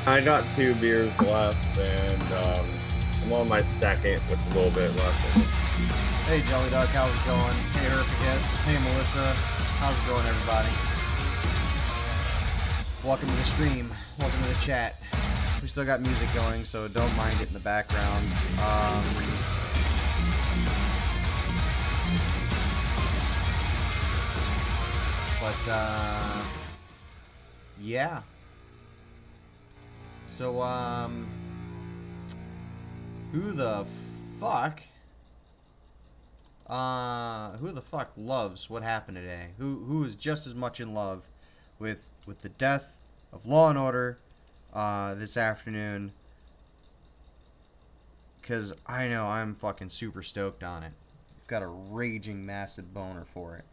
I got 2 beers left, and I'm on my second with a little bit left in it. Hey, Jelly Duck, how's it going? Hey, Herpicus. Hey, Melissa. How's it going, everybody? Welcome to the stream. Welcome to the chat. We still got music going, so don't mind it in the background. Yeah. So, who the fuck? Who the fuck loves what happened today? Who is just as much in love with the death of Law and Order this afternoon? Because I know I'm fucking super stoked on it. I've got a raging massive boner for it.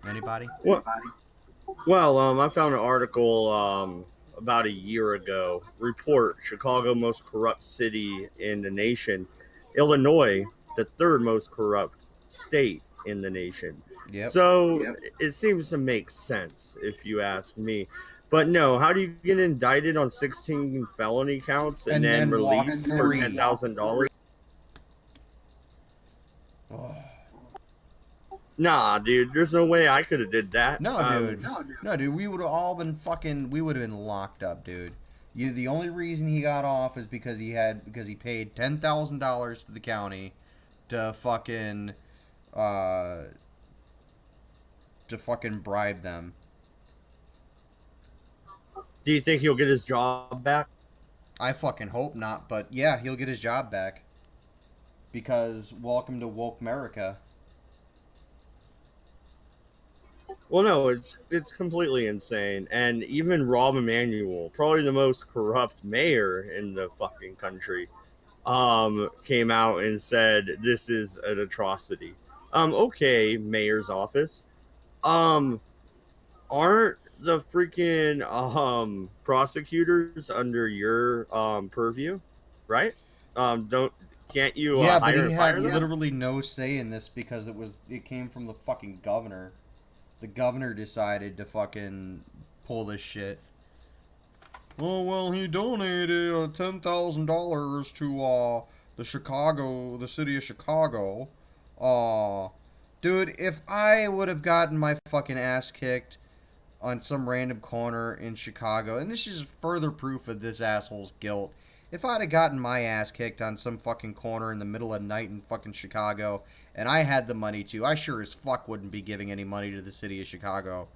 Anybody? Well, I found an article about a year ago. Report: Chicago most corrupt city in the nation. Illinois, the third most corrupt state in the nation. Yep. So it seems to make sense if you ask me. But no, how do you get indicted on 16 felony counts and then released for $10,000? Oh. Nah, dude, there's no way I could have did that. No, dude, we would have all been we would have been locked up, dude. The only reason he got off is because he paid $10,000 to the county to fucking bribe them. Do you think he'll get his job back? I fucking hope not, but yeah, he'll get his job back. Because welcome to woke America. Well, no, it's completely insane. And even Rahm Emanuel, probably the most corrupt mayor in the fucking country, came out and said this is an atrocity. Okay, mayor's office. Aren't the freaking prosecutors under your purview, right? Can't you yeah, hire but he and fire had them? literally no say in this because it came from the fucking governor. The governor decided to fucking pull this shit. Oh, well, he donated $10,000 to the city of Chicago. Dude, if I would have gotten my fucking ass kicked on some random corner in Chicago, and this is further proof of this asshole's guilt, if I'd have gotten my ass kicked on some fucking corner in the middle of the night in fucking Chicago, and I had the money to, I sure as fuck wouldn't be giving any money to the city of Chicago.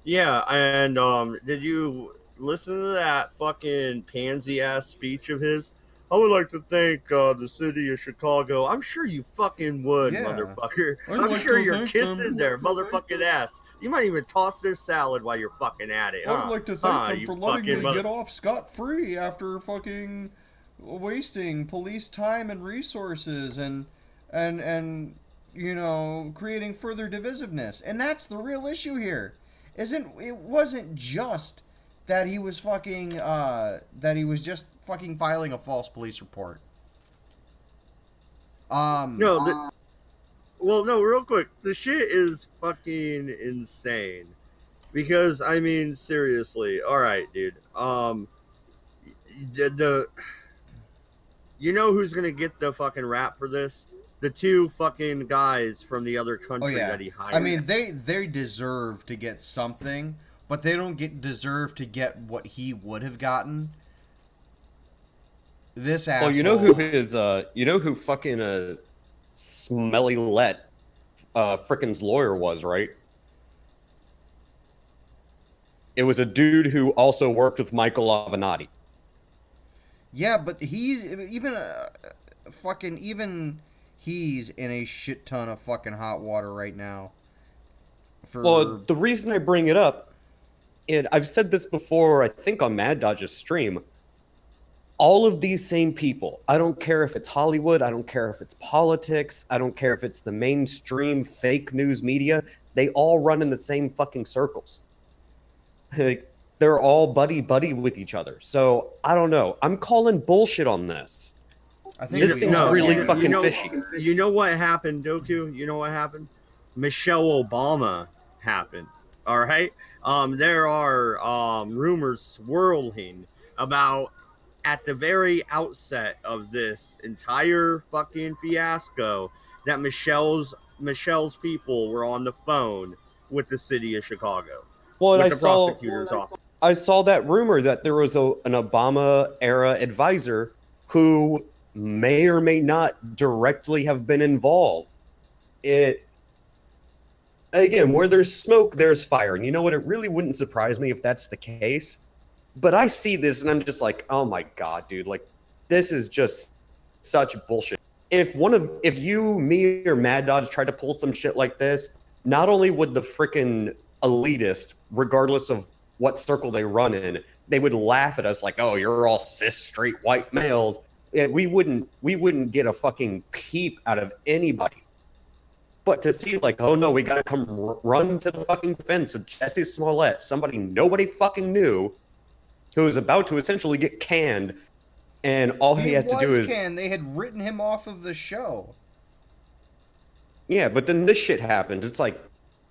Yeah, and did you listen to that fucking pansy-ass speech of his? I would like to thank the city of Chicago. I'm sure you fucking would, Yeah. motherfucker. I'd I'm like sure to you're thank kissing them. their motherfucking ass. You might even toss their salad while you're fucking at it, huh? I would like to thank them you for letting fucking me get off scot-free after fucking wasting police time and resources and you know, creating further divisiveness. And that's the real issue here. It wasn't just that he was fucking just fucking filing a false police report. No, real quick. The shit is fucking insane. Because, I mean, seriously. Alright, dude. You know who's gonna get the fucking rap for this? The two fucking guys from the other country that he hired. I mean, they deserve to get something, but they don't deserve to get what he would have gotten. This asshole. Well, you know who fucking Smelly Let frickin's lawyer was, right? It was a dude who also worked with Michael Avenatti. Yeah, but he's he's in a shit ton of fucking hot water right now. Well, the reason I bring it up, and I've said this before, I think on Mad Dodge's stream, all of these same people, I don't care if it's Hollywood, I don't care if it's politics, I don't care if it's the mainstream fake news media, they all run in the same fucking circles. They're all buddy-buddy with each other. So, I don't know. I'm calling bullshit on this. I think this seems really fucking fishy. You know what happened, Doku? You know what happened? Michelle Obama happened. All right. There are rumors swirling about at the very outset of this entire fucking fiasco that Michelle's people were on the phone with the city of Chicago. Well, with the prosecutor's office. I saw that rumor that there was an Obama era advisor who may or may not directly have been involved. Again, where there's smoke, there's fire. And you know what? It really wouldn't surprise me if that's the case. But I see this and I'm just like, oh my God, dude, like this is just such bullshit. If you, me, or Mad Dodge tried to pull some shit like this, not only would the freaking elitist, regardless of what circle they run in, they would laugh at us like, oh, you're all cis straight white males. We wouldn't get a fucking peep out of anybody. But to see like, oh no, we gotta come run to the fucking defense of Jesse Smollett, somebody nobody fucking knew, who is about to essentially get canned, and all he has to do is canned. They had written him off of the show. Yeah, but then this shit happened. It's like,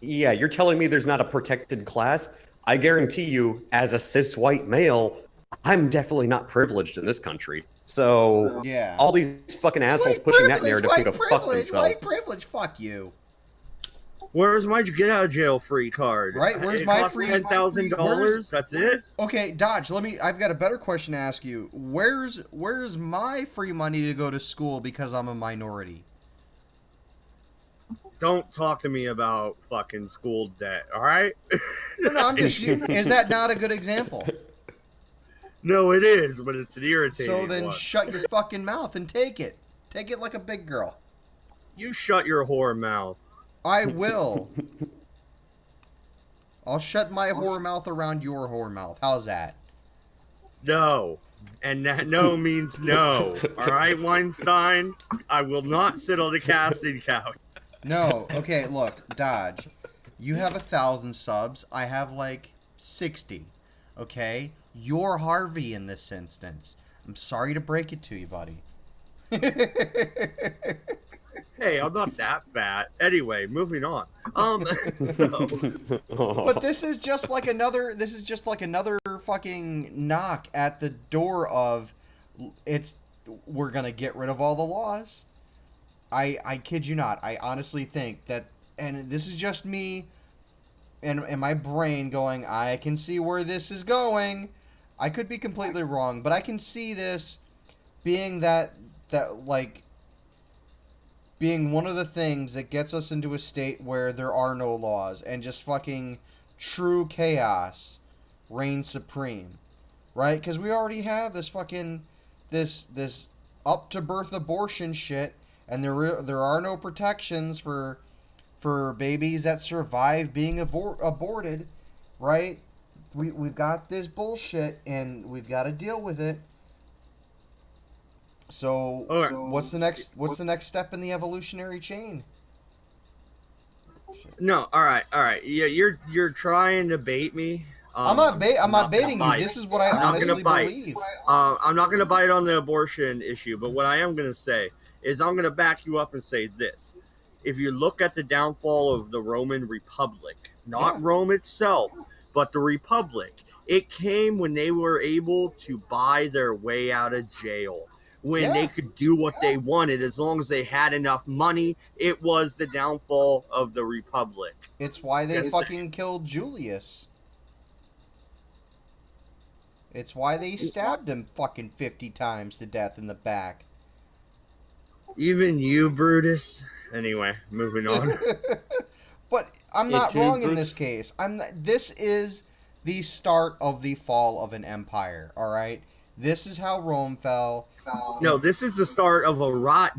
yeah, you're telling me there's not a protected class? I guarantee you, as a cis white male, I'm definitely not privileged in this country. So yeah, all these fucking assholes pushing that narrative can go fuck themselves. White privilege, fuck you. Where's my get out of jail free card? Right, where's my free $10,000? That's it. Okay, Dodge. I've got a better question to ask you. Where's my free money to go to school because I'm a minority? Don't talk to me about fucking school debt. All right. No, I'm just. Is that not a good example? No, it is, but it's an irritating So then one. Shut your fucking mouth and take it. Take it like a big girl. You shut your whore mouth. I will. I'll shut my whore mouth around your whore mouth. How's that? No. And that no means no. All right, Weinstein? I will not sit on the casting couch. No. Okay, look, Dodge. You have 1,000 subs. I have like 60. Okay? You're Harvey in this instance. I'm sorry to break it to you, buddy. Hey, I'm not that fat. Anyway, moving on. But this is just like another fucking knock at the door of we're gonna get rid of all the laws. I kid you not. I honestly think that, and this is just me and my brain going, I can see where this is going. I could be completely wrong, but I can see this being being one of the things that gets us into a state where there are no laws and just fucking true chaos reigns supreme, right? Because we already have this fucking this up to birth abortion shit, and there are no protections for babies that survive being aborted, right? We've got this bullshit and we've got to deal with it. So, right. So what's the next step in the evolutionary chain? No, all right. Yeah, you're trying to bait me. I'm not baiting you. This is what I honestly believe. I'm not gonna bite on the abortion issue, but what I am gonna say is I'm gonna back you up and say this: if you look at the downfall of the Roman Republic, not Rome itself, but the Republic, it came when they were able to buy their way out of jail. When they could do what they wanted, as long as they had enough money. It was the downfall of the Republic. It's why they fucking killed Julius. It's why they stabbed him fucking 50 times to death in the back. Even you, Brutus. Anyway, moving on. But I'm not wrong in this case. This is the start of the fall of an empire, all right? This is how Rome fell. No, this is the start of the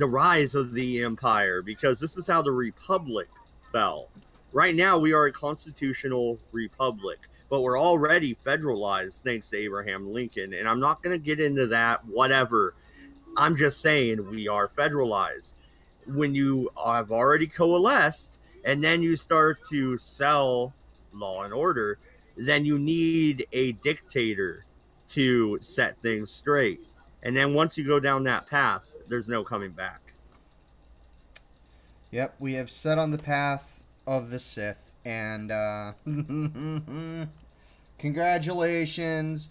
rise of the empire, because this is how the Republic fell. Right now, we are a constitutional republic, but we're already federalized thanks to Abraham Lincoln, and I'm not going to get into that, whatever. I'm just saying we are federalized. When you have already coalesced, and then you start to sell law and order, then you need a dictator to set things straight. And then once you go down that path, there's no coming back. Yep, we have set on the path of the Sith, And congratulations,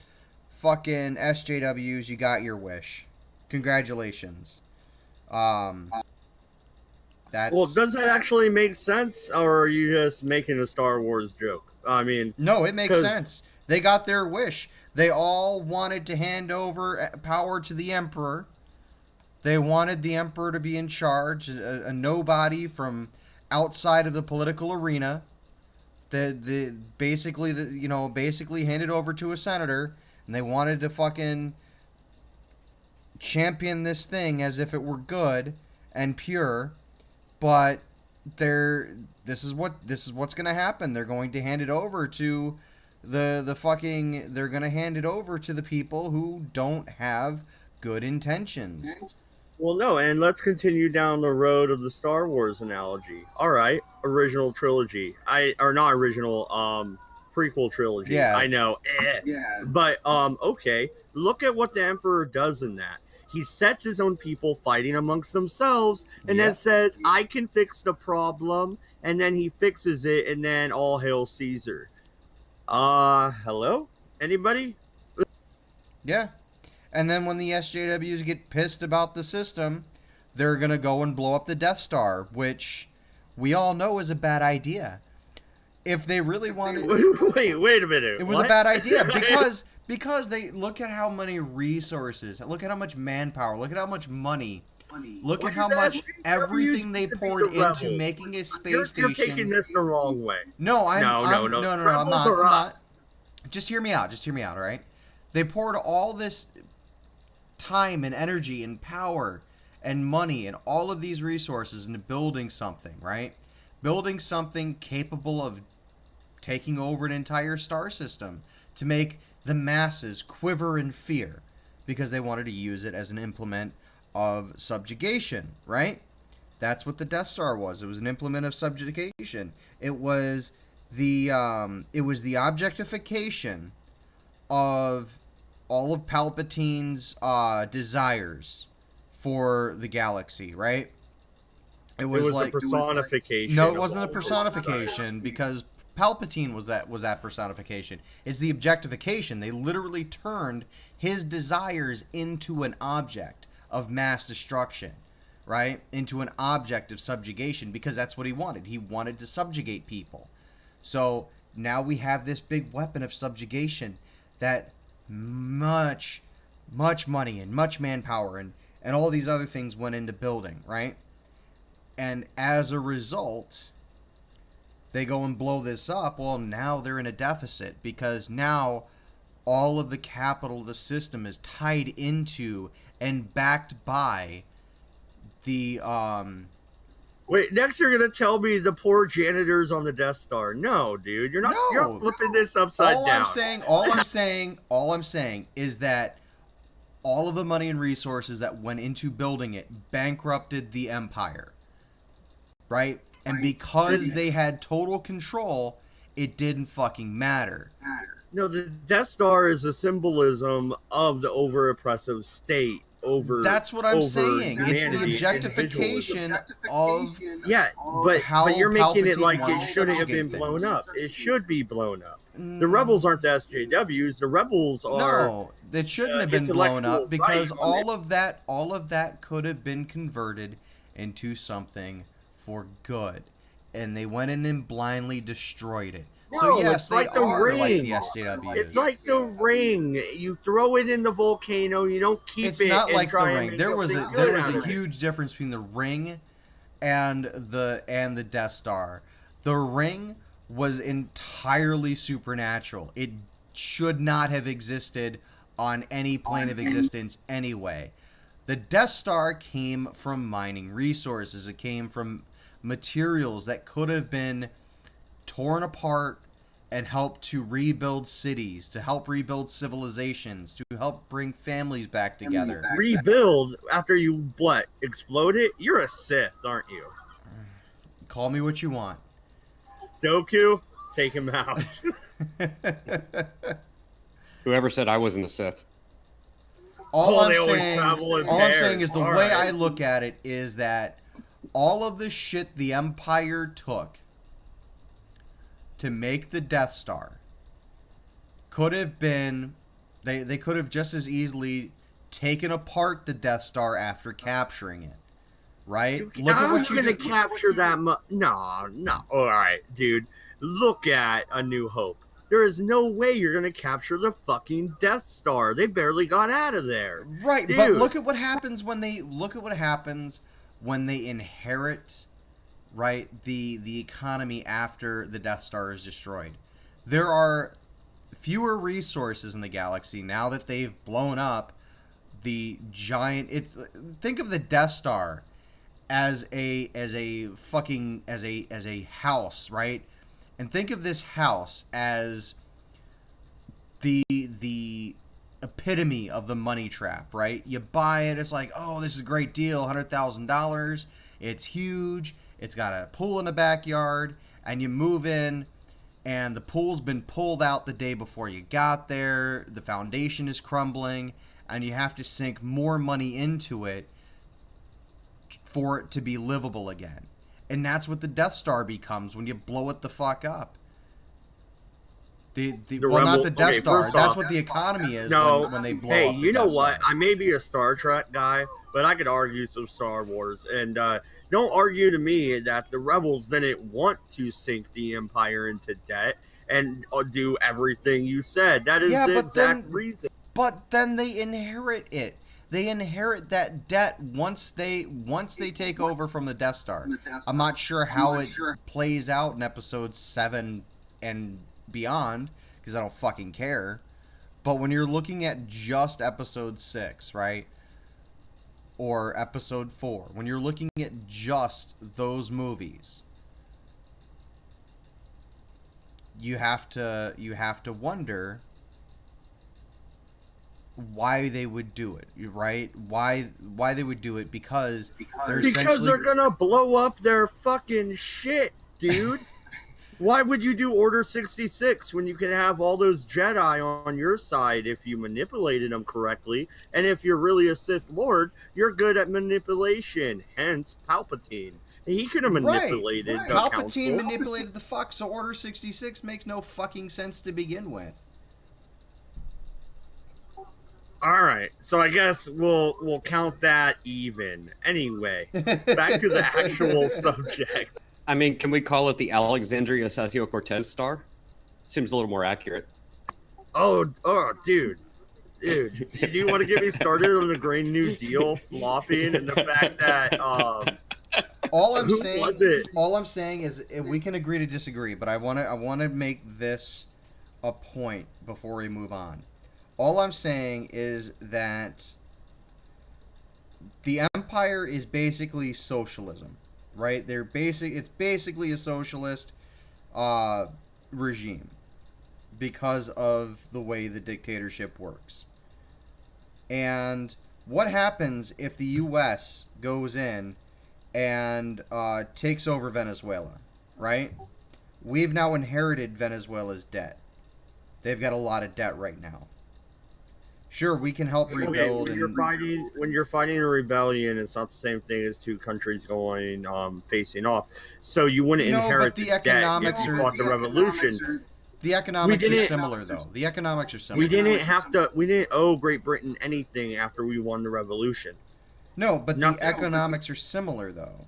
fucking SJWs, you got your wish. Congratulations. That's Well, does that actually make sense, or are you just making a Star Wars joke? I mean, no, it makes 'cause- sense. They got their wish. They all wanted to hand over power to the Emperor. They wanted the Emperor to be in charge, a nobody from outside of the political arena. Basically handed over to a senator, and they wanted to fucking champion this thing as if it were good and pure. But this is what's gonna happen. They're going to hand it over to they're gonna hand it over to the people who don't have good intentions. Well, no, and let's continue down the road of the Star Wars analogy. All right, original trilogy. Not original, prequel trilogy. Yeah. I know. But okay, look at what the Emperor does in that. He sets his own people fighting amongst themselves and then says, I can fix the problem, and then he fixes it, and then all hail Caesar. Hello? Anybody? Yeah. And then when the SJWs get pissed about the system, they're going to go and blow up the Death Star, which we all know is a bad idea. If they really wanted... Wait a minute. It was a bad idea because they look at how many resources, look at how much manpower, look at how much money, look at how much everything they poured into making a space station. You're taking this the wrong way. No, I'm not. Just hear me out, all right? They poured all this time and energy and power and money and all of these resources into building something, right? Building something capable of taking over an entire star system to make the masses quiver in fear because they wanted to use it as an implement of subjugation, right? That's what the Death Star was. It was an implement of subjugation. It was the objectification of all of Palpatine's desires for the galaxy, right? It was like a personification. No, it wasn't a personification because Palpatine was that personification. It's the objectification. They literally turned his desires into an object of mass destruction, right? Into an object of subjugation because that's what he wanted. He wanted to subjugate people. So now we have this big weapon of subjugation that much money and much manpower and all these other things went into building, right? And as a result, they go and blow this up. Well, now they're in a deficit because now all of the capital of the system is tied into and backed by the Wait, next you're gonna tell me the poor janitors on the Death Star. No, dude, you're not. No. You're flipping this upside down. All I'm saying is that all of the money and resources that went into building it bankrupted the Empire, right? And because they had total control, it didn't fucking matter. No, the Death Star is a symbolism of the over-oppressive state over. That's what I'm saying. It's the humanity, objectification of Yeah, how but you're making it Palpatine like it wants to shouldn't have been subjugate blown things. up. It should be blown up. The rebels aren't the SJWs. The rebels are. No, it shouldn't have been blown up because intellectuals, right? all of that could have been converted into something for good, and they went in and blindly destroyed it. No, So yes, it's like the are like ring. the SJWs. It's like the ring. You throw it in the volcano. You don't keep It's it. not and like the try and ring. make There was something a good out of it. huge difference between the ring and the Death Star. The ring was entirely supernatural. It should not have existed on any plane of existence anyway. The Death Star came from mining resources. It came from materials that could have been torn apart and helped to rebuild cities, to help rebuild civilizations, to help bring families back together. Rebuild after you what? Explode it? You're a Sith, aren't you? Call me what you want. Doku, take him out. Whoever said I wasn't a Sith. All they always travel in I'm pairs. saying is the All way right. I look at it is that all of the shit the Empire took to make the Death Star could have been, they could have just as easily taken apart the Death Star after capturing it, right? Look at what you're gonna capture that much. No. All right, dude. Look at A New Hope. There is no way you're gonna capture the fucking Death Star. They barely got out of there. Right, dude. But look at what happens when they inherit, right, the economy after the Death Star is destroyed. There are fewer resources in the galaxy now that they've blown up the giant. Think of the Death Star as a house, right? And think of this house as the epitome of the money trap, right? You buy it, it's like, oh, this is a great deal, $100,000. It's huge. It's got a pool in the backyard, and you move in, and the pool's been pulled out the day before you got there. The foundation is crumbling, and you have to sink more money into it for it to be livable again. And that's what the Death Star becomes when you blow it the fuck up. Not the Death Star. That's what the economy is when they blow up. Hey, you know what? I may be a Star Trek guy, but I could argue some Star Wars. And don't argue to me that the rebels didn't want to sink the Empire into debt and do everything you said. That is the exact reason. But then they inherit it. They inherit that debt once they take over from the Death Star. I'm not sure how it plays out in episode 7 and beyond, because I don't fucking care. But when you're looking at just episode 6, right? Or episode 4, when you're looking at just those movies, you have to wonder why they would do it, right? Why they would do it, because they're gonna blow up their fucking shit, dude. Why would you do Order 66 when you can have all those Jedi on your side if you manipulated them correctly? And if you're really a Sith Lord, you're good at manipulation. Hence, Palpatine. He could have manipulated the Palpatine council. manipulated the fuck, so Order 66 makes no fucking sense to begin with. All right, so I guess we'll count that even. Anyway, back to the actual subject. I mean, can we call it the Alexandria Ocasio-Cortez Star? Seems a little more accurate. Oh, dude. Do you want to get me started on the Green New Deal flopping and the fact that all I'm saying is we can agree to disagree, but I want to make this a point before we move on. All I'm saying is that the Empire is basically socialism, right? It's basically a socialist regime because of the way the dictatorship works. And what happens if the U.S. goes in and takes over Venezuela, right? We've now inherited Venezuela's debt. They've got a lot of debt right now. Sure, we can help rebuild. When you're fighting a rebellion, it's not the same thing as two countries going facing off. So you wouldn't inherit the debt if you fought the revolution. The economics are similar, though. The economics are similar. We didn't owe Great Britain anything after we won the revolution. No, but the economics are similar, though.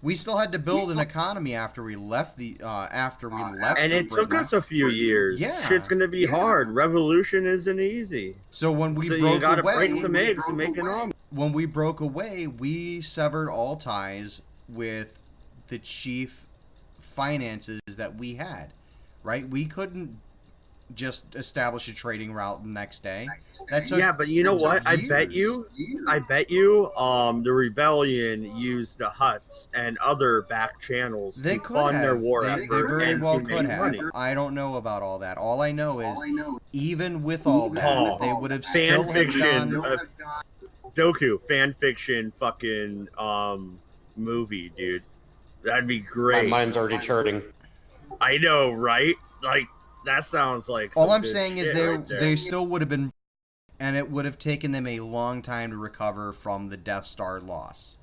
We still had to build an economy after we left and it took us a few years. Yeah. Shit's gonna be hard. Revolution isn't easy. So when we broke you gotta away, break some eggs and make an omelet. When we broke away, we severed all ties with the chief finances that we had. Right? We couldn't just establish a trading route the next day. But you know what? I bet you the rebellion used the Hutts and other back channels to fund their war effort. They very well could have. Money. I don't know about all that. All I know is even with all that, they would have still Doku fan fiction fucking movie, dude. That'd be great. My mind's already charting. I know, right? Like, that sounds like all I'm saying is they still would have been, and it would have taken them a long time to recover from the Death Star loss,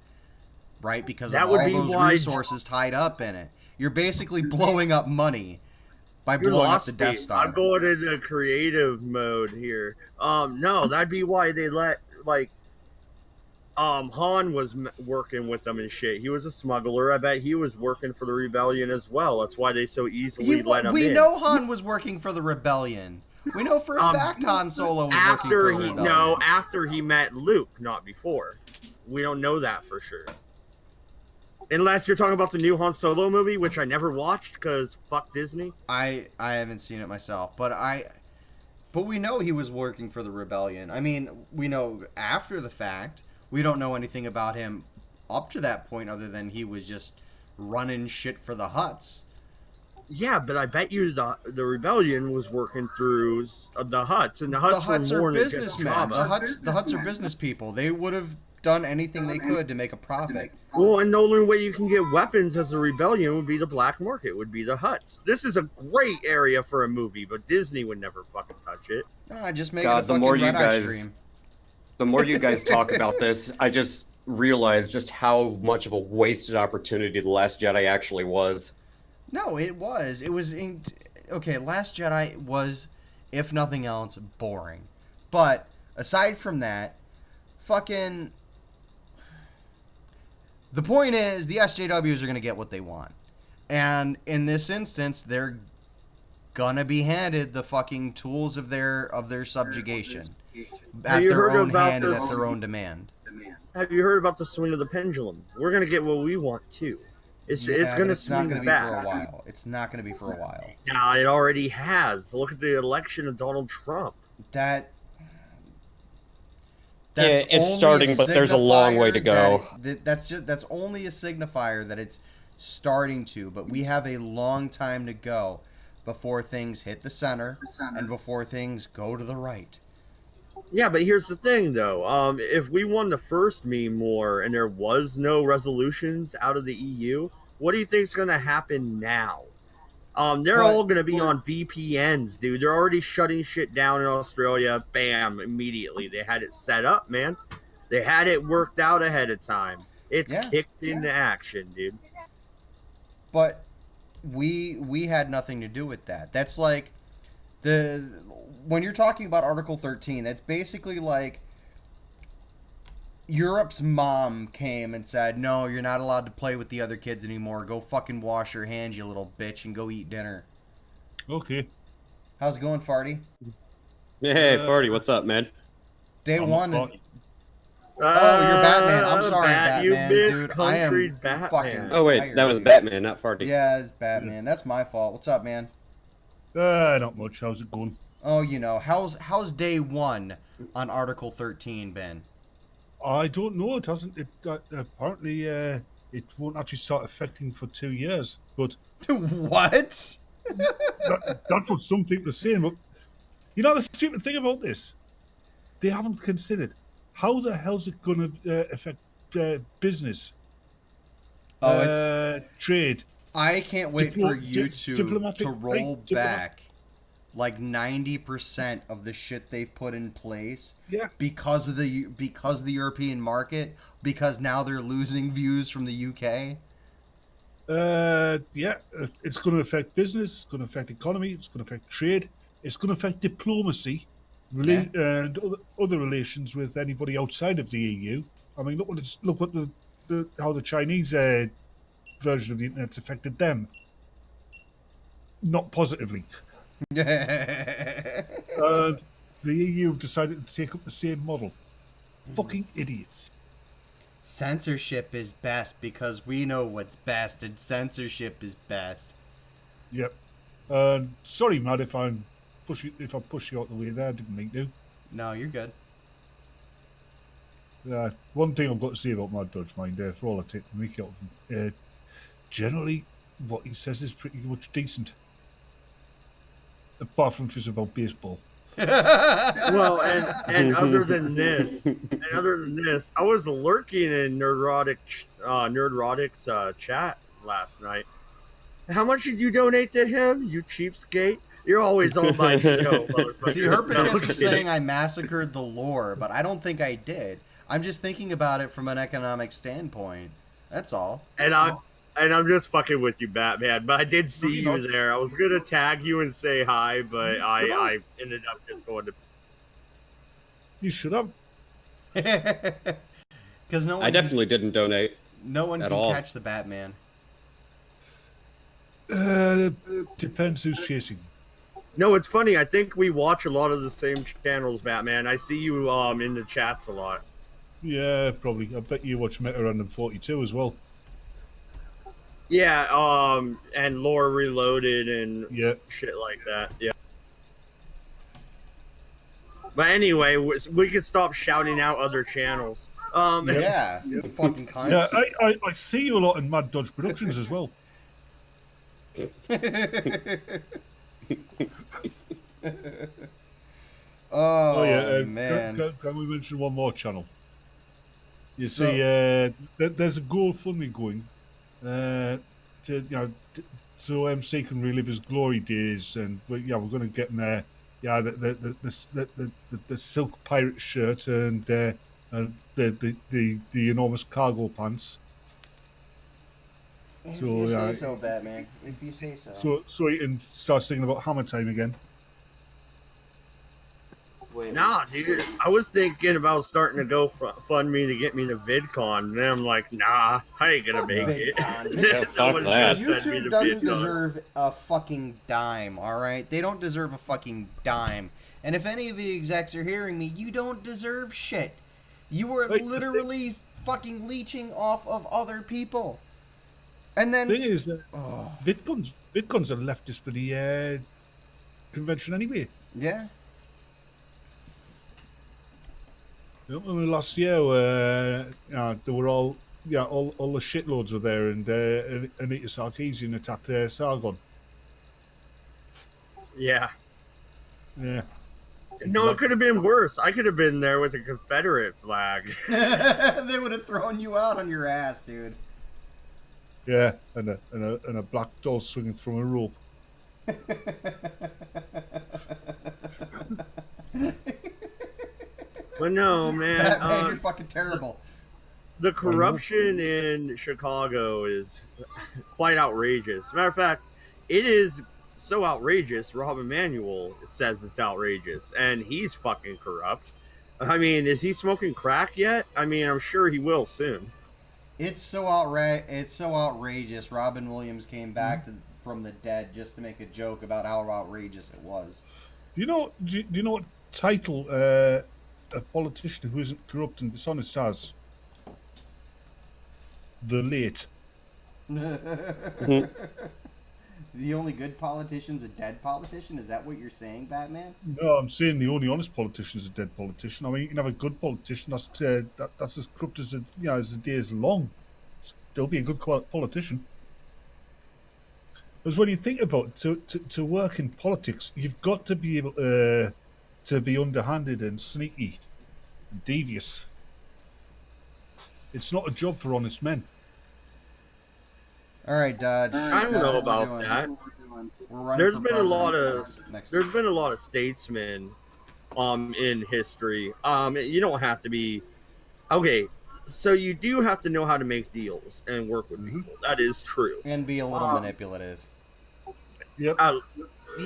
right? Because of all those resources tied up in it. You're basically blowing up money by You blowing up lost the Death me. Star. I'm going into creative mode here. No, that'd be why they let Han was working with them and shit. He was a smuggler. I bet he was working for the rebellion as well. That's why they so easily let him we in. know Han was working for the rebellion. We know for a fact Han Solo was working for the rebellion. No, after he met Luke, not before. We don't know that for sure. Unless you're talking about the new Han Solo movie, which I never watched because fuck Disney. I haven't seen it myself, but we know he was working for the rebellion. I mean, we know after the fact. We don't know anything about him up to that point other than he was just running shit for the Hutts. Yeah, but I bet you the rebellion was working through the Hutts, and the Hutts are more businessmen. than The Hutts are business people. They would have done anything they could to make a profit. Well, and the only way you can get weapons as a rebellion would be the black market, would be the Hutts. This is a great area for a movie, but Disney would never fucking touch it. Nah, just make it a fucking Red Eye stream. The more you guys talk about this, I just realized just how much of a wasted opportunity The Last Jedi actually was. No, it was. Okay, Last Jedi was, if nothing else, boring. But aside from that, fucking... The point is, the SJWs are going to get what they want. And in this instance, they're gonna be handed the fucking tools of their subjugation. At their own hand and at their own demand. Have you heard about the swing of the pendulum? We're gonna get what we want too. It's gonna swing back. It's not gonna be for a while. Nah, it already has. Look at the election of Donald Trump. It's starting, but there's a long way to go. That's only a signifier that it's starting to, but we have a long time to go before things hit the center and before things go to the right. Yeah, but here's the thing, though. If we won the first meme war and there was no resolutions out of the EU, what do you think is going to happen now? They're all going to be on VPNs, dude. They're already shutting shit down in Australia. Bam, immediately. They had it set up, man. They had it worked out ahead of time. It's kicked into action, dude. But we had nothing to do with that. That's like when you're talking about Article 13, that's basically like Europe's mom came and said, "No, you're not allowed to play with the other kids anymore. Go fucking wash your hands, you little bitch, and go eat dinner." Okay. How's it going, Farty? Hey, Farty, what's up, man? Day one. Oh, you're Batman. I'm sorry, Batman. Dude, I am Batman. fucking Oh, wait, tired, that was dude. Batman, not Farty. Yeah, it's Batman. That's my fault. What's up, man? Not much. How's it going? Oh, how's day one on Article 13 been? I don't know. It hasn't. Apparently, it won't actually start affecting for 2 years. But what? That's what some people are saying. But you know the stupid thing about this, they haven't considered how the hell's it going to affect business, trade. I can't wait for YouTube to roll back like 90% of the shit they've put in place. Yeah. Because of the European market, because now they're losing views from the UK. It's going to affect business. It's going to affect economy. It's going to affect trade. It's going to affect diplomacy, and other relations with anybody outside of the EU. I mean, look what how the Chinese version of the internet's affected them. Not positively. And the EU have decided to take up the same model. Fucking idiots. Censorship is best because we know what's best, and censorship is best. Yep. Sorry, Matt, if I push you out the way there. I didn't mean to. No, you're good. One thing I've got to say about Mad Dodge Mind, for all I take the mickey out of him, generally what he says is pretty much decent. Apart from if it's about baseball. Well, and other than this, I was lurking in Nerdrotic's chat last night. How much did you donate to him, you cheapskate? You're always on my show, motherfucker. See, Herpicus is saying I massacred the lore, but I don't think I did. I'm just thinking about it from an economic standpoint. That's all. And And I'm just fucking with you, Batman. But I did see you there. I was gonna tag you and say hi, but I ended up just going to. You should have. Because no one. I definitely didn't donate. No one at can all. catch the Batman. Depends who's chasing. No, it's funny. I think we watch a lot of the same channels, Batman. I see you in the chats a lot. Yeah, probably. I bet you watch Meta Random 42 as well. Yeah, and Lore Reloaded and Yeah. shit like that. Yeah. But anyway, we could stop shouting out other channels. Yeah, fucking cunts. Yeah, I see you a lot in Mad Dodge Productions as well. Oh yeah, man. Can we mention one more channel? You see, there's a GoFundMe going so MC can relive his glory days, and we're going to get him the silk pirate shirt and the enormous cargo pants. If you say so, Batman. If you say so. So he can start singing about Hammer Time again. Wait. Nah, dude. I was thinking about starting to go fund me to get me to VidCon, and then I'm like, nah, I ain't gonna make it. Yeah, fuck that. YouTube doesn't deserve a fucking dime, alright? They don't deserve a fucking dime. And if any of the execs are hearing me, you don't deserve shit. You are literally fucking leeching off of other people. And then... The thing is, VidCon's a leftist bloody convention anyway. Yeah. You know, last year, they were all the shitloads were there, and Anita Sarkeesian attacked Sargon. Yeah. Yeah. No, it could have been worse. I could have been there with a Confederate flag. They would have thrown you out on your ass, dude. Yeah, and a black doll swinging from a rope. But no, man. You're fucking terrible. The corruption in Chicago is quite outrageous. Matter of fact, it is so outrageous. Rob Emanuel says it's outrageous, and he's fucking corrupt. I mean, is he smoking crack yet? I mean, I'm sure he will soon. It's so outrageous. Robin Williams came back from the dead just to make a joke about how outrageous it was. Do you know what title a politician who isn't corrupt and dishonest has? The late. The only good politician's a dead politician? Is that what you're saying, Batman? No, I'm saying the only honest politician is a dead politician. I mean, you can have a good politician that's as corrupt as the day is long. Still be a good politician. Because when you think about it, to work in politics, you've got to be able to be underhanded and sneaky and devious. It's not a job for honest men. All right, Dodge. I don't know about that. There's been a lot of statesmen in history. You don't have to be okay. So you do have to know how to make deals and work with people. That is true. And be a little manipulative. Yep.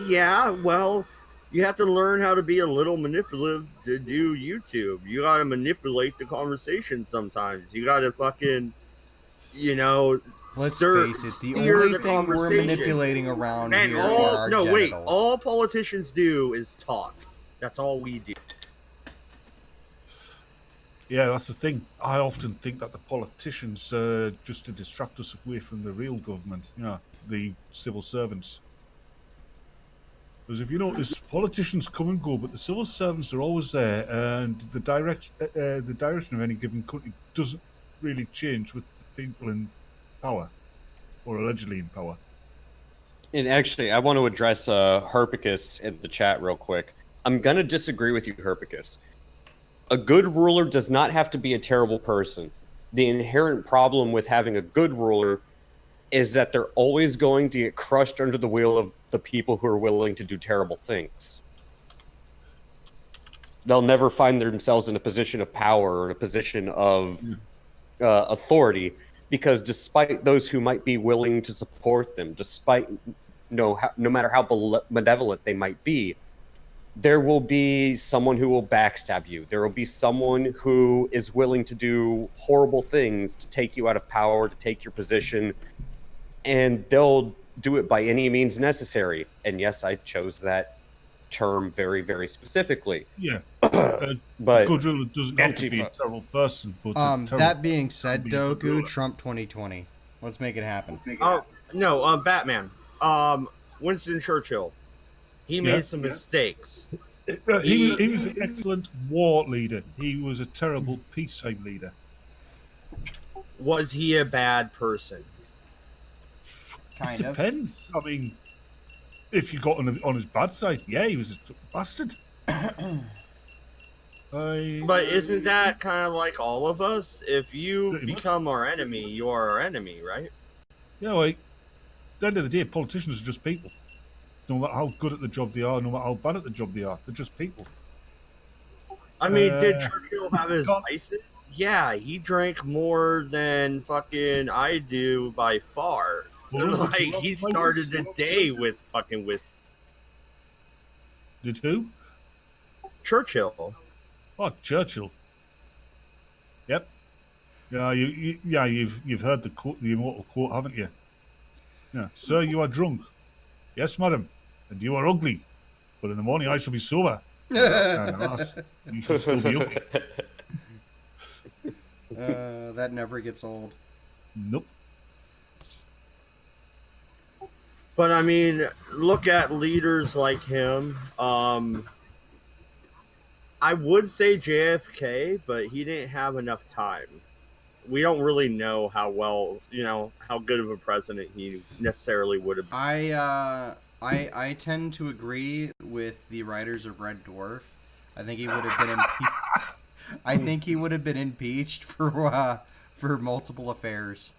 Yeah, well, you have to learn how to be a little manipulative to do YouTube. You got to manipulate the conversation sometimes. You got to fucking, Let's face it, the only thing we're manipulating around here are our genitals. All politicians do is talk. That's all we do. Yeah, that's the thing. I often think that the politicians just to distract us away from the real government, the civil servants. Because if you notice, politicians come and go, but the civil servants are always there, and the direction of any given country doesn't really change with the people in power, or allegedly in power. And actually, I want to address Herpicus in the chat real quick. I'm going to disagree with you, Herpicus. A good ruler does not have to be a terrible person. The inherent problem with having a good ruler is that they're always going to get crushed under the wheel of the people who are willing to do terrible things. They'll never find themselves in a position of power or in a position of authority because despite those who might be willing to support them, despite no matter how malevolent they might be, there will be someone who will backstab you. There will be someone who is willing to do horrible things to take you out of power, to take your position, and they'll do it by any means necessary. And yes, I chose that term very, very specifically. Yeah. But Godzilla doesn't have to be a terrible person. But that being said, Doku, Trump 2020. Let's make it happen. No, Batman. Winston Churchill. He made some mistakes. He was an excellent war leader. He was a terrible peacetime leader. Was he a bad person? Kind of. Depends. I mean, if you got on his bad side, yeah, he was a bastard. But isn't that kind of like all of us? If you become our enemy, you are our enemy, right? Yeah, like, at the end of the day, politicians are just people. No matter how good at the job they are, no matter how bad at the job they are, they're just people. I mean, did Churchill have his vices? Yeah, he drank more than fucking I do by far. Like, he started the day with fucking whiskey. Did who? Churchill. Oh, Churchill. Yep. Yeah, you've heard the quote, the immortal quote, haven't you? Yeah, sir, you are drunk. Yes, madam, and you are ugly. But in the morning I shall be sober. You should still be ugly. That never gets old. Nope. But I mean, look at leaders like him. I would say JFK, but he didn't have enough time. We don't really know how well, how good of a president he necessarily would have been. I tend to agree with the writers of Red Dwarf. I think he would have been impeached. I think he would have been impeached for multiple affairs.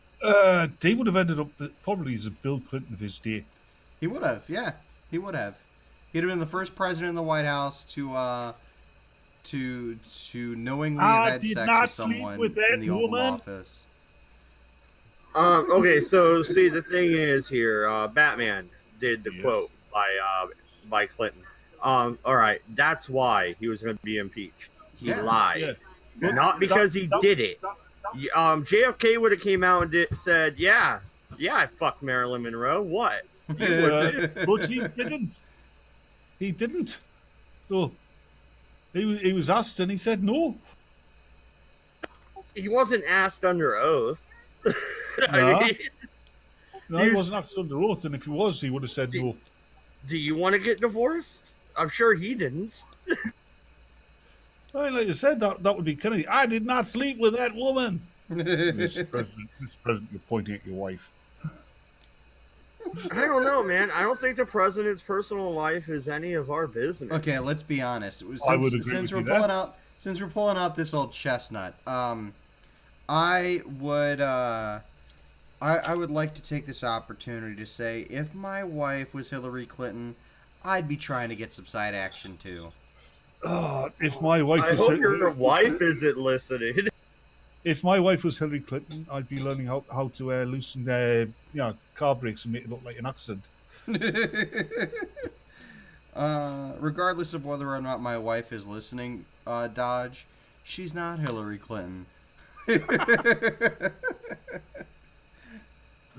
They would have ended up probably as a Bill Clinton of his day. He would have, yeah. He would have. He'd have been the first president in the White House to knowingly have had sex with someone in the Oval Office. Okay, so see, the thing is here, Batman did the quote by Clinton. All right, that's why he was going to be impeached. He lied, not because he did it. JFK would have came out and said, "Yeah, I fucked Marilyn Monroe." What? But he didn't. He didn't. So he was asked and he said no. He wasn't asked under oath. No, he wasn't asked under oath, and if he was, he would have said no. Do you want to get divorced? I'm sure he didn't. Well, like you said, that would be Kennedy. I did not sleep with that woman. Mr. President, you're pointing at your wife. I don't know, man. I don't think the president's personal life is any of our business. Okay, let's be honest. I would agree since with we're you pulling out, since we're pulling out this old chestnut, I would like to take this opportunity to say, if my wife was Hillary Clinton, I'd be trying to get some side action too. If my wife I hope your wife isn't listening. If my wife was Hillary Clinton, I'd be learning how to loosen car brakes and make it look like an accident. Regardless of whether or not my wife is listening, Dodge, she's not Hillary Clinton.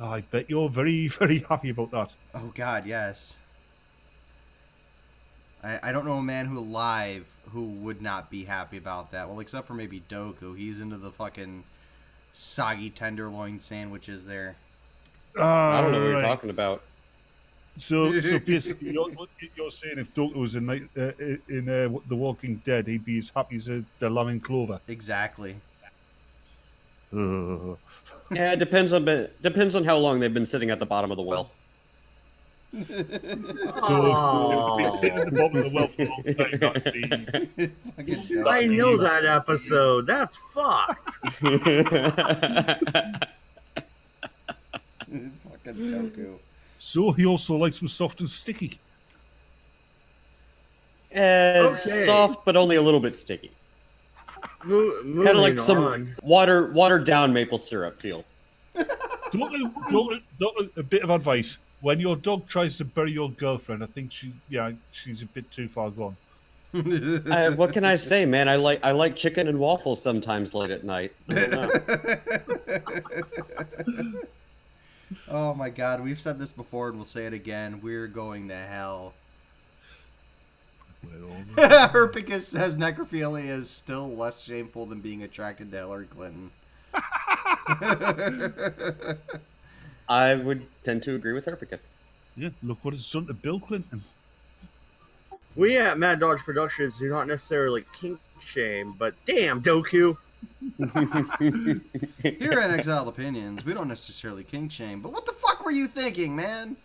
I bet you're very, very happy about that. Oh God, yes. I don't know a man who would not be happy about that. Well, except for maybe Doku. He's into the fucking soggy tenderloin sandwiches there. I don't know what you're talking about. So basically, you're saying if Doku was in The Walking Dead, he'd be as happy as the lamb in Clover. Exactly. Yeah, it depends on how long they've been sitting at the bottom of the well. So if sitting at the bottom of the well for a long time, that'd be... I know that episode. That's fucked. Fucking Doku. So he also likes them soft and sticky. Soft, but only a little bit sticky. Kind of like some watered down maple syrup feel. A bit of advice. When your dog tries to bury your girlfriend, I think she's a bit too far gone. What can I say, man? I like chicken and waffles sometimes late at night. I don't know. Oh my God, we've said this before and we'll say it again. We're going to hell. Herpicus says necrophilia is still less shameful than being attracted to Hillary Clinton. I would tend to agree with Herpicus. Yeah, look what it's done to Bill Clinton. We at Mad Dodge Productions do not necessarily kink shame, but damn, Doku. Here at Exiled Opinions, we don't necessarily kink shame, but what the fuck were you thinking, man?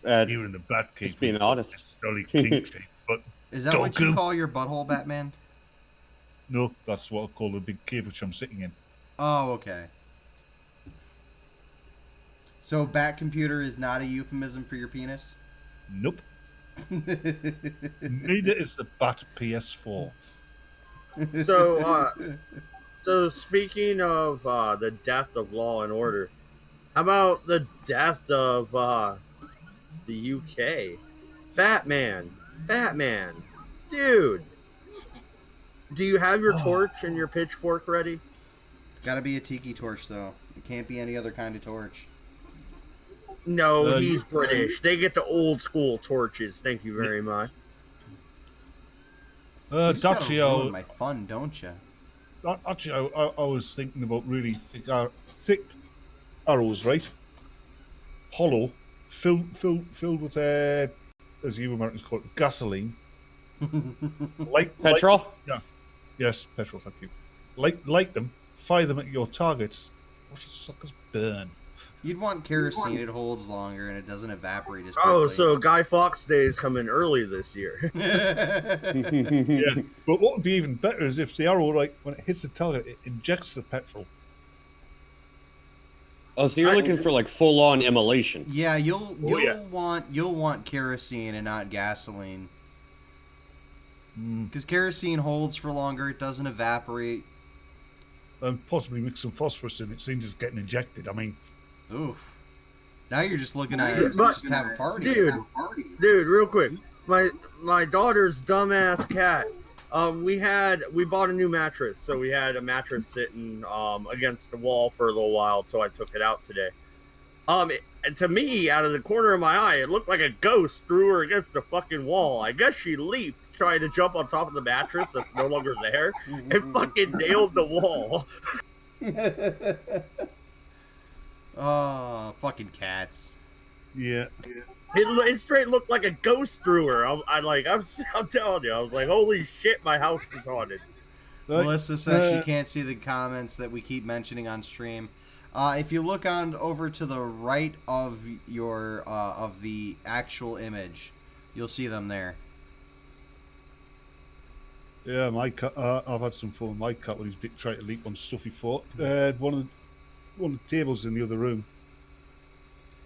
You're in the Batcave. Just being honest. Necessarily kink shame, but is that what you call your butthole, Batman? No, that's what I call the big cave which I'm sitting in. Oh, okay. So, Bat Computer is not a euphemism for your penis? Nope. Neither is the Bat PS4. So speaking of the death of Law and Order, how about the death of the UK? Batman, dude. Do you have your torch and your pitchfork ready? It's got to be a tiki torch, though. It can't be any other kind of torch. No, he's British. They get the old school torches. Thank you very much. Actually, ruin my fun, don't you? Actually, I was thinking about really thick arrows, right? Hollow, filled with as you Americans call it, gasoline. Petrol? Yes, petrol. Thank you. Light them, fire them at your targets. Watch the suckers burn. You'd want kerosene. It holds longer and it doesn't evaporate as quickly. Oh, so Guy Fawkes Day is coming early this year. Yeah, but what would be even better is if the arrow, like when it hits the target, it injects the petrol. Oh, so you're looking for like full-on immolation? Yeah, you'll want kerosene and not gasoline. Because kerosene holds for longer. It doesn't evaporate. And possibly mix some phosphorus in it. Seems it's getting injected. I mean. Oof. Now you're just looking at it. Just have a party. Dude, real quick. My daughter's dumbass cat. We bought a new mattress, so we had a mattress sitting against the wall for a little while, so I took it out today. To me, out of the corner of my eye, it looked like a ghost threw her against the fucking wall. I guess she leaped, trying to jump on top of the mattress that's no longer there, and fucking nailed the wall. Oh, fucking cats. Yeah. It straight looked like a ghost threw her. I'm telling you, I was like, holy shit, my house is haunted. Melissa says she can't see the comments that we keep mentioning on stream. If you look over to the right of your of the actual image, you'll see them there. Yeah, my cat. I've had some fun with my cat when he's trying to leap on stuff he fought. One of the tables in the other room.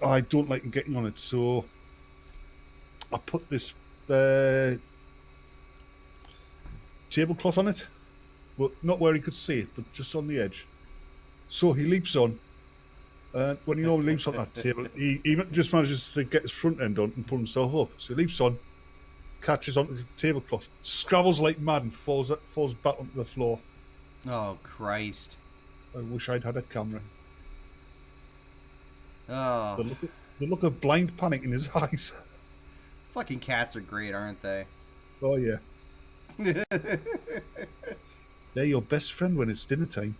I don't like him getting on it, so I put this tablecloth on it, but not where he could see it, but just on the edge. So he leaps on, and when he normally leaps on that table, he just manages to get his front end on and pull himself up. So he leaps on, catches onto the tablecloth, scrabbles like mad, and falls back onto the floor. Oh, Christ. I wish I'd had a camera. Oh. The look of blind panic in his eyes. Fucking cats are great, aren't they? Oh, yeah. They're your best friend when it's dinner time.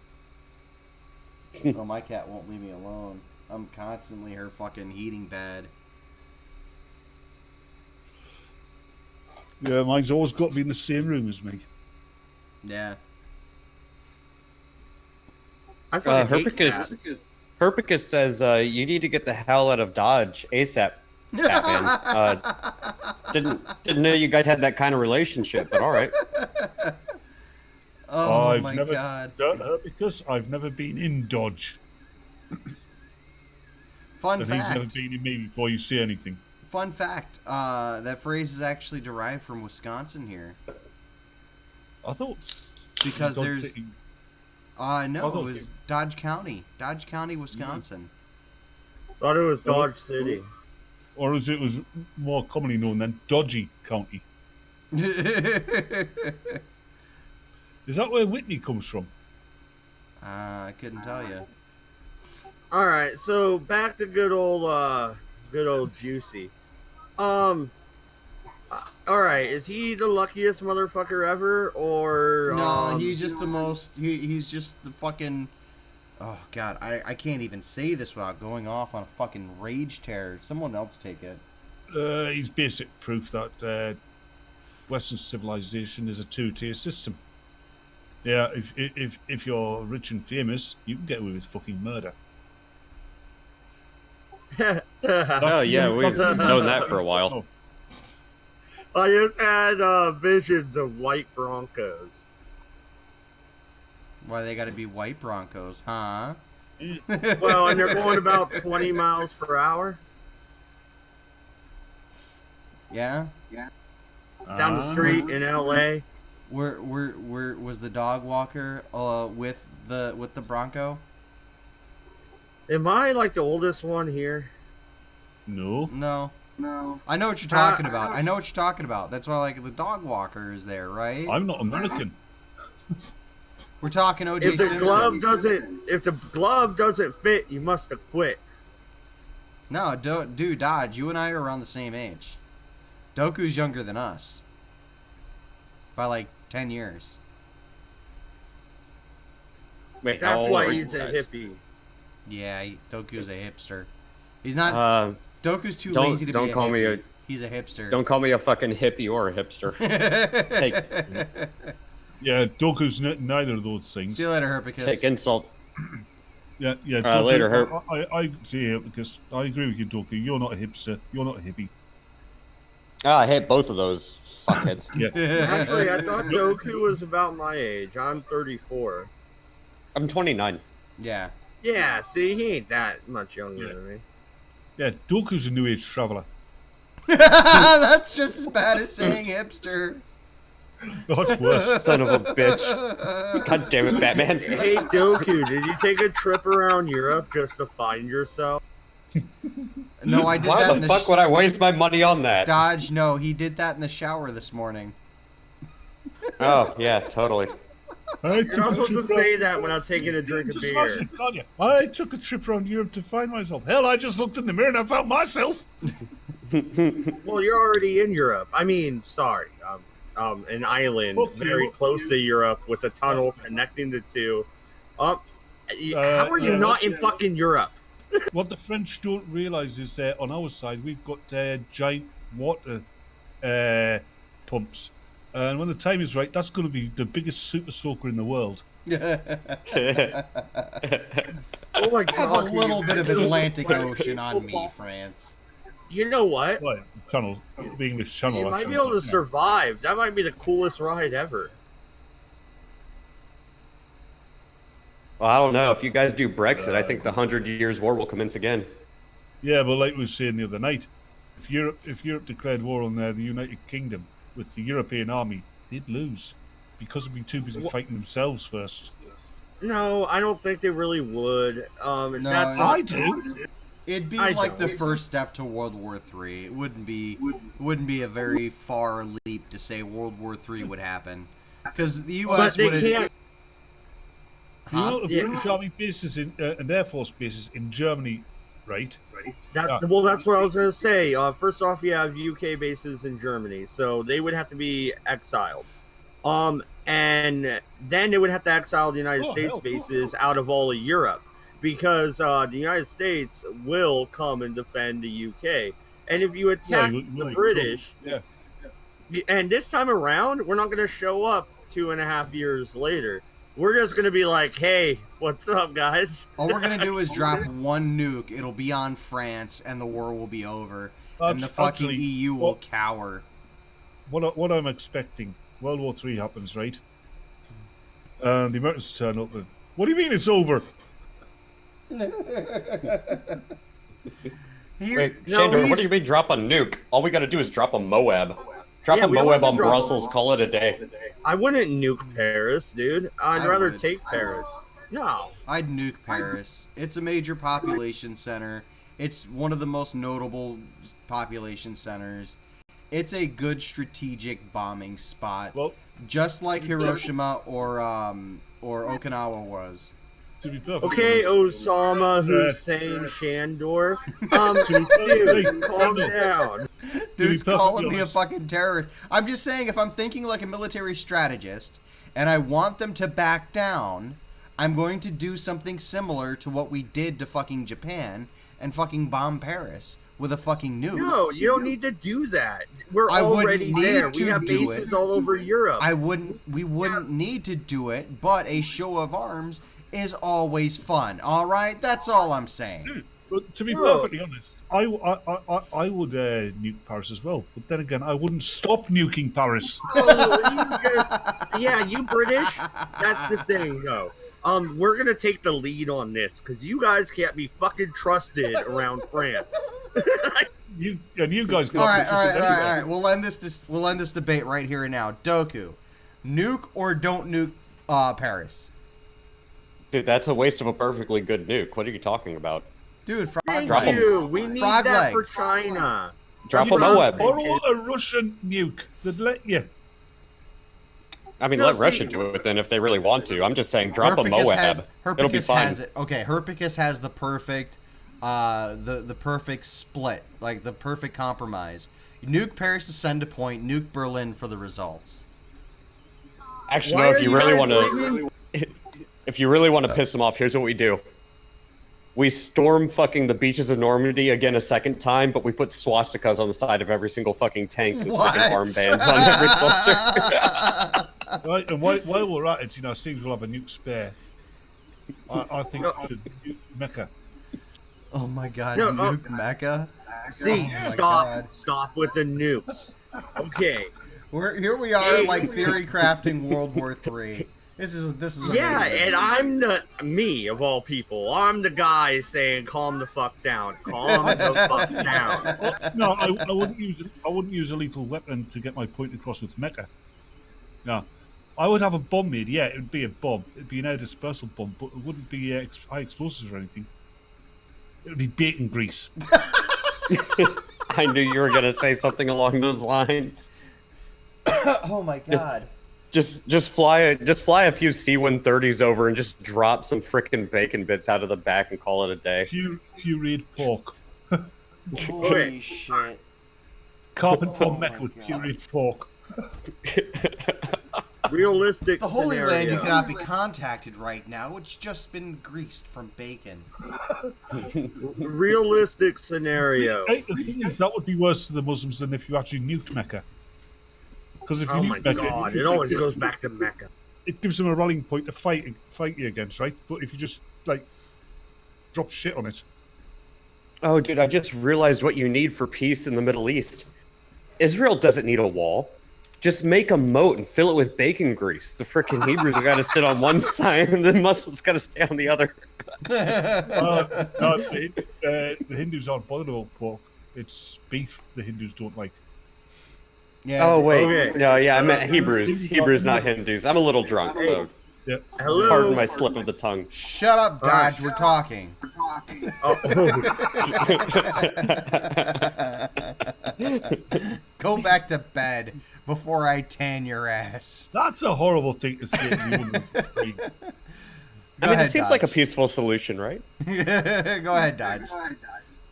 Oh, my cat won't leave me alone. I'm constantly her fucking heating pad. Yeah, mine's always got to be in the same room as me. Yeah. Herpicus says you need to get the hell out of Dodge ASAP, Batman. Didn't know you guys had that kind of relationship, but all right. Oh my God! Because I've never been in Dodge. Fun and fact. He's never been in me before you say anything. Fun fact. That phrase is actually derived from Wisconsin here. I thought because Dodge there's City. No, thought it was Dodge County, Wisconsin. Thought it was Dodge City. Or as it was more commonly known then, Dodgy County. Is that where Whitney comes from? I couldn't tell you. All right, so back to good old Juicy. All right, is he the luckiest motherfucker ever, or No, he's just the most. He's just the fucking. Oh God, I can't even say this without going off on a fucking rage tear. Someone else take it. He's basic proof that Western civilization is a two-tier system. Yeah, if you're rich and famous, you can get away with fucking murder. Oh yeah, we've known that for a while. I just had visions of white Broncos. Why they got to be white Broncos, huh? Well, and they're going about 20 miles per hour. Yeah. Down the street in LA. Where was the dog walker with the Bronco? Am I like the oldest one here? No. No. I know what you're talking about. That's why like the dog walker is there, right? I'm not American. We're talking O.J. If the Simpson. glove doesn't fit, you must have quit. No, dude, Dodge, you and I are around the same age. Doku's younger than us. By like 10 years. Wait, how That's old why are you he's a guys? hippie. Yeah, Doku's a hipster. He's not. Doku's too lazy to be don't a call me hippie. a. He's a hipster. Don't call me a fucking hippie or a hipster. Yeah, Doku's neither of those things. See you later, Herpicus. Take insult. Yeah. Doku, Later, Herb. I see it because I agree with you, Doku. You're not a hipster. You're not a hippie. I hate both of those fuckheads. Yeah. Actually, I thought Doku was about my age. I'm 34. I'm 29. Yeah. Yeah, see, he ain't that much younger than me. Yeah, Doku's a new age traveler. That's just as bad as saying hipster. That's worse. Son of a bitch. God damn it, Batman. Hey, Doku, did you take a trip around Europe just to find yourself? No, I did that Why in the fuck would I waste my money on that? Dodge, no, he did that in the shower this morning. Oh, yeah, totally. I You're not took a supposed to trip say around- that when I'm taking a drink of Just beer. imagine, can't you? I took a trip around Europe to find myself. Hell, I just looked in the mirror and I found myself. Well, you're already in Europe. I mean, sorry. An island Okay, very close to Europe with a tunnel connecting the two. How are you yeah, not in yeah. fucking Europe? What the French don't realise is on our side we've got giant water pumps, and when the time is right, that's going to be the biggest super soaker in the world. Oh my I have god! a little bit of Atlantic Ocean on me, France. You know what? Right, channel, the English channel. You might actually. be able to Yeah. survive. That might be the coolest ride ever. Well, I don't know. If you guys do Brexit, I think the 100 Years' War will commence again. Yeah, but like we were saying the other night, if Europe declared war on the United Kingdom with the European army, they'd lose because they'd be too busy fighting themselves first. No, I don't think they really would. That's No, not I do. It'd be I like the don't. first step to World War III. It wouldn't be a very far leap to say World War III would happen, because the But U.S. they would. can't. You know, the Yeah. British army bases and air force bases in Germany, right? Well, that's what I was gonna say. First off, you have UK bases in Germany, so they would have to be exiled. And then they would have to exile the United Oh, States hell. bases out of all of Europe, because the United States will come and defend the UK. And if you attack the British, Yeah. and this time around, we're not going to show up 2.5 years later. We're just going to be like, hey, what's up, guys? All we're gonna do is drop one nuke. It'll be on France, and the war will be over, and the fucking Actually, EU will cower. what I'm expecting, World War III happens, right? And the Americans turn up and, what do you mean it's over? Here, Wait, No, Shandor, he's- what do you mean drop a nuke? All we gotta do is drop a Moab. Drop Yeah, a we don't Moab have to on drop- Brussels, call it a day. I wouldn't nuke Paris, dude. I'd I rather would. take Paris. No. I'd nuke Paris. It's a major population center. It's one of the most notable population centers. It's a good strategic bombing spot, Well, just like Hiroshima or Okinawa was. to be perfect. Okay, Osama Hussein Shandor. Dude, calm down. Dude's perfectly calling me a honest. fucking terrorist. I'm just saying, if I'm thinking like a military strategist and I want them to back down, I'm going to do something similar to what we did to fucking Japan and fucking bomb Paris with a fucking nuke. No, you don't need to do that. We're I wouldn't already need there. to We have do bases it. all over Europe. We wouldn't need to do it, but a show of arms is always fun. All right, that's all I'm saying. But to be No. perfectly honest, I would nuke Paris as well. But then again, I wouldn't stop nuking Paris. Yeah, you British. That's the thing, though. We're gonna take the lead on this because you guys can't be fucking trusted around France. You guys can All right. We'll end this debate right here and now. Doku, nuke or don't nuke Paris? Dude, that's a waste of a perfectly good nuke. What are you talking about? Dude, Thank Drop 'em. you. We need Frog that for legs. China. Drop a You Moab. Borrow a Russian nuke that let you. I mean, No, let see- Russia do it then if they really want to. I'm just saying, drop a Herpicus Moab. It'll be Herpicus fine. has it. Okay, Herpicus has the perfect, the perfect split, like the perfect compromise. Nuke Paris to send a point, nuke Berlin for the results. Actually, Why no. are If you you really guys want to, leaving? if you really want to piss them off, here's what we do. We storm fucking the beaches of Normandy again a second time, but we put swastikas on the side of every single fucking tank and What? fucking armbands on every soldier. Right, and while we're at it, seems we'll have a nuke spare. I think No. I'd nuke Mecca. Oh my god, No, nuke Mecca. See, Oh my stop. God. Stop with the nukes. Okay. Here we are, like theory crafting World War III. This is Yeah, amazing. and I'm me of all people. I'm the guy saying, "Calm the fuck down. Calm the fuck down." Oh, no, I wouldn't use a lethal weapon to get my point across with Mecca. No, I would have a bomb made. Yeah, it would be a bomb. It'd be an air dispersal bomb, but it wouldn't be high explosives or anything. It would be bacon grease. I knew you were gonna say something along those lines. Oh my god. Just fly a few C-130s over and just drop some frickin' bacon bits out of the back and call it a day. Pureed pork. Holy shit. Carpet Oh bomb Mecca my with God. pureed pork. Realistic The Holy scenario. Land, you cannot be contacted right now. It's just been greased from bacon. Realistic scenario. Hey, the thing is, that would be worse to the Muslims than if you actually nuked Mecca. Because if you Oh my nuke Mecca, god! It always goes back to Mecca. it gives them a rallying point to fight you against, right? But if you just drop shit on it, Oh, dude, I just realized what you need for peace in the Middle East. Israel doesn't need a wall. Just make a moat and fill it with bacon grease. The frickin' Hebrews have got to sit on one side and the Muslims got to stay on the other. no, the Hindus aren't bothered about pork. It's beef the Hindus don't like. Yeah. Oh, wait. Okay. No, yeah, I meant Hebrews. Hebrews, not Hindus. I'm a little drunk, so Hello. pardon my slip of the tongue. Shut up, Dodge. We're talking. Oh, Go back to bed before I tan your ass. That's a horrible thing to say. You wouldn't agree. I mean, it seems like a peaceful solution, right? Go ahead, Dodge.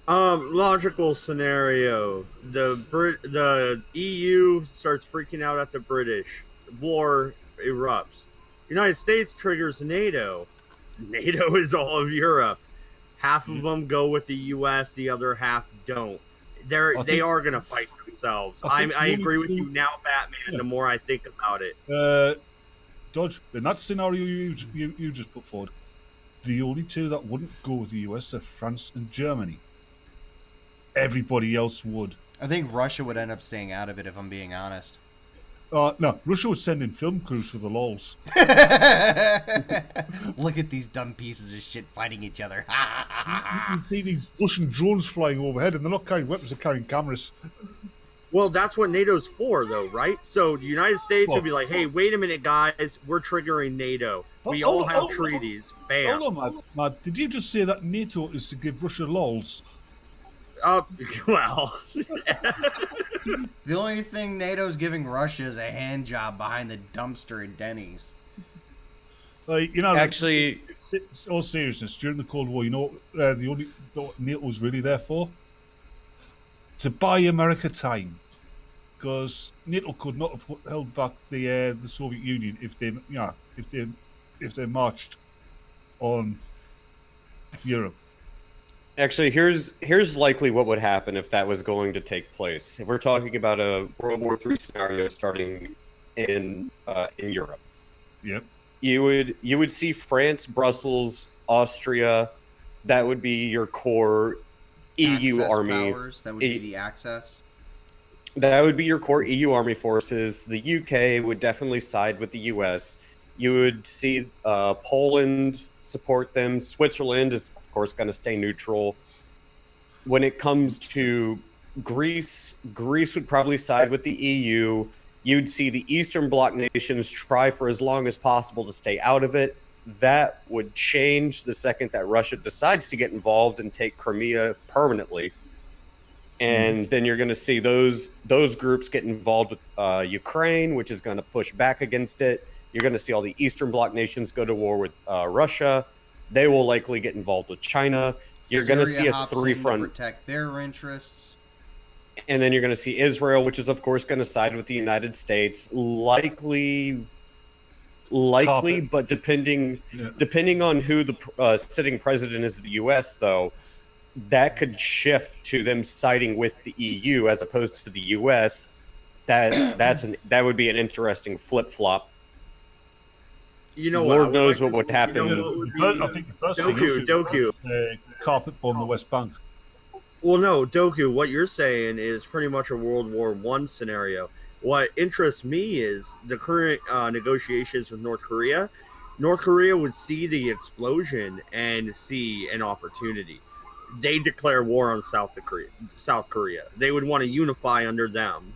logical scenario. The EU starts freaking out at the British. War erupts. United States triggers NATO. NATO is all of Europe. Half of them go with the U.S. The other half don't. They are gonna fight themselves. I agree with you now, Batman. Yeah. The more I think about it. Dodge, in that scenario you just put forward, the only two that wouldn't go with the US are France and Germany. Everybody else would. I think Russia would end up staying out of it, if I'm being honest. No, Russia would send in film crews for the lols. Look at these dumb pieces of shit fighting each other. You can see these Russian drones flying overhead, and they're not carrying weapons; they're carrying cameras. Well, that's what NATO's for, though, right? So the United States would be like, hey, wait a minute, guys, we're triggering NATO. We all have treaties. Bam. Hold on, Matt. Did you just say that NATO is to give Russia lols? Well. The only thing NATO's giving Russia is a hand job behind the dumpster at Denny's. Like, you know, actually, all seriousness, during the Cold War, you know, what NATO was really there for? To buy America time, because NATO could not have held back the Soviet Union if they marched on Europe. Actually, here's likely what would happen if that was going to take place. If we're talking about a World War III scenario starting in Europe, yep, you would see France, Brussels, Austria. That would be your core EU Access army. Powers, that would be the Axis. That would be your core EU army forces. The UK would definitely side with the US. You would see Poland support them. Switzerland is, of course, going to stay neutral. When it comes to Greece would probably side with the EU. You'd see the Eastern Bloc nations try for as long as possible to stay out of it. That would change the second that Russia decides to get involved and take Crimea permanently. And then you're going to see those groups get involved with Ukraine, which is going to push back against it. You're going to see all the Eastern Bloc nations go to war with Russia. They will likely get involved with China. You're going to see a three-front to protect their interests. And then you're going to see Israel, which is, of course, going to side with the United States. Likely, but depending on who the sitting president is of the U.S., though, that could shift to them siding with the EU as opposed to the U.S. That would be an interesting flip-flop. You know, Lord knows what would happen. I think the first thing Doku. Carpet bomb the West Bank. Well, no, Doku, what you're saying is pretty much a World War I scenario. What interests me is the current negotiations with North Korea. North Korea would see the explosion and see an opportunity. They declare war on South Korea. They would want to unify under them.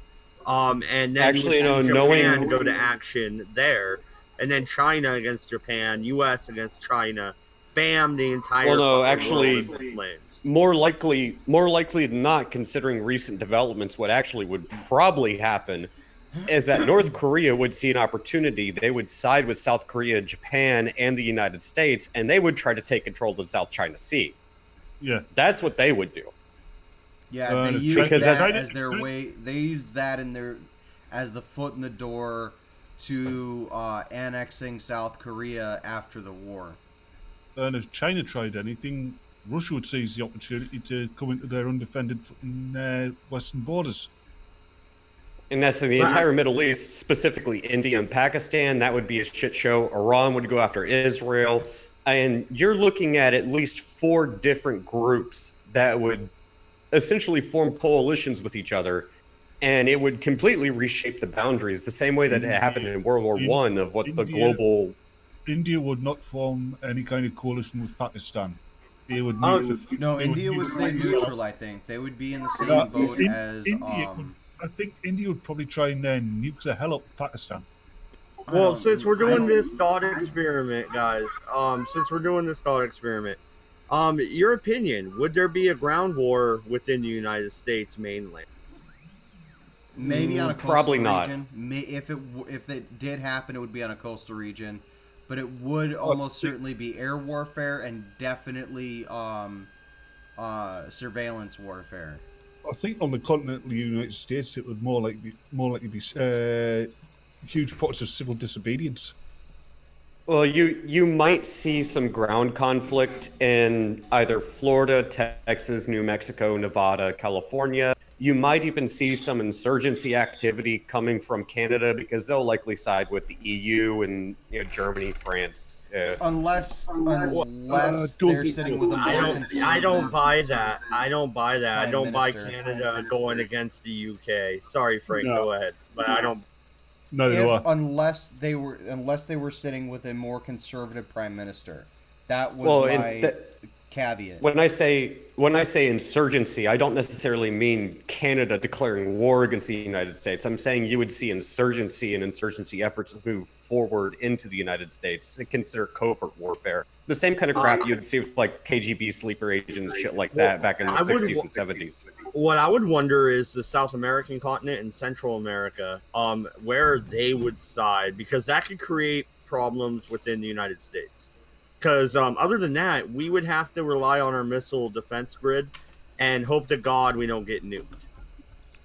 And then actually, Japan go to action there. And then China against Japan, U.S. against China. Bam, the entire world is in flames. More likely than not, considering recent developments, what actually would probably happen is that North Korea would see an opportunity. They would side with South Korea, Japan, and the United States, and they would try to take control of the South China Sea. Yeah, that's what they would do. Yeah, they use that as their way. They use that as the foot in the door to annexing South Korea after the war. And if China tried anything, Russia would seize the opportunity to come into their undefended western borders. And that's in the entire Middle East, specifically India and Pakistan. That would be a shit show. Iran would go after Israel. And you're looking at least 4 different groups that would essentially form coalitions with each other. And it would completely reshape the boundaries, the same way that it happened in World War I of what the global... India would not form any kind of coalition with Pakistan. They would India would stay neutral, I think. They would be in the same boat as... I think India would probably try and nuke the hell up Pakistan. Well, since we're doing this thought experiment, guys, your opinion, would there be a ground war within the United States mainland? Maybe on a coastal probably region. not. If it did happen, it would be on a coastal region, but it would almost certainly be air warfare and definitely surveillance warfare. I think on the continent of the United States, it would more likely be huge pockets of civil disobedience. Well, you might see some ground conflict in either Florida, Texas, New Mexico, Nevada, California. You might even see some insurgency activity coming from Canada because they'll likely side with the EU and Germany, France. Unless they're sitting with a more I don't buy that. I don't buy Canada going against the UK. Sorry, Frank. No. Go ahead. But I don't. Unless they were sitting with a more conservative prime minister. That was caveat. When I say insurgency, I don't necessarily mean Canada declaring war against the United States. I'm saying you would see insurgency and insurgency efforts move forward into the United States and consider covert warfare. The same kind of crap you'd see with like KGB sleeper agents, shit like that back in the 60s and 70s. What I would wonder is the South American continent and Central America, where they would side, because that could create problems within the United States. Because other than that, we would have to rely on our missile defense grid and hope to God we don't get nuked.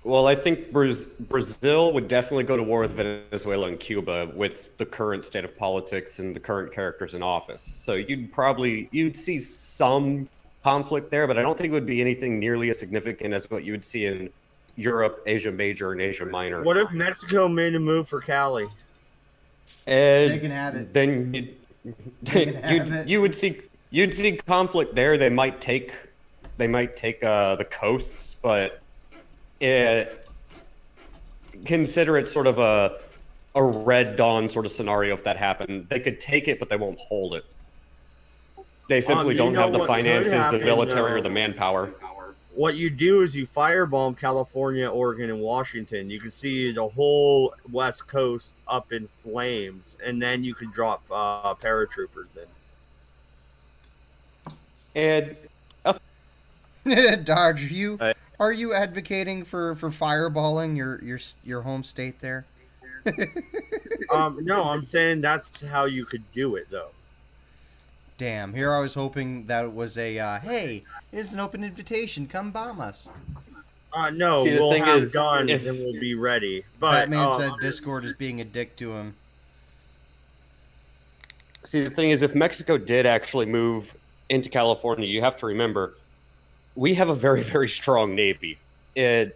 Well, I think Brazil would definitely go to war with Venezuela and Cuba with the current state of politics and the current characters in office. So you'd see some conflict there, but I don't think it would be anything nearly as significant as what you would see in Europe, Asia Major, and Asia Minor. What if Mexico made a move for Cali? They can have it. Then you'd see conflict there. They might take the coasts, but consider it sort of a Red Dawn sort of scenario. If that happened, they could take it, but they won't hold it. They simply don't have the finances, the military, or the manpower. What you do is you firebomb California, Oregon, and Washington. You can see the whole West Coast up in flames, and then you can drop paratroopers in. And Dodge, are you advocating for fireballing your home state there? No, I'm saying that's how you could do it, though. Damn, here I was hoping that it was a, hey, it's an open invitation, come bomb us. No, we'll have guns and we'll be ready. But Batman said Discord is being a dick to him. See, the thing is, if Mexico did actually move into California, you have to remember, we have a very, very strong Navy and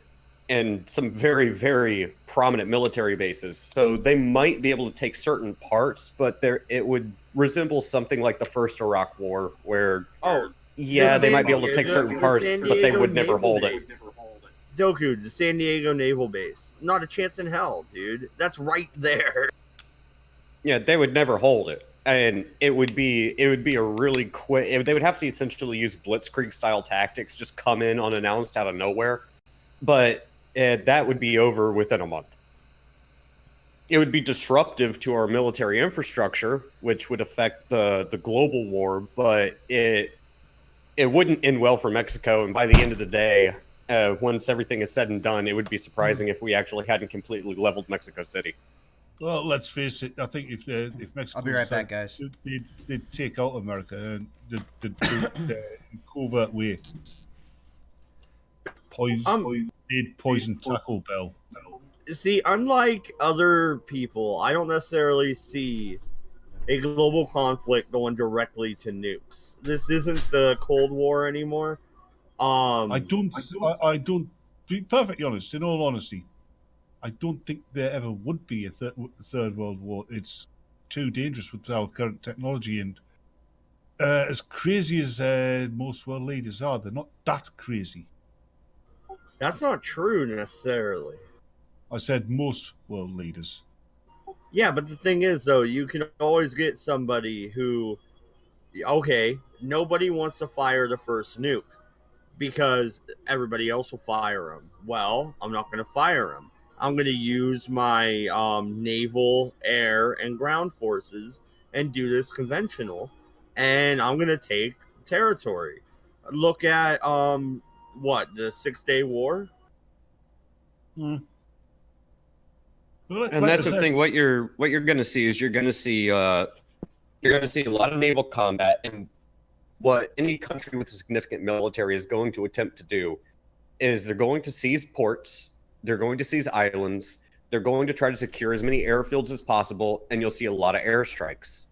some very, very prominent military bases. So they might be able to take certain parts, but it would resemble something like the first Iraq War, where they might be able to take certain parts, but they would never hold it. Doku, the San Diego Naval Base, not a chance in hell, dude. That's right there. Yeah, they would never hold it, and it would be a really quick. They would have to essentially use blitzkrieg style tactics, just come in unannounced out of nowhere, but that would be over within a month. It would be disruptive to our military infrastructure, which would affect the global war, but it wouldn't end well for Mexico. And by the end of the day, once everything is said and done, it would be surprising if we actually hadn't completely leveled Mexico City. Well, let's face it. I think if Mexico, I'll be right back, guys. They'd take out America and they'd do it in a covert way. They'd poison Taco Bell. See, unlike other people, I don't necessarily see a global conflict going directly to nukes. This isn't the Cold War anymore. I don't. To be perfectly honest, in all honesty, I don't think there ever would be a third world war. It's too dangerous with our current technology, and as crazy as most world leaders are, they're not that crazy. That's not true necessarily. I said most world leaders. Yeah, but the thing is, though, you can always get somebody who, okay, nobody wants to fire the first nuke because everybody else will fire them. Well, I'm not going to fire them. I'm going to use my naval, air, and ground forces and do this conventional, and I'm going to take territory. Look at, the 6-Day War? And that's the thing. What you're going to see is you're going to see a lot of naval combat, and what any country with a significant military is going to attempt to do is they're going to seize ports, they're going to seize islands, they're going to try to secure as many airfields as possible, and you'll see a lot of airstrikes.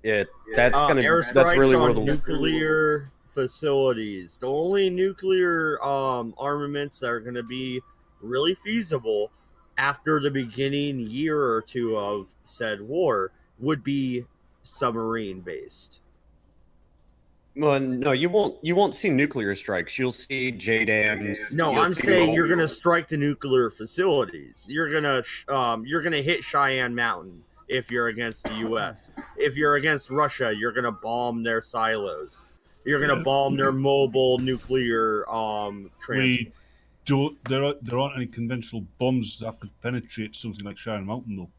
That's really where the nuclear facilities. The only nuclear armaments that are going to be really feasible after the beginning year or two of said war would be submarine based. Well, no, you won't see nuclear strikes. You'll see JDAMs. No, I'm saying you're gonna strike the nuclear facilities. You're gonna hit Cheyenne Mountain if you're against the U.S. If you're against Russia, you're gonna bomb their silos. You're gonna bomb their mobile nuclear We don't. There aren't any conventional bombs that could penetrate something like Sharon Mountain, though.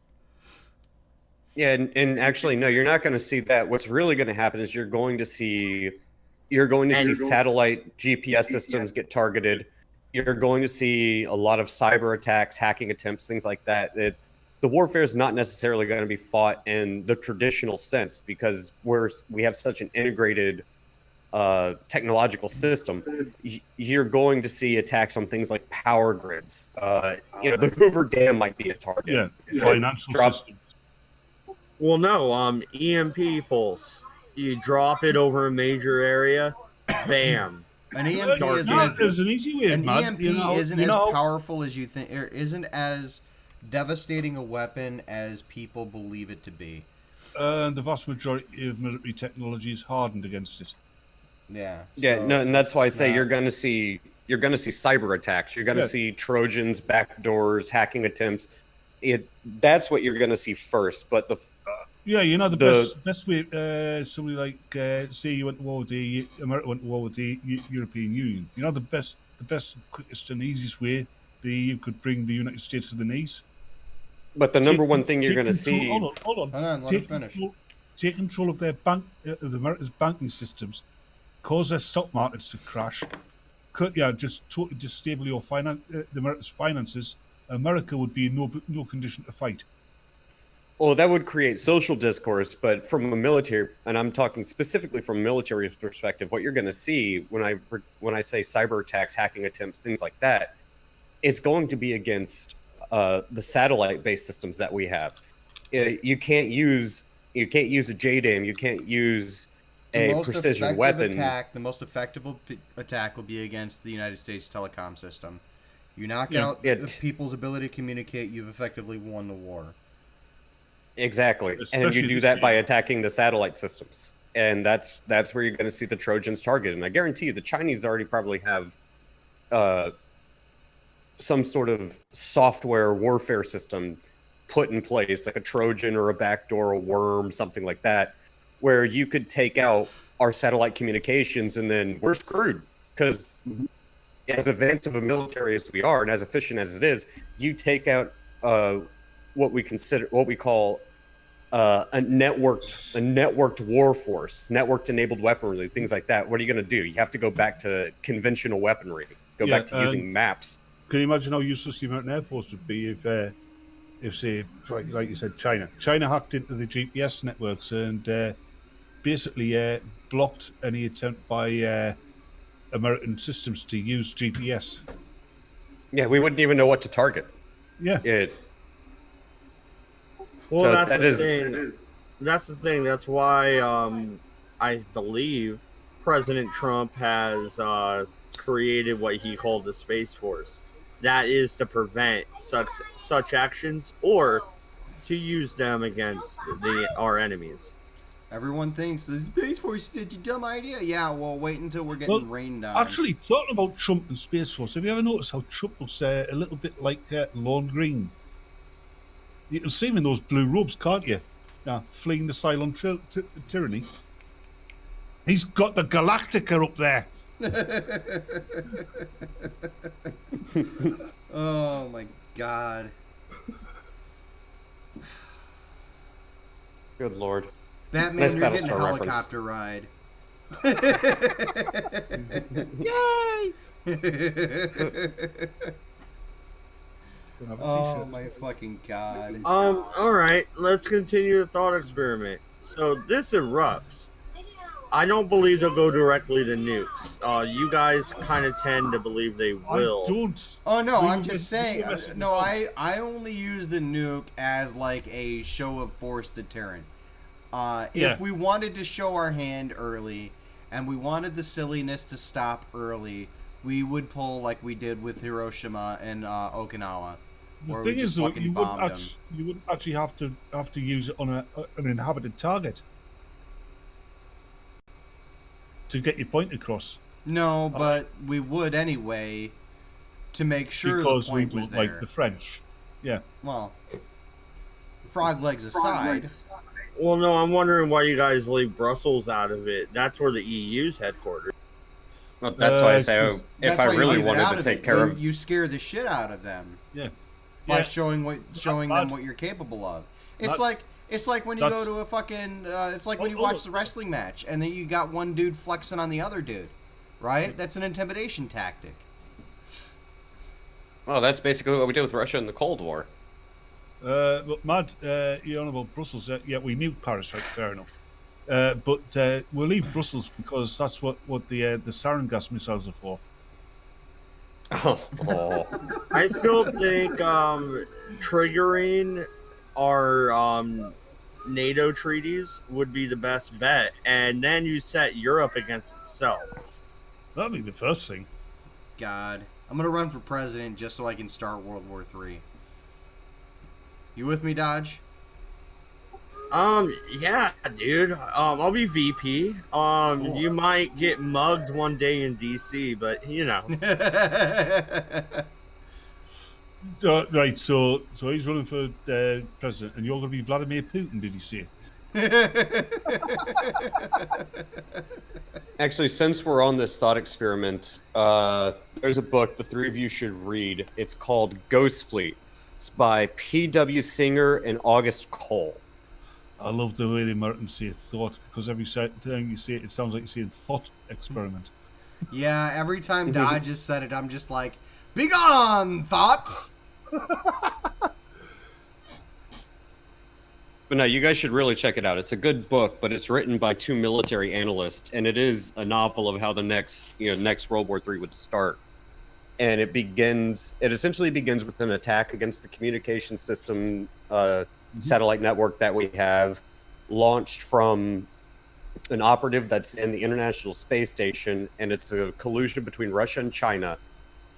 Yeah, and actually, no, you're not going to see that. What's really going to happen is you're going to see satellite GPS systems get targeted. You're going to see a lot of cyber attacks, hacking attempts, things like that. The warfare is not necessarily going to be fought in the traditional sense because we have such an integrated technological system. You're going to see attacks on things like power grids. The Hoover Dam might be a target. Yeah, financial systems. Well, no, EMP pulse. You drop it over a major area, bam. An EMP is an easy way, an man. EMP isn't as powerful as you think, or isn't as devastating a weapon as people believe it to be. The vast majority of military technology is hardened against it. Yeah. Yeah, no, and that's why I say you're going to see cyber attacks. You're going to see Trojans, backdoors, hacking attempts. That's what you're going to see first. But the best way. Somebody like say you went to war with America went to war with the European Union. You know the best, quickest, and easiest way the EU could bring the United States to the knees. But the number one thing you're going to see. Hold on. Let me finish. Take control of their of America's banking systems, cause their stock markets to crash. Just totally disable your America's finances. America would be in no condition to fight. Well, that would create social discourse, but from a military, and I'm talking specifically from a military perspective, what you're going to see when I say cyber attacks, hacking attempts, things like that, it's going to be against the satellite-based systems that we have. You can't use a JDAM, you can't use a precision weapon. The most effective attack will be against the United States telecom system. You knock out people's ability to communicate, you've effectively won the war. Exactly. And you do that by attacking the satellite systems. And that's where you're going to see the Trojans targeted. And I guarantee you the Chinese already probably have some sort of software warfare system put in place, like a Trojan or a backdoor, a worm, something like that, where you could take out our satellite communications and then we're screwed. Because as advanced of a military as we are and as efficient as it is, you take out what we call a networked war force, networked enabled weaponry, things like that. What are you going to do? You have to go back to conventional weaponry, back to using maps. Can you imagine how useless the American Air Force would be if say, like you said, China hacked into the GPS networks and basically blocked any attempt by American systems to use GPS. Yeah, we wouldn't even know what to target. Yeah. Well, so that's the thing. That's the thing. That's why I believe President Trump has created what he called the Space Force. That is to prevent such actions or to use them against our enemies. Everyone thinks the Space Force is a dumb idea. Yeah, well, wait until we're getting rained on. Actually, talking about Trump and Space Force, have you ever noticed how Trump looks a little bit like Lorne Greene? You can see him in those blue robes, can't you? Yeah, fleeing the Cylon tyranny. He's got the Galactica up there. Oh my God. Good Lord. Batman, nice you're getting a helicopter ride. Yay! Oh my fucking God. Alright, let's continue the thought experiment. So this erupts. I don't believe they'll go directly to nukes. You guys kind of tend to believe they will. I don't. Oh no, I'm just saying. No, I only use the nuke as like a show of force deterrent. If we wanted to show our hand early, and we wanted the silliness to stop early, we would pull like we did with Hiroshima and Okinawa. The thing is, though, you wouldn't actually have to use it on an inhabited target to get your point across. No, but we would anyway to make sure because the point we was don't like the French. Yeah. Well, frog legs aside. Well, no, I'm wondering why you guys leave Brussels out of it. That's where the EU's headquarters. Well, that's why I say, if That's I why you really leave it wanted out to of take it. care of, You scare the shit out of them. Yeah. By Yeah. showing them what you're capable of. It's like when you go to a fucking it's like when you watch the wrestling match and then you got one dude flexing on the other dude, right? That's an intimidation tactic. well, that's basically what we did with Russia in the Cold War. But Mad, you're on about Brussels. Yeah, we knew Paris, right? Fair enough. But we'll leave Brussels because that's what the sarin gas missiles are for. Oh. I still think triggering our NATO treaties would be the best bet, and then you set Europe against itself. That'd be the first thing. God, I'm gonna run for president just so I can start World War III. You with me, Dodge? Yeah, dude. I'll be VP. You might get mugged one day in DC, but you know. Right, so he's running for president, and you're going to be Vladimir Putin, did you say? Actually, since we're on this thought experiment, there's a book the three of you should read. It's called Ghost Fleet. It's by P.W. Singer and August Cole. I love the way the Americans say thought, because every time you say it, it sounds like you're saying thought experiment. Yeah, every time Dodge has said it, I'm just like, be gone, thought! But no, you guys should really check it out. It's a good book, but it's written by two military analysts, and it is a novel of how the next World War III would start. And it essentially begins with an attack against the communication system, satellite network that we have, launched from an operative that's in the International Space Station, and it's a collusion between Russia and China.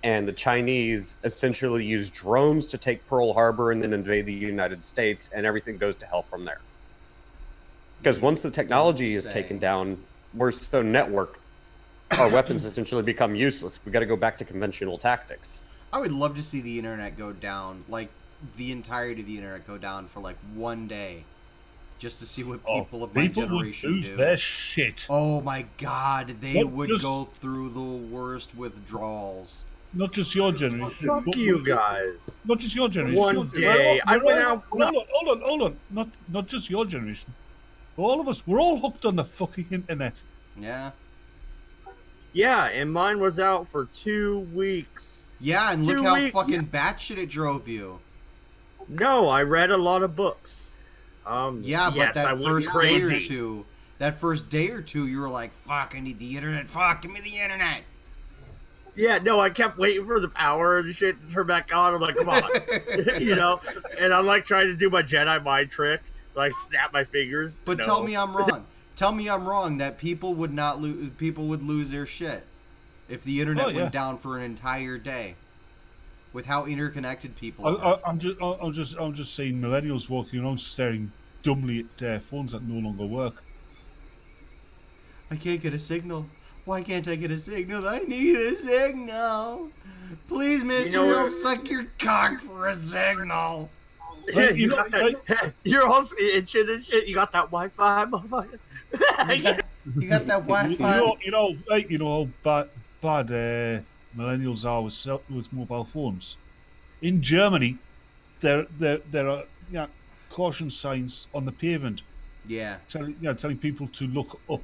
And the Chinese essentially use drones to take Pearl Harbor and then invade the United States, and everything goes to hell from there. Because once the technology is taken down, we're so networked, our weapons essentially become useless. We got to go back to conventional tactics. I would love to see the internet go down, like the entirety of the internet go down for like one day, just to see what people of my generation would lose their shit. Oh my God, they would go through the worst withdrawals. Not just your generation. Fuck you guys. Not just your generation. One day, I went out. Hold on. Not just your generation. All of us, we're all hooked on the fucking internet. Yeah. Yeah, and mine was out for 2 weeks. Yeah, and look how fucking batshit it drove you. No, I read a lot of books. Yeah, but that first day or two, you were like, fuck, I need the internet. Fuck, give me the internet. Yeah, no, I kept waiting for the power and shit to turn back on. I'm like, come on. And I'm like trying to do my Jedi mind trick. Like, snap my fingers. But tell me I'm wrong. Tell me I'm wrong that people would lose their shit if the internet went down for an entire day. With how interconnected people are. I'm just saying millennials walking around staring dumbly at phones that no longer work. I can't get a signal. Why can't I get a signal? I need a signal. Please, mister, I'll suck your cock for a signal. You're all itching and shit. You got that Wi-Fi, motherfucker. You got that Wi-Fi. You know how bad millennials are with mobile phones. In Germany, there are caution signs on the pavement. Yeah. Telling people to look up.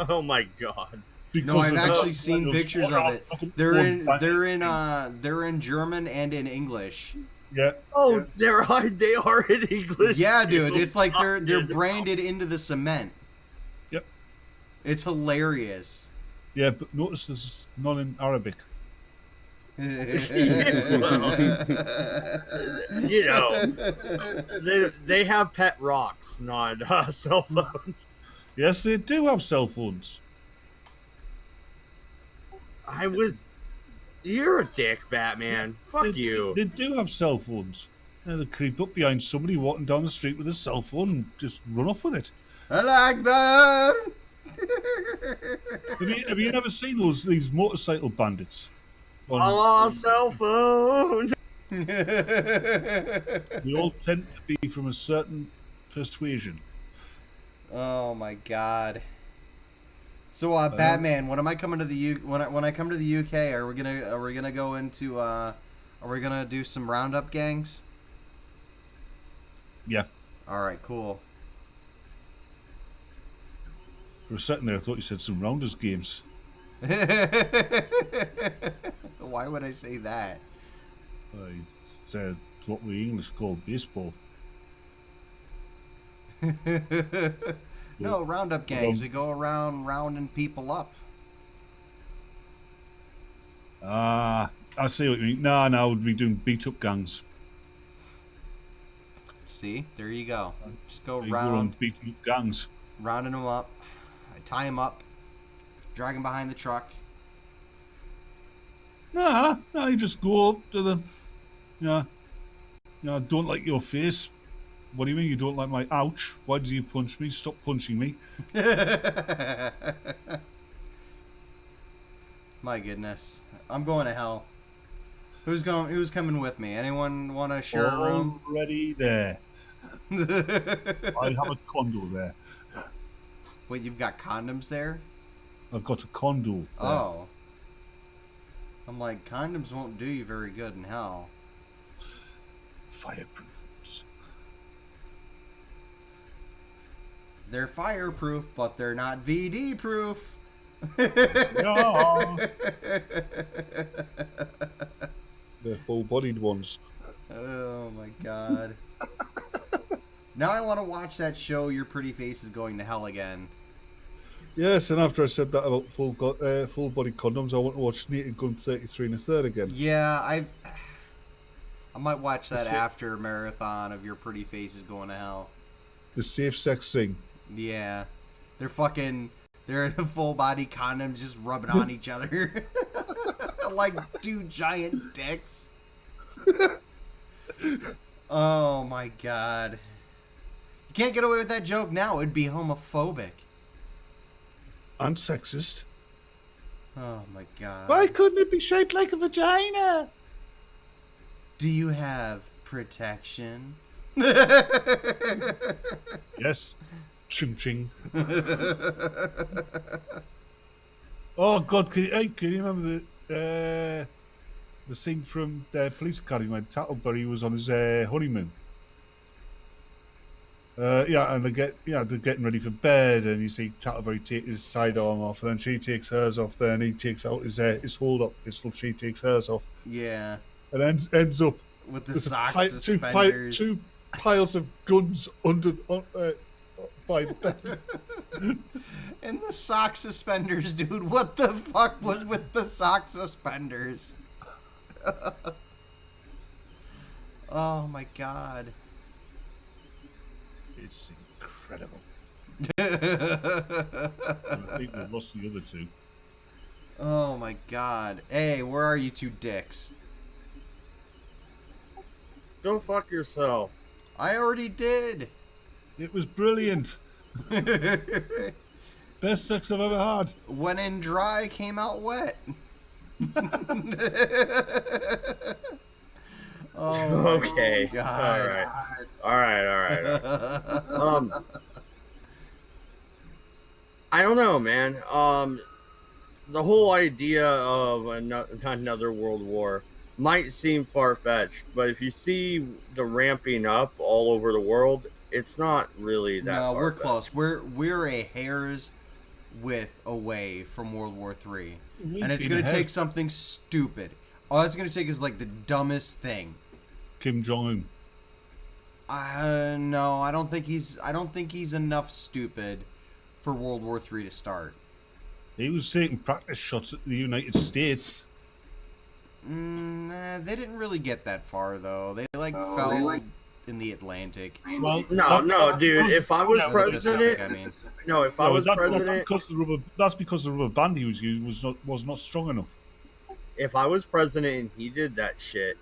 Oh my God. No, I've actually seen pictures of it. They're in German and in English. Yeah. Oh, they are in English. Yeah, dude. It's like they're branded into the cement. Yep. It's hilarious. Yeah, but notice this is not in Arabic. They have pet rocks, not cell phones. Yes, they do have cell phones. You're a dick, Batman. Fuck you. They do have cell phones. They creep up behind somebody walking down the street with a cell phone and just run off with it. I like that. Have you never seen these motorcycle bandits? I lost cell phone. We all tend to be from a certain persuasion. Oh my god. So Batman, when am I coming to the when I come to the UK, are we gonna go into are we gonna do some roundup gangs? Yeah. All right, cool. For a second there, I thought you said some rounders games. Why would I say that? It's what we English call baseball. No, roundup gangs. We go around rounding people up. I see what you mean. No, we'd be doing beat up gangs. See, there you go. Just go We're on round, beating up gangs. rounding them up. I tie them up, drag them behind the truck. No, you just go up to them. Yeah, don't like your face. What do you mean you don't like my ouch? Why do you punch me? Stop punching me. My goodness, I'm going to hell. Who's coming with me? Anyone want to share a room? Already there. I have a condo there. Wait, you've got condoms there? I've got a condo there. Oh. I'm like, condoms won't do you very good in hell. Fireproof. They're fireproof, but they're not VD proof. No. They're full-bodied ones. Oh my god. Now I want to watch that show, Your Pretty Face is Going to Hell Again. Yes, and after I said that about full-body condoms, I want to watch Naked Gun 33 1/3 again. Yeah, I might watch that after marathon of Your Pretty Face is Going to Hell. The safe sex thing. Yeah. They're in a full body condoms just rubbing on each other. Like two giant dicks. Oh my god. You can't get away with that joke now. It'd be homophobic. And sexist. Oh my god. Why couldn't it be shaped like a vagina? Do you have protection? Yes. Ching ching. Oh God! Can you remember the scene from Police Academy when Tattleberry was on his honeymoon? Yeah, and they're getting ready for bed, and you see Tattleberry take his sidearm off, and then she takes hers off. Then he takes out his hold-up pistol. She takes hers off. Yeah. And ends up with the with sock suspenders. two piles of guns under by the bed. And the sock suspenders, dude. What the fuck was with the sock suspenders? Oh my god. It's incredible. And I think we've lost the other two. Oh my god. Hey, where are you two dicks? Go fuck yourself. I already did. It was brilliant. Best sex I've ever had. When in dry, came out wet. Oh okay. God. All right. I don't know, man. The whole idea of another world war might seem far-fetched, but if you see the ramping up all over the world, it's not really that no, we're far-fetched. close. We're a hair's width away from World War III. And it's going to take something stupid. All it's going to take is like the dumbest thing. Kim Jong-un. No, I don't think he's enough stupid for World War III to start. He was taking practice shots at the United States. Nah, they didn't really get that far though. They fell in the Atlantic. Well, no, dude. If I was president, that's because the rubber band he was using was not strong enough. If I was president and he did that shit,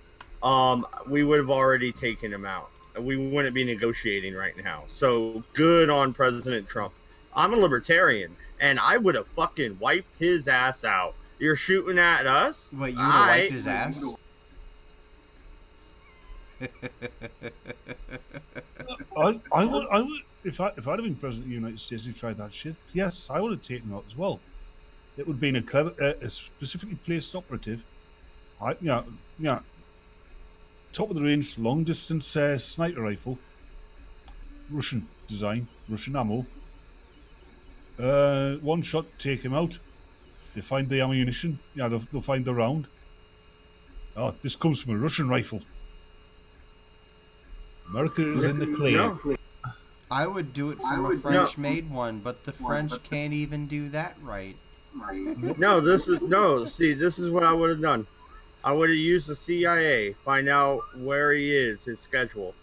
we would have already taken him out. We wouldn't be negotiating right now. So good on President Trump. I'm a libertarian, and I would have fucking wiped his ass out. You're shooting at us? Wait, you would have wiped his ass? I would, if I'd have been president of the United States who tried that shit, yes, I would have taken him out as well. It would have been a clever, a specifically placed operative. Top of the range, long distance sniper rifle, Russian design, Russian ammo. One shot, take him out. They find the ammunition. Yeah, they'll find the round. Oh, this comes from a Russian rifle. America is in the clear. No. I would do it from a French-made one, but the French can't even do that right. No, this is what I would have done. I would have used the CIA, find out where he is, his schedule.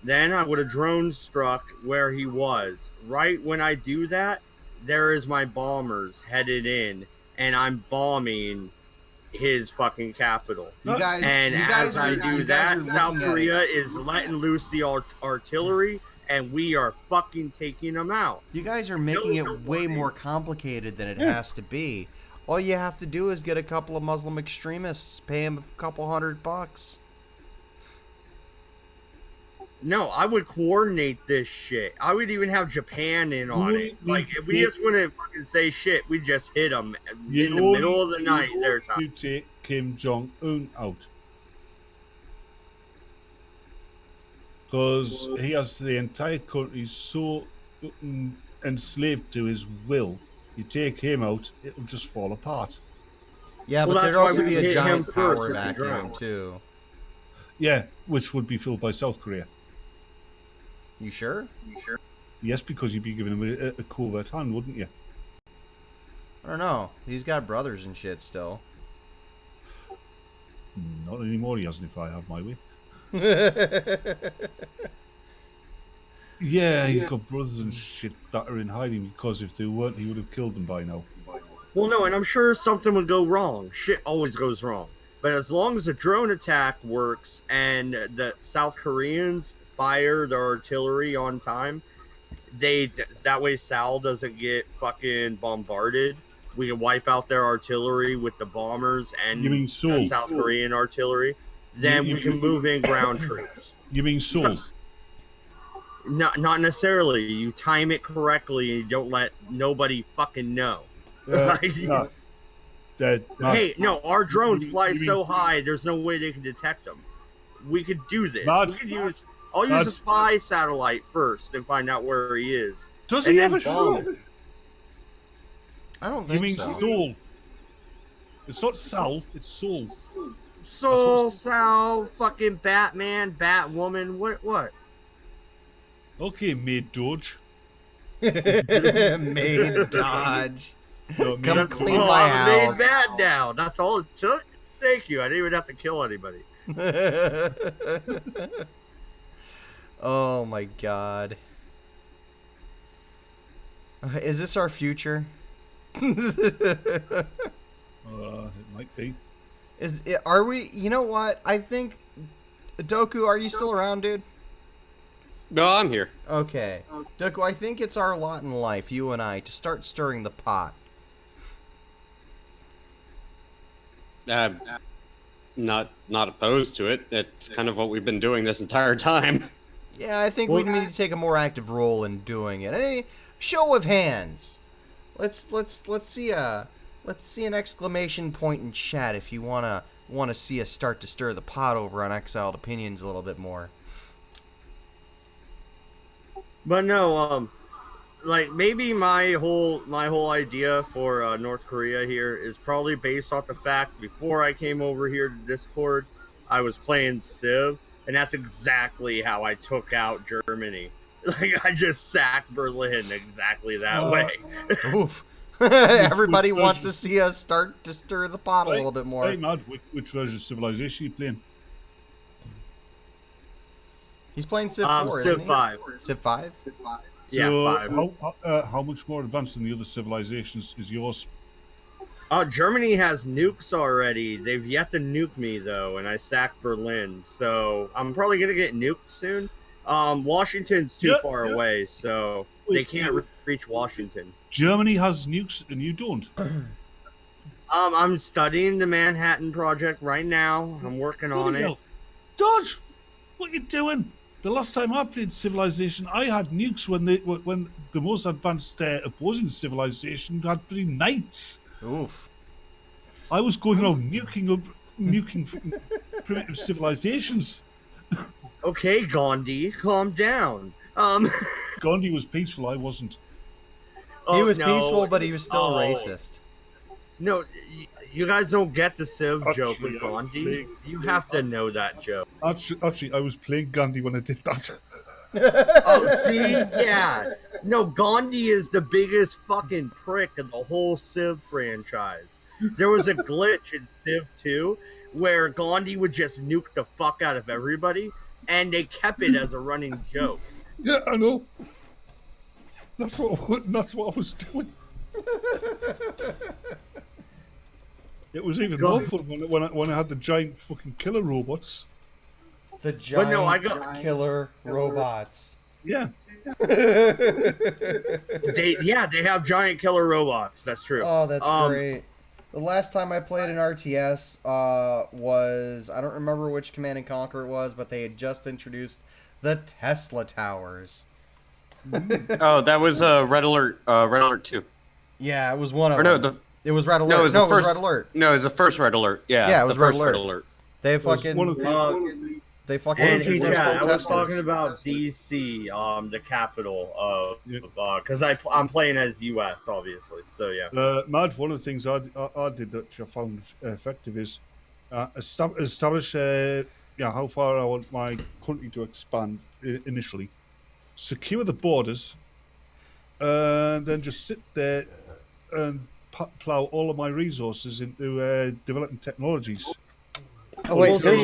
Then I would have drone struck where he was. Right when I do that, there is my bombers headed in, and I'm bombing his fucking capital. As I do that, South Korea is letting loose the artillery, and we are fucking taking them out. You guys are making it way more complicated than it has to be. All you have to do is get a couple of Muslim extremists, pay them a couple $100. No, I would coordinate this shit. I would even have Japan in on it. Like, if we just wouldn't fucking say shit, we just hit them in the middle of the night. Their time. You take Kim Jong-un out. Because he has the entire country so enslaved to his will. You take him out, it'll just fall apart. Yeah, Well, but that's there'd why also we be a hit him giant first power with the vacuum, drone. too. Yeah, which would be filled by South Korea. You sure? Yes, because you'd be giving him a covert hand, wouldn't you? I don't know. He's got brothers and shit still. Not anymore, he hasn't, if I have my way. Yeah, he's got brothers and shit that are in hiding because if they weren't, he would have killed them by now. Well, no, and I'm sure something would go wrong. Shit always goes wrong. But as long as the drone attack works and the South Koreans fire their artillery on time, that way Sal doesn't get fucking bombarded. We can wipe out their artillery with the bombers and You mean Seoul? the South Korean artillery. Then we can move in ground troops. You mean Seoul? Not necessarily. You time it correctly and you don't let nobody fucking know. Hey, no, our drones fly so high, there's no way they can detect them. We could do this. I'll use a spy satellite first and find out where he is. Does he ever show up? I don't You think mean so. Seoul? It's not Sal, it's Seoul. Sal, fucking Batman, Batwoman, what? Okay, Maid Dodge. Maid Dodge. No, Come Maid clean Dodge. my I house. made bad now. That's all it took. Thank you. I didn't even have to kill anybody. Oh my god. Is this our future? It might be. Are we? You know what? I think Doku, are you still around, dude? No, I'm here. Okay. Doku, I think it's our lot in life, you and I, to start stirring the pot. Not opposed to it. It's kind of what we've been doing this entire time. Yeah, I think we need to take a more active role in doing it. Hey, show of hands. Let's see an exclamation point in chat if you wanna see us start to stir the pot over on Exiled Opinions a little bit more. But no, like maybe my whole idea for North Korea here is probably based off the fact before I came over here to Discord, I was playing Civ, and that's exactly how I took out Germany. Like I just sacked Berlin exactly that way. Oof. Everybody wants to see us start to stir the pot a little bit more. Hey, Mad, which version of Civilization are you playing? He's playing Civ 4, Civ isn't he? 5. Civ 5? Yeah, So 5. how much more advanced than the other civilizations is yours? Germany has nukes already. They've yet to nuke me though, and I sacked Berlin, so I'm probably gonna get nuked soon. Washington's too far away, so they can't reach Washington. Germany has nukes and you don't. I'm studying the Manhattan Project right now. I'm working on it. Dodge, What are you doing? The last time I played Civilization, I had nukes when the most advanced opposing civilization had bloody knights. Oof. I was going around nuking primitive civilizations. Okay, Gandhi, calm down. Gandhi was peaceful. I wasn't. He oh, was no. peaceful, but he was still Oh. racist. No, you guys don't get the Civ joke Actually, with I was Gandhi. playing- You have to know that joke. Actually, I was playing Gandhi when I did that. Oh, see? Yeah. No, Gandhi is the biggest fucking prick in the whole Civ franchise. There was a glitch in Civ 2 where Gandhi would just nuke the fuck out of everybody, and they kept it as a running joke. Yeah, I know. That's what I was doing. It was even more fun when I had the giant fucking killer robots. The giant no, I got- killer robots. Yeah. They have giant killer robots. That's true. Oh, that's great. The last time I played an RTS was, I don't remember which Command and Conquer it was, but they had just introduced the Tesla Towers. Oh, that was Red Alert 2. Yeah, it was one of Or no, them. It was Red Alert. No, it was the it was first- Red Alert. No, it was the first Red Alert. Yeah, Yeah, it was the Red first Red Alert. Alert. They It was fucking, one of the- they fucking And introduced chat, I full was Teslas. talking about DC, the capital of, because I'm playing as US, obviously. So yeah. Mad, one of the things I did that I found effective is establish how far I want my country to expand initially, secure the borders, and then just sit there and plow all of my resources into developing technologies. Oh wait, Well, since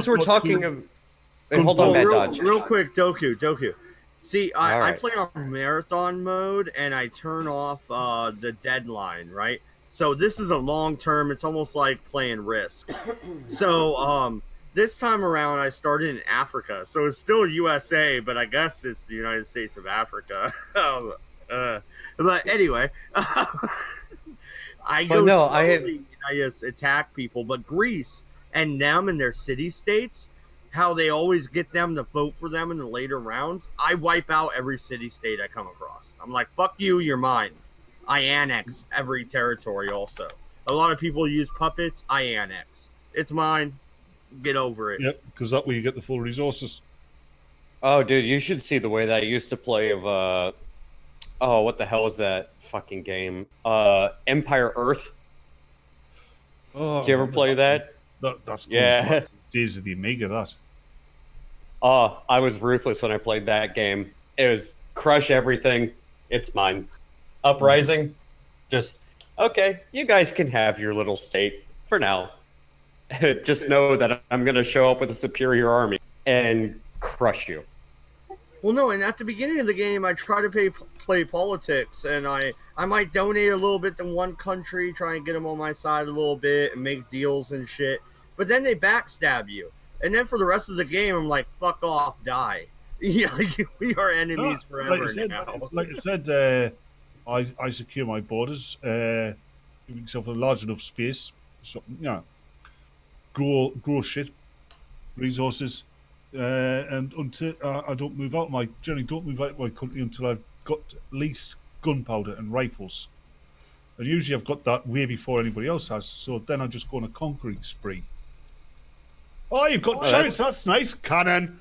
see, we're talking of, wait, hold on, Oh, Mad Dodge. real quick, Doku. See, I Alright. play on marathon mode and I turn off the deadline, right? So this is a long term. It's almost like playing Risk. So this time around, I started in Africa. So it's still USA, but I guess it's the United States of Africa. But anyway, I go. no, I have- slowly and I just attack people, but Greece and them and their city states, how they always get them to vote for them in the later rounds. I wipe out every city state I come across. I'm like, fuck you, you're mine. I annex every territory also. A lot of people use puppets. I annex. It's mine. Get over it. Yep, because that way you get the full resources. Oh, dude, you should see the way that I used to play of oh, what the hell is that fucking game? Empire Earth. Oh, Did you ever play that? That's going Yeah. back to the days of the Amiga. That. Oh, I was ruthless when I played that game. It was crush everything. It's mine. Uprising. Just okay. You guys can have your little state for now. Just know that I'm gonna show up with a superior army and crush you. Well, no, and at the beginning of the game, I try to play politics, and I might donate a little bit to one country, try and get them on my side a little bit, and make deals and shit. But then they backstab you, and then for the rest of the game, I'm like, "Fuck off, die." Yeah, we are enemies forever now. Like I said, I secure my borders, give myself a large enough space, so grow shit, resources. And until I don't move out, generally don't move out of my country until I've got at least gunpowder and rifles. And usually I've got that way before anybody else has. So then I just go on a conquering spree. Oh, you've got chariots. That's nice. Cannon.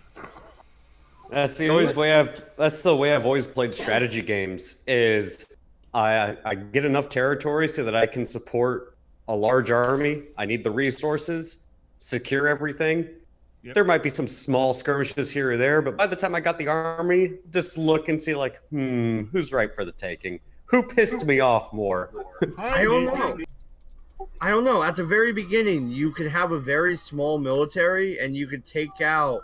That's the way I've always played strategy games. Is I get enough territory so that I can support a large army. I need the resources, secure everything. Yep. There might be some small skirmishes here or there, but by the time I got the army, just look and see like, who's right for the taking? Who pissed me off more? I don't know. At the very beginning, you could have a very small military, and you could take out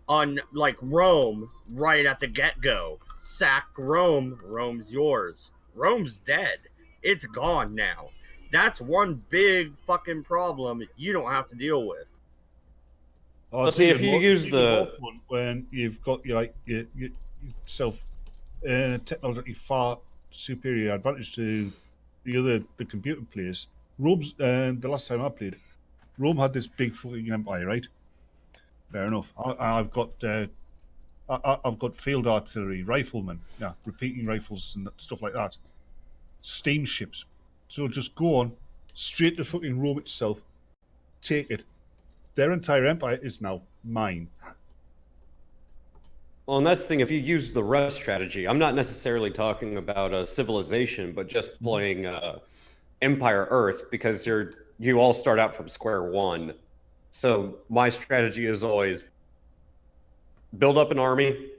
on like Rome right at the get-go. Sack Rome. Rome's yours. Rome's dead. It's gone now. That's one big fucking problem you don't have to deal with. Oh, Well, see, if you use the- when you've got yourself technologically far superior advantage to the computer players. Rome's the last time I played, Rome had this big fucking empire, right? Fair enough. I've got I've got field artillery, riflemen, yeah, repeating rifles and stuff like that. Steamships. So just go on straight to fucking Rome itself, take it. Their entire empire is now mine. Well, and that's the thing. If you use the Rust strategy, I'm not necessarily talking about a civilization, but just playing Empire Earth, because you all start out from square one. So my strategy is always build up an army,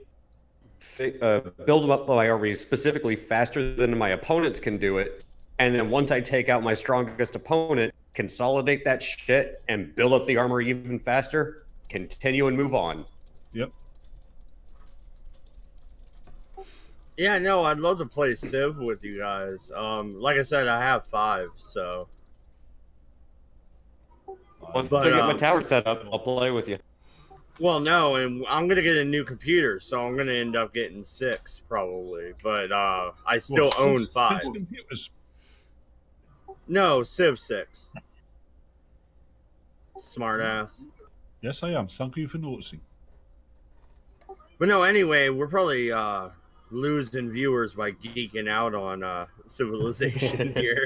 build up my army specifically faster than my opponents can do it, and then once I take out my strongest opponent, consolidate that shit and build up the armor even faster, continue and move on. Yep. Yeah, no, I'd love to play Civ with you guys. Like I said, I have 5, so. Once I get my tower set up, I'll play with you. Well, no, and I'm gonna get a new computer, so I'm gonna end up getting 6 probably. But I still own 5. Computers. No, Civ 6. Smart ass. Yes, I am. Thank you for noticing. But no, anyway, we're probably losing viewers by geeking out on Civilization here.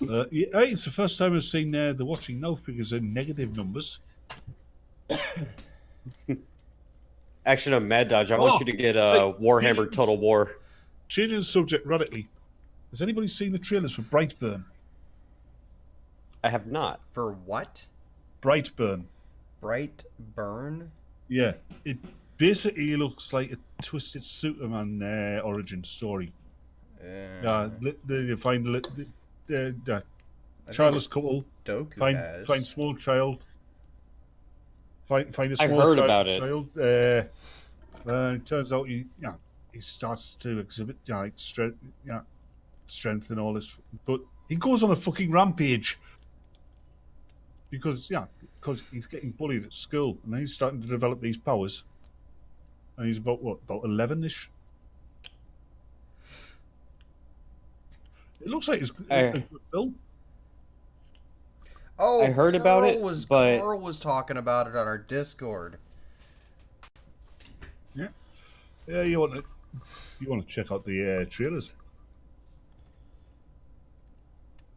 Yeah, it's the first time I've seen the watching now figures in negative numbers. Actually, no, Mad Dodge, I want you to get Warhammer Total War. Changing the subject radically. Has anybody seen the trailers for Brightburn? I have not. For what? Brightburn. Bright burn? Yeah, it basically looks like a twisted Superman origin story. They find the childless couple. Doku Find small child. Find a small I heard child. about it. It turns out he starts to exhibit like strength and all this, but he goes on a fucking rampage because he's getting bullied at school, and then he's starting to develop these powers, and he's about 11-ish. It looks like it's a good film. Oh, I heard about it, but Carl was talking about it on our Discord. Yeah, you want to check out the trailers.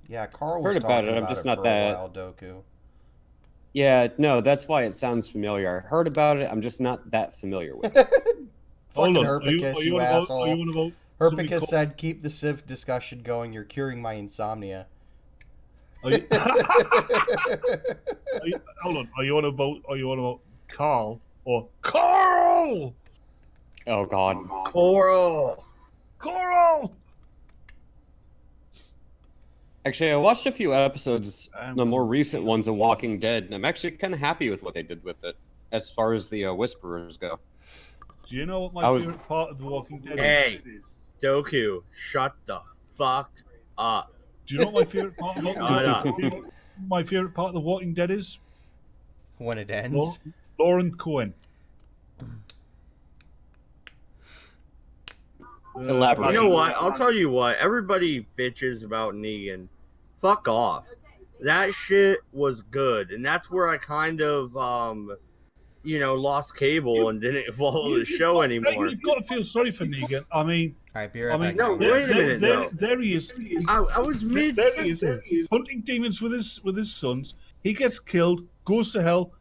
Yeah, Carl was Heard about talking it, I'm just not for that- a while, Doku. yeah, no, that's why it sounds familiar. I heard about it, I'm just not that familiar with it. Fucking Hold on, Herpicus, you on asshole. about somebody Herpicus called- said, keep the Civ discussion going. You're curing my insomnia. hold on, are you on about Carl or Carl? Oh god. Coral. Actually, I watched a few episodes, the more recent ones of Walking Dead, and I'm actually kind of happy with what they did with it, as far as the Whisperers go. Do you know what my favorite part of The Walking Dead is? Doku, shut the fuck up. Do you know what my favorite part of my favorite part of The Walking Dead is? When it ends. Lauren Cohen. Elaborate. You know what? I'll tell you what. Everybody bitches about Negan. Fuck off. That shit was good, and that's where I kind of, lost cable and didn't follow the show anymore. You've got to feel sorry for Negan. I mean, Alright, be right back. no, wait a minute. There he is. I was mid. There he is, hunting demons with his sons. He gets killed, goes to hell,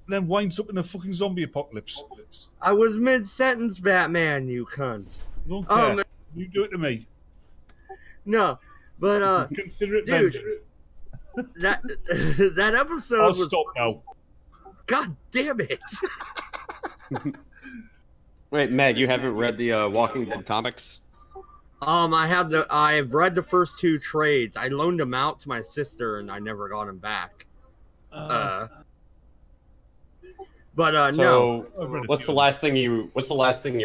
then winds up in a fucking zombie apocalypse. I was mid sentence, Batman. You cunt. Don't care. You do it to me. No, but Consider it dude, vengeance. that episode I'll was. stop now. God damn it! Wait, Meg, you haven't read the Walking Dead comics? I've read the first 2 trades. I loaned them out to my sister, and I never got them back. No. So, what's the last thing you read? What's the last thing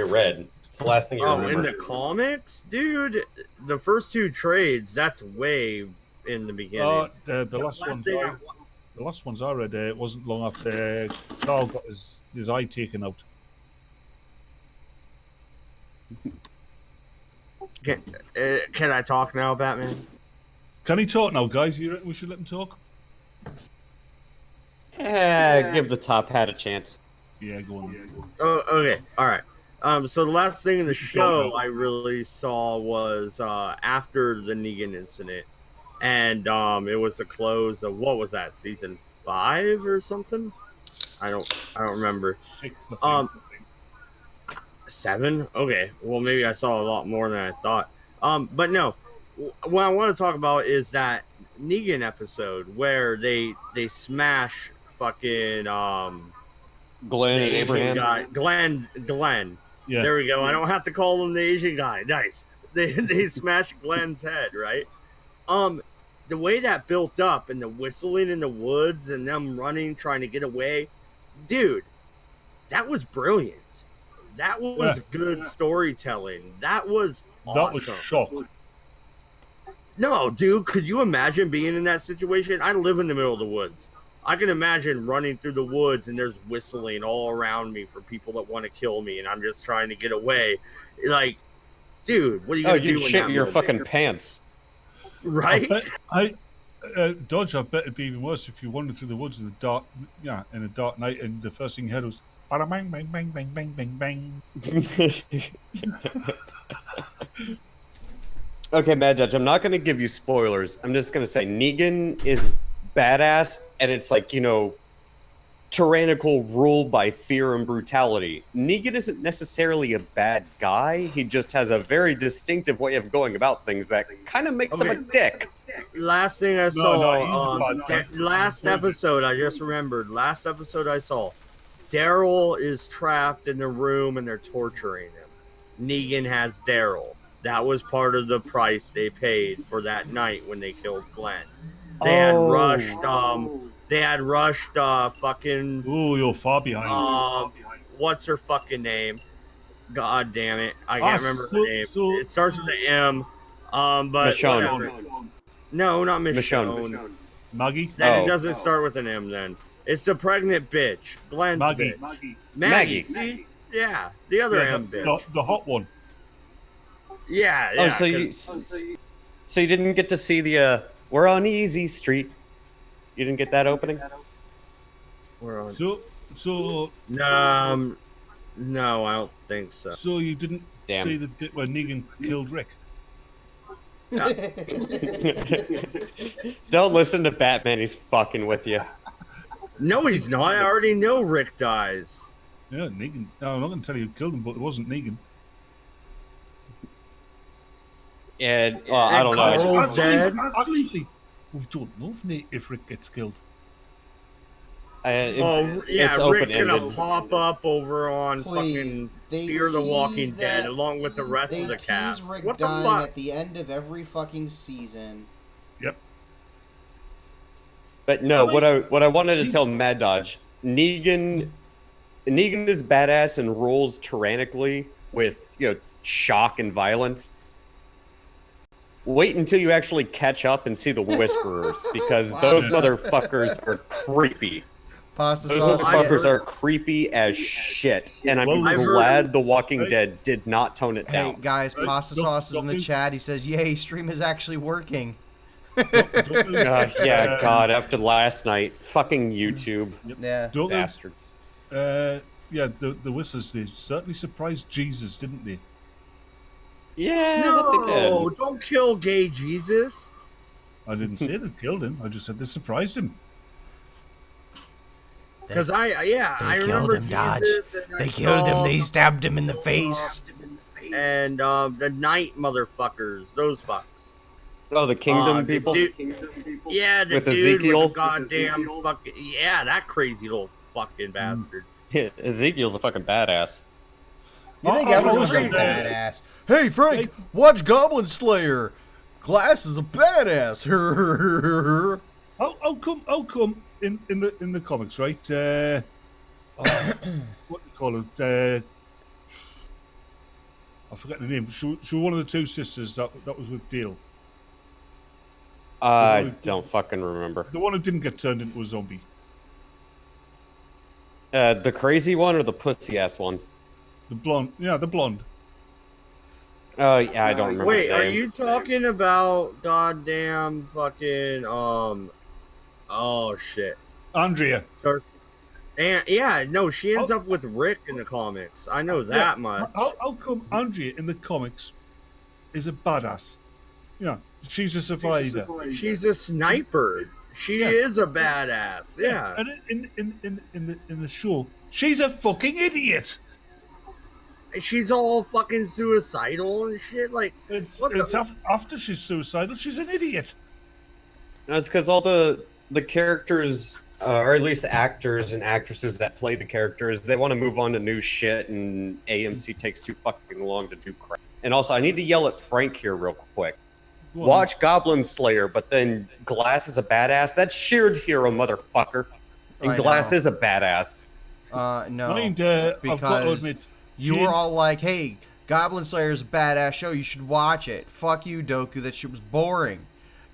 you remember? In the comics, dude, the first 2 trades. That's way in the beginning. The last ones I read, it wasn't long after Carl got his eye taken out. Can I talk now, Batman? Can he talk now, guys? You reckon we should let him talk? Give the top hat a chance. Yeah, go on. Oh, okay, all right. So the last thing in the Don't show know. I really saw was after the Negan incident, and it was the close of what was that, season 5 or something? I don't remember. 6, I think. 7? Okay, well maybe I saw a lot more than I thought. But no, what I want to talk about is that Negan episode where they smash fucking Glenn the and Asian Abraham. guy, Glenn. Yeah. There we go. I don't have to call him the Asian guy. Nice. They smashed Glenn's head, right? The way that built up and the whistling in the woods and them running, trying to get away, dude, that was brilliant. That was good storytelling. That was awesome. That was shock. No, dude, could you imagine being in that situation? I live in the middle of the woods. I can imagine running through the woods and there's whistling all around me for people that want to kill me, and I'm just trying to get away. Like, dude, what are you gonna do? You'd in shit that your moment? fucking pants. Right? Dodge, I bet it'd be even worse if you wandered through the woods in the dark, in a dark night, and the first thing you heard was bada bang, bang, bang, bang, bang, bang, bang. Okay, Mad Judge, I'm not going to give you spoilers. I'm just going to say Negan is badass, and it's like, tyrannical rule by fear and brutality. Negan isn't necessarily a bad guy. He just has a very distinctive way of going about things that kind of makes him a dick. Last thing I No, saw, he's a bad guy. last episode, I just remembered, last episode I saw, Daryl is trapped in the room and they're torturing him. Negan has Daryl. That was part of the price they paid for that night when they killed Glenn. They had rushed fucking Oh, you're far behind. what's her fucking name? God damn it. I can't remember her name. so- It starts with an M. But Michonne. whatever. No, not Michonne. Michonne. Maggie? Then Oh. it doesn't start with an M then. It's the pregnant bitch. Glenn's Maggie. bitch. Maggie. See? Yeah. The other Yeah, M bitch. the hot one. Yeah. Oh, yeah, so you 'cause- so you didn't get to see the We're on Easy Street. You didn't get that opening? we're on. So No, no, I don't think so. so you didn't Damn. see the bit where Negan killed Rick? Don't listen to Batman, he's fucking with you. No, he's not. I already know Rick dies. Yeah, Negan. No, I'm not going to tell you who killed him, but it wasn't Negan. And I don't know. Carl's dead. Actually, we don't know if Rick gets killed. Oh, yeah, it's Rick's gonna open-ended. pop up over on Please, fucking they Fear the Walking tease Dead that- along with the rest they of the tease cast. Rick What the dying fuck? at the end of every fucking season. Yep. But no, what I wanted to He's- tell Mad Dodge, Negan is badass and rules tyrannically with shock and violence. Wait until you actually catch up and see the Whisperers, because those motherfuckers are creepy. Pasta Those sauce. motherfuckers are creepy as shit, and I'm Well, I've heard- glad The Walking Dead did not tone it Hey down. guys, Right, pasta don't- sauce is in don't the think- chat. He says, "Yay, stream is actually working." Yeah, God, after last night, fucking YouTube Yeah. Don't they- bastards. yeah, the Whistlers, they certainly surprised Jesus, didn't they? Yeah, that they No, did. don't kill gay Jesus. I didn't say they killed him. I just said they surprised him. Because I killed remember him, Dodge. Jesus, and I They killed him. saw They stabbed him in the face. and the night motherfuckers, those fucks. Oh, the Kingdom the people? dude- Yeah, the With dude Ezekiel? with the goddamn fucking that crazy little fucking bastard. Ezekiel's a fucking badass. You think Oh, everyone's a listen, badass? Hey Frank, watch Goblin Slayer. Glass is a badass. How come in the comics, right? What do you call it? I forget the name. She was one of the two sisters that was with Dale. I don't fucking remember. The one who didn't get turned into a zombie. The crazy one or the pussy ass one? The blonde. Yeah, the blonde. Oh, yeah, I don't remember. Wait, the are name. you talking about goddamn fucking oh shit. Andrea. So, and yeah, no, she ends up with Rick in the comics. I know that much. How come Andrea in the comics is a badass? Yeah, she's a survivor. She's a sniper. She is a badass. Yeah. And in the show, she's a fucking idiot. She's all fucking suicidal and shit. Like, After she's suicidal, she's an idiot. No, it's because all the characters, or at least actors and actresses that play the characters, they want to move on to new shit, and AMC takes too fucking long to do crap. And also, I need to yell at Frank here real quick. Watch Goblin Slayer, but then Glass is a badass. That's Sheared Hero, motherfucker. And Glass is a badass. No, I've got to admit, you were all like, "Hey, Goblin Slayer is a badass show. You should watch it." Fuck you, Doku. That shit was boring.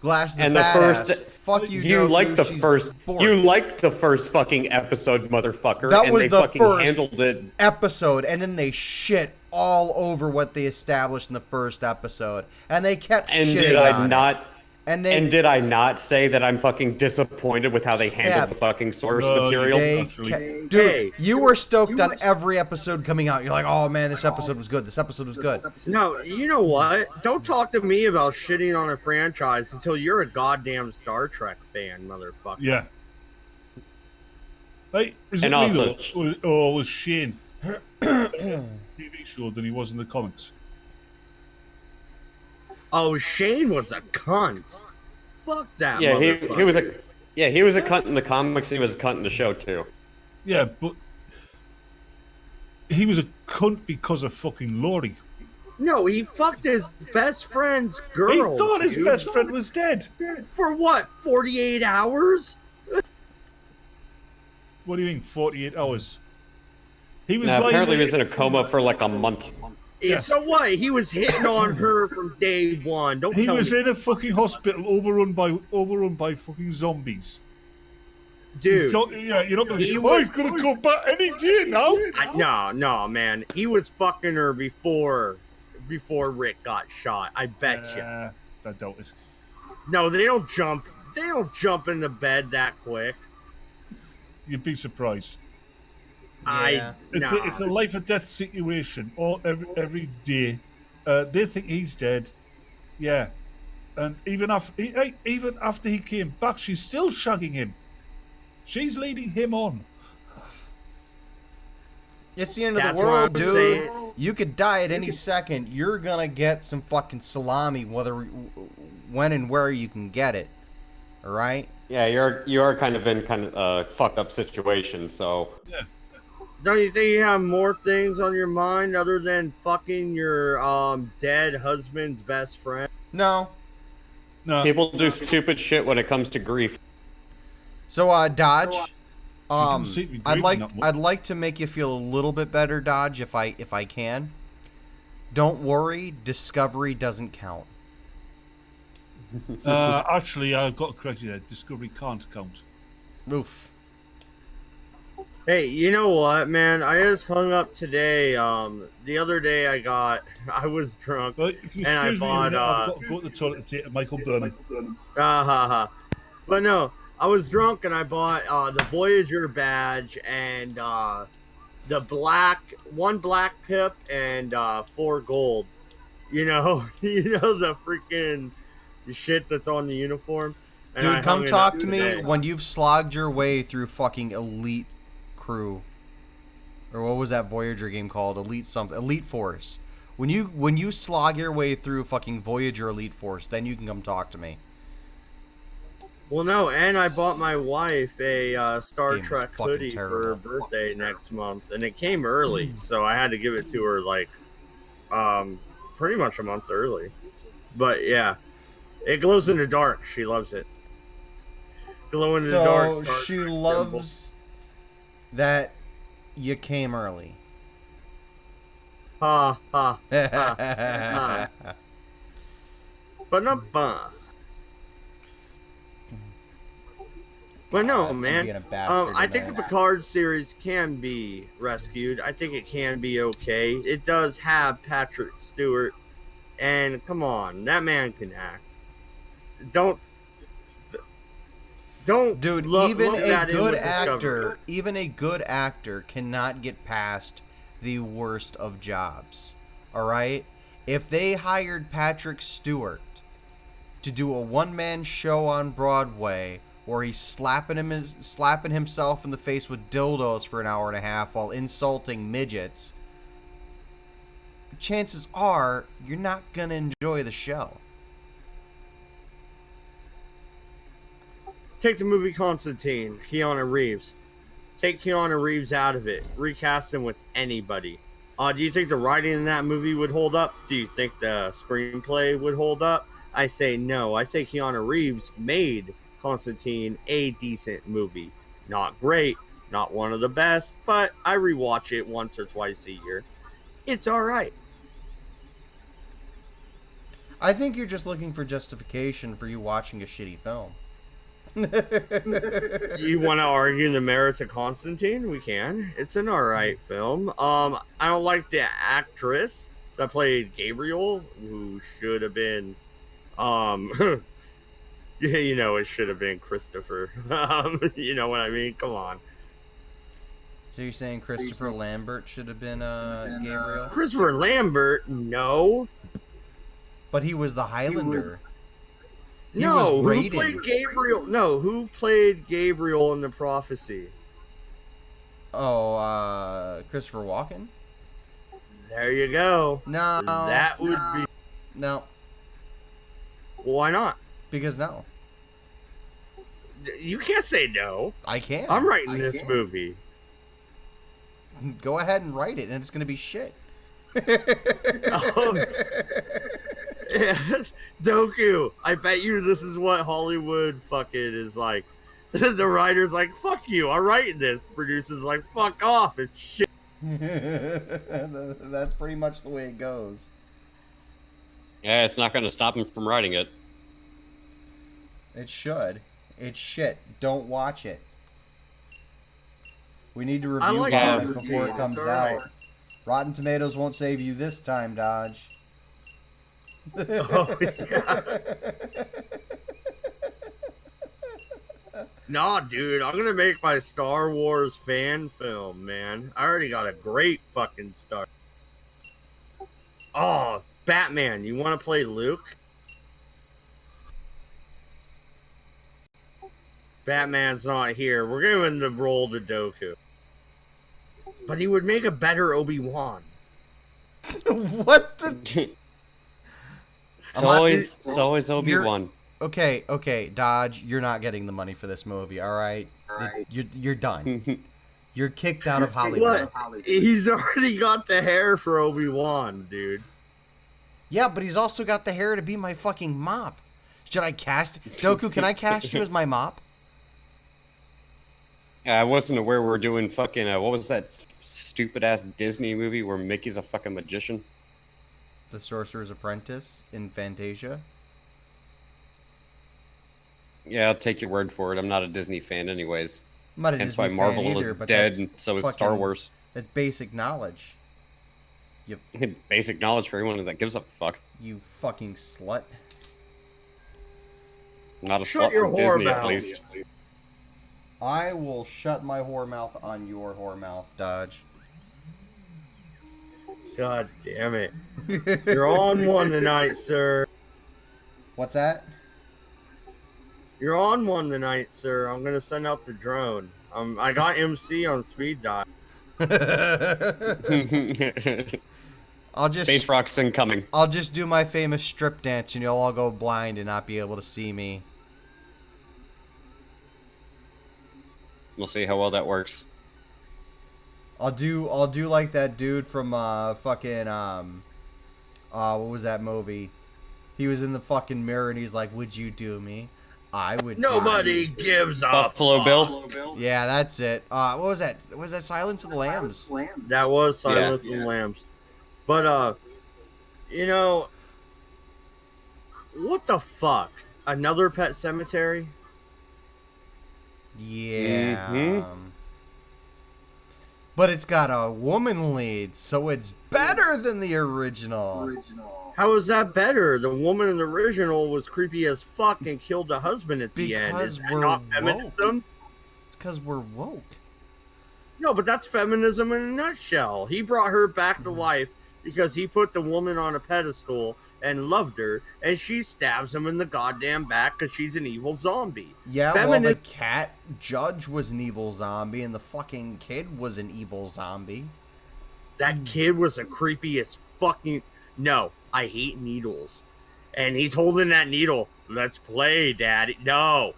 Glass is a badass. Fuck you, you Doku. Liked the She's first. boring. You liked the first fucking episode, motherfucker. That and was they the fucking first handled it. episode, and then they shit all over what they established in the first episode, and they kept And shitting did I on not? it. And did I not say that I'm fucking disappointed with how they handled the fucking source material? Dude, you were stoked on every episode coming out. You're like, "Oh man, this episode was good. This episode was good." No, you know what? Don't talk to me about shitting on a franchise until you're a goddamn Star Trek fan, motherfucker. Yeah. Hey, is it And me also- though, or was Shane TV show than he was in the comics? Oh, Shane was a cunt. Fuck that. Yeah, he motherfucker. was he was a cunt in the comics. And he was a cunt in the show too. Yeah, but he was a cunt because of fucking Laurie. No, he fucked his best friend's girl. He thought his dude. best friend was dead. For what? 48 hours? What do you mean, 48 hours? He was Nah, lying apparently he there- was in a coma for like a month. Yeah. So what? He was hitting on her from day one. Don't He tell was me. in a fucking hospital overrun by fucking zombies. Dude. Yeah, you're not gonna He think, was- he's gonna go back any day now. No, man. He was fucking her before Rick got shot. I bet you. I doubt it. No, they don't jump. They don't jump in the bed that quick. You'd be surprised. It's a life or death situation all every day. They think he's dead. Yeah. And even after he came back, she's still shagging him. She's leading him on. It's the end of That's the what world, I'm dude. saying. You could die at any second. You're gonna get some fucking salami, when and where you can get it. All right. Yeah, you are kind of in a fucked up situation. So Don't you think you have more things on your mind other than fucking your dead husband's best friend? No. people do stupid shit when it comes to grief. So, Dodge. didn't see me I'd grieving that much. I'd like to make you feel a little bit better, Dodge, if I can. Don't worry, Discovery doesn't count. Actually, I've got to correct you there. Discovery can't count. Oof. Hey, you know what, man? I just hung up today. The other day I was drunk. But if you And I excuse me, bought, I've got to go to the toilet to take a Michael Burnham. But no, I was drunk and I bought the Voyager badge and the one black pip and 4 gold. You know, the freaking shit that's on the uniform. And I Dude, hung come it talk up to me today. when you've slogged your way through fucking Elite Crew. Or what was that Voyager game called? Elite something. Elite Force. When you slog your way through fucking Voyager Elite Force, then you can come talk to me. Well, no, and I bought my wife a Star Game is Trek fucking hoodie for her terrible. birthday next month, and it came early, so I had to give it to her like, pretty much a month early. But yeah, it glows in the dark. She loves it. Glow in the dark. So Star she Trek loves that you came early. symbol. Ha ha. But not bun. But no, I'm man. being a bastard I in think the there. Picard series can be rescued. I think it can be okay. It does have Patrick Stewart, and come on, that man can act. Don't Don't Dude, lump even that a in good with Discovery. actor, even a good actor cannot get past the worst of jobs. All right? If they hired Patrick Stewart to do a one-man show on Broadway where he's slapping himself in the face with dildos for an hour and a half while insulting midgets, chances are you're not gonna enjoy the show. Take the movie Constantine, Keanu Reeves. Take Keanu Reeves out of it. Recast him with anybody. Do you think the writing in that movie would hold up? Do you think the screenplay would hold up? I say no. I say Keanu Reeves made Constantine a decent movie. Not great, not one of the best, but I rewatch it once or twice a year. It's all right. I think you're just looking for justification for you watching a shitty film. You want to argue the merits of Constantine? We can. It's an alright film. I don't like the actress that played Gabriel, who should have been, you know, it should have been Christopher. You know what I mean? Come on. So you're saying Christopher Lambert should have been Gabriel? Christopher Lambert? No. But he was the Highlander. He No, was who Raiden. played Gabriel? No, who played Gabriel in The Prophecy? Oh, Christopher Walken? There you go. No. That would be. No, Why not? because no. You can't say no. I can't. I'm writing this movie. Go ahead and write it, and it's going to be shit. Doku, I bet you this is what Hollywood fucking is like. The writer's like, fuck you, I'm writing this. Producer's like, fuck off, it's shit. That's pretty much the way it goes. Yeah, it's not going to stop him from writing it. It should. It's shit. Don't watch it. We need to review like it Constantine. before it It's comes alright. out. Rotten Tomatoes won't save you this time, Dodge. Oh, yeah. Nah, dude, I'm gonna make my Star Wars fan film, man. I already got a great fucking start. Oh, Batman, you want to play Luke? Batman's not here. We're giving the role to Doku. But he would make a better Obi-Wan. What the? It's always Obi-Wan. Okay, Dodge, you're not getting the money for this movie, all right? You're done. You're kicked out of Hollywood. What? He's already got the hair for Obi-Wan, dude. Yeah, but he's also got the hair to be my fucking mop. Should I cast Doku? Can I cast you as my mop? I wasn't aware we were doing fucking, what was that stupid ass Disney movie where Mickey's a fucking magician? The Sorcerer's Apprentice in Fantasia. Yeah, I'll take your word for it. I'm not a Disney fan anyways. I'm not a Hence Disney why fan Marvel either, is but dead, that's and so is Star fucking- Wars. That's basic knowledge. Basic knowledge for anyone that gives a fuck. You fucking slut. Not a Shut slut your from whore Disney, at mouth. least. I will shut my whore mouth on your whore mouth, Dodge. God damn it. You're on one tonight, sir. What's that? You're on one tonight, sir. I'm gonna send out the drone. I got MC on speed dial. I'll just Space Rock's incoming. I'll just do my famous strip dance and you'll all go blind and not be able to see me. We'll see how well that works. I'll do like that dude from fucking what was that movie? He was in the fucking mirror and he's like, "Would you do me? I would." do Nobody you." gives a Buffalo fuck. Bill? Yeah, that's it. What was that? Was that Silence of the Lambs? That was Silence of the Lambs. But you know, what the fuck? Another Pet Cemetery? Yeah. Mhm. But it's got a woman lead, so it's better than the original. How is that better? The woman in the original was creepy as fuck and killed the husband at the end. Because Is that we're not woke. feminism? It's because we're woke. No, but that's feminism in a nutshell. He brought her back to life because he put the woman on a pedestal and loved her, and she stabs him in the goddamn back because she's an evil zombie. Yeah, well, the Feminist- cat judge was an evil zombie, and the fucking kid was an evil zombie. That kid was the creepiest fucking... No, I hate needles. And he's holding that needle. Let's play, Daddy. No.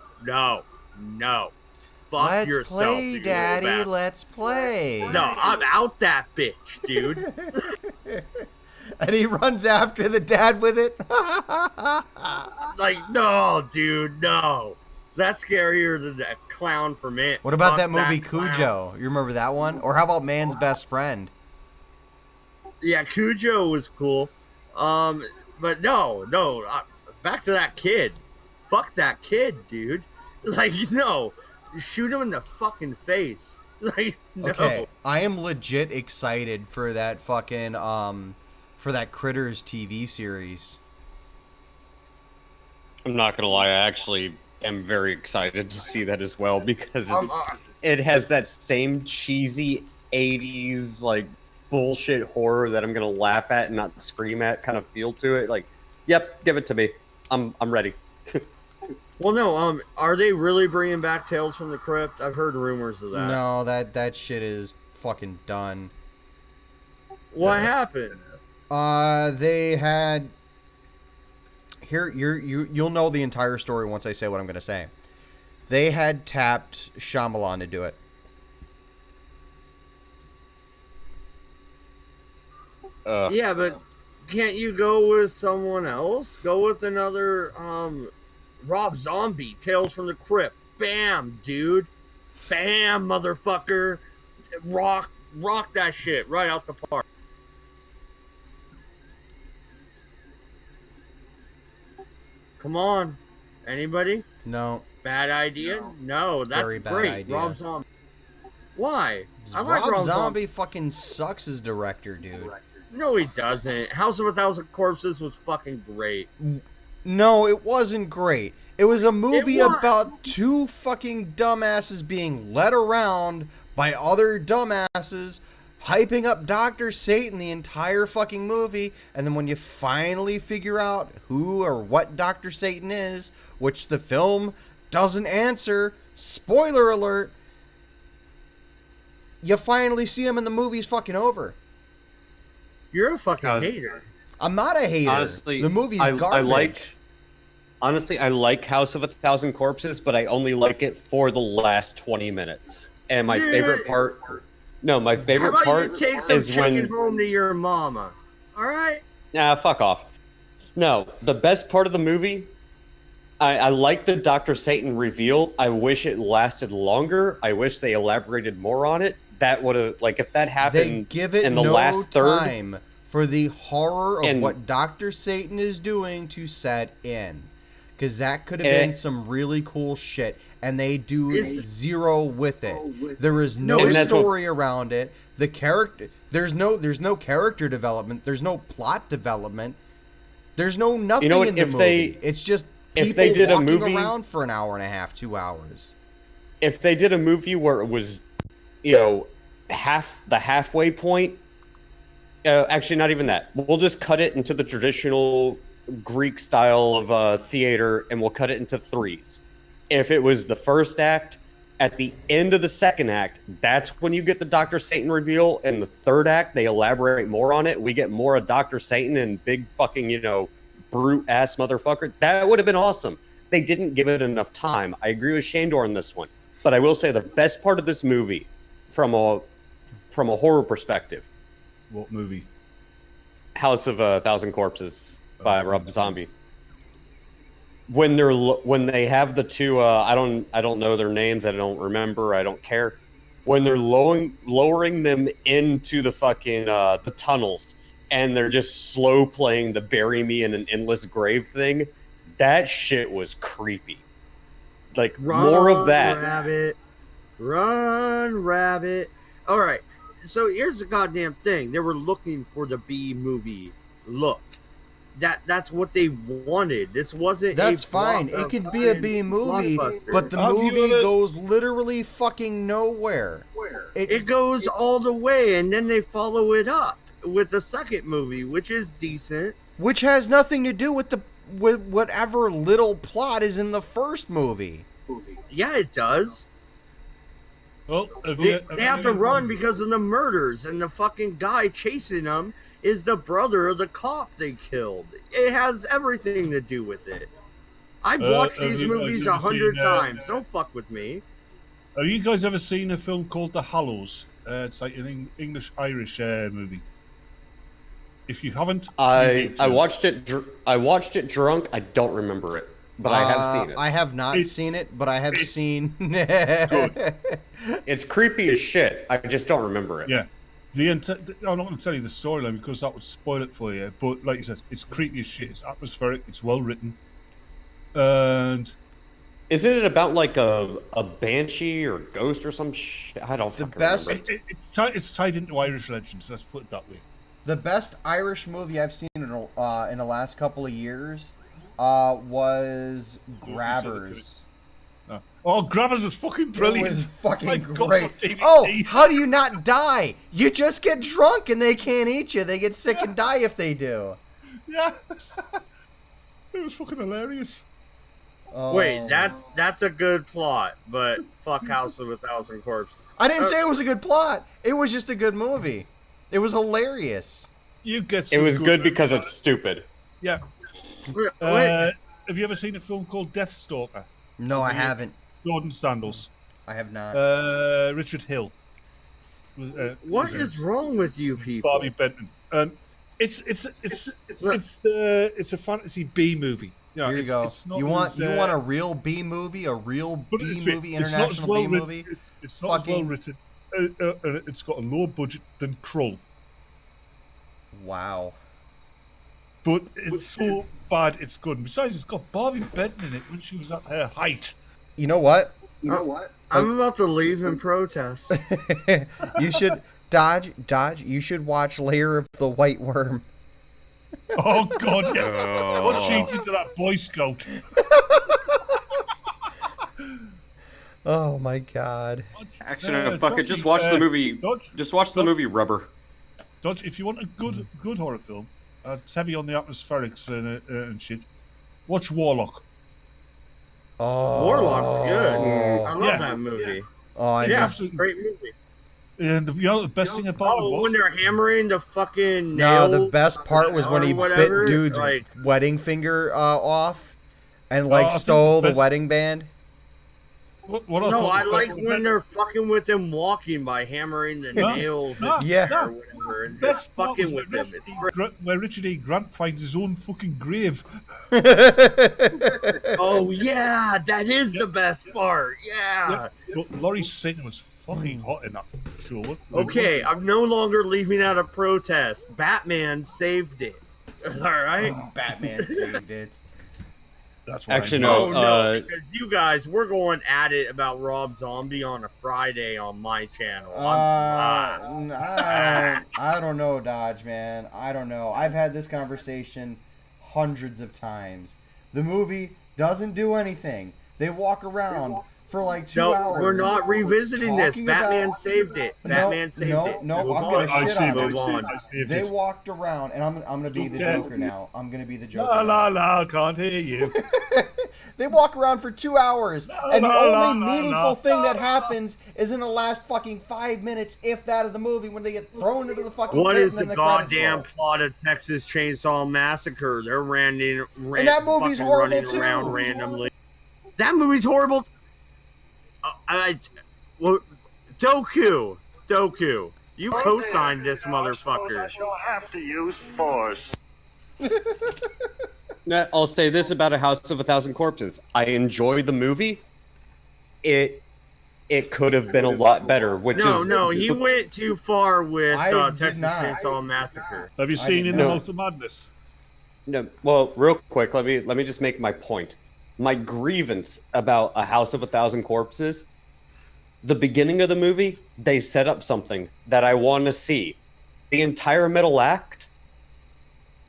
Fuck Let's yourself, play, you little Daddy. bastard. Let's play. No, I'm out that bitch, dude. And he runs after the dad with it. Like, no, dude, no. That's scarier than that clown from it. What about Fuck that movie clown. Cujo? You remember that one? Or how about Man's Best Friend? Yeah, Cujo was cool. But no, back to that kid. Fuck that kid, dude. Like, no. Shoot him in the fucking face. Like, no. Okay, I am legit excited for that fucking for that Critters TV series. I'm not gonna lie, I actually am very excited to see that as well because Um, it has that same cheesy 80s like bullshit horror that I'm gonna laugh at and not scream at kind of feel to it. Like, yep, give it to me. I'm ready. well, no. Are they really bringing back Tales from the Crypt? I've heard rumors of that. No, that shit is fucking done. What happened? They had you'll know the entire story once I say what I'm gonna say. They had tapped Shyamalan to do it. Yeah, but can't you go with someone else? Go with another Rob Zombie, Tales from the Crypt. Bam, dude. Bam, motherfucker. Rock that shit right out the park. Come on. Anybody? No. Bad idea? No, that's Very bad great. idea. Rob Zombie. Why? I like Rob Rob Zombie fucking sucks as director, dude. No, he doesn't. House of a Thousand Corpses was fucking great. No, it wasn't great. It was a movie was. about two fucking dumbasses being led around by other dumbasses, hyping up Dr. Satan the entire fucking movie, and then when you finally figure out who or what Dr. Satan is, which the film doesn't answer, spoiler alert, you finally see him and the movie's fucking over. You're a fucking hater. I'm not a hater. Honestly, the movie's I garbage. I like House of a Thousand Corpses, but I only like it for the last 20 minutes. And my favorite part, my How favorite about part you take some is chicken when, home to your mama? All right. nah, fuck off. No, the best part of the movie, I like the Dr. Satan reveal. I wish it lasted longer. I wish they elaborated more on it. That would have, like, if that They happened give it in the no last third, time for the horror of And- what Dr. Satan is doing to set in. Because that could have been some really cool shit. And they do Is- zero with it. There is no And that's what- story around it. The character there's no character development. There's no plot development. There's no nothing what, in the if movie. they- It's just people if they did a walking movie- around for an hour and a half, 2 hours. if they did a movie where it was, halfway point, actually not even that. We'll just cut it into the traditional Greek style of theater, and we'll cut it into threes. If it was the first act, at the end of the second act, that's when you get the Dr. Satan reveal. In the third act, they elaborate more on it. We get more of Dr. Satan and big fucking, brute ass motherfucker. That would have been awesome. They didn't give it enough time. I agree with Shandor on this one. But I will say the best part of this movie, from a horror perspective, What movie? House of a Thousand Corpses by Rob Zombie. When they have the two, I don't know their names. I don't remember. I don't care. When they're lowering them into the fucking the tunnels, and they're just slow playing the "Bury Me in an Endless Grave" thing, that shit was creepy. Like, more of that. Run, rabbit. All right. So here's the goddamn thing. They were looking for the B movie look. That's what they wanted. This wasn't. That's fine. It could be a B movie, but the movie goes literally fucking nowhere. It goes all the way, and then they follow it up with the second movie, which is decent. Which has nothing to do with whatever little plot is in the first movie. Yeah, it does. Well, They have to run because of the murders, and the fucking guy chasing them is the brother of the cop they killed. It has everything to do with it. I've watched these movies 100 times. Don't fuck with me. Have you guys ever seen a film called The Hallows? It's like an English-Irish movie. If you haven't, I watched it. I watched it drunk. I don't remember it, but I have seen it. I have not seen it, but I have seen. Good. It's creepy as shit. I just don't remember it. Yeah. I'm not going to tell you the storyline because that would spoil it for you. But like you said, it's creepy as shit. It's atmospheric. It's well written. And isn't it about like a banshee or ghost or some shit? I don't fucking remember. It's tied into Irish legends. Let's put it that way. The best Irish movie I've seen in the last couple of years was Grabbers. Grabbers is fucking brilliant. It was fucking God, great. Oh, how do you not die? You just get drunk and they can't eat you. They get sick and die if they do. Yeah. It was fucking hilarious. Oh. Wait, that's a good plot, but fuck House of a Thousand Corpses. I didn't say it was a good plot. It was just a good movie. It was hilarious. It was good because it's stupid. Yeah. Have you ever seen a film called Deathstalker? No, I haven't. Gordon Sandals. I have not. Richard Hill. What is wrong with you people? Barbie Benton. It's a fantasy B movie. Yeah, here you go. You want a real B movie, international B movie? It's not as well written. It's got a lower budget than Krull. Wow. But it's so bad it's good. And besides, it's got Barbie Benton in it when she was at her height. You know what? I'm about to leave in protest. You should Dodge. You should watch Lair of the White Worm. Oh God! Yeah. What she did to that Boy Scout? Oh my God! Actually, no, fuck it. Just watch the movie. Just watch the movie Rubber. Dodge, if you want a good horror film, it's heavy on the atmospherics and shit. Watch Warlock. Oh, Warlock's good. I love that movie. Oh, it's absolutely great movie. And the best thing about it was when they're hammering the fucking nail. No, the best part was when he bit dude's wedding finger off and stole the wedding band. I like when they're fucking with him walking by hammering the nails. Or whatever, and just fucking with them. It's great. Where Richard E. Grant finds his own fucking grave. Oh yeah, that is the best part. Yeah. But Laurie Saint was fucking hot in that show. Okay, I'm no longer leaving out a protest. Batman saved it. All right. Batman saved it. That's why. Actually, no, because you guys, we're going at it about Rob Zombie on a Friday on my channel. I don't know, Dodge, man. I don't know. I've had this conversation hundreds of times. The movie doesn't do anything. They walk around for like 2 hours. No, we're not revisiting this. Batman saved it. Batman saved it. No, I'm gonna shit on it. They walked around, and I'm gonna be the Joker now. I'm gonna be the Joker. La, can't hear you. They walk around for 2 hours, and the only meaningful thing that happens is in the last fucking 5 minutes, if that, of the movie, when they get thrown into the fucking What pit is the goddamn plot of Texas Chainsaw Massacre? They're running around randomly. That movie's horrible. Doku, you co-signed this motherfucker. You'll have to use force. I'll say this about A House of a Thousand Corpses. I enjoy the movie. It could have been a lot better. He went too far with Texas Chainsaw Massacre. Have you seen In the Mouth of Madness? No. Well, real quick, let me just make my point. My grievance about A House of a Thousand Corpses The beginning of the movie, they set up something that I want to see. The entire middle act,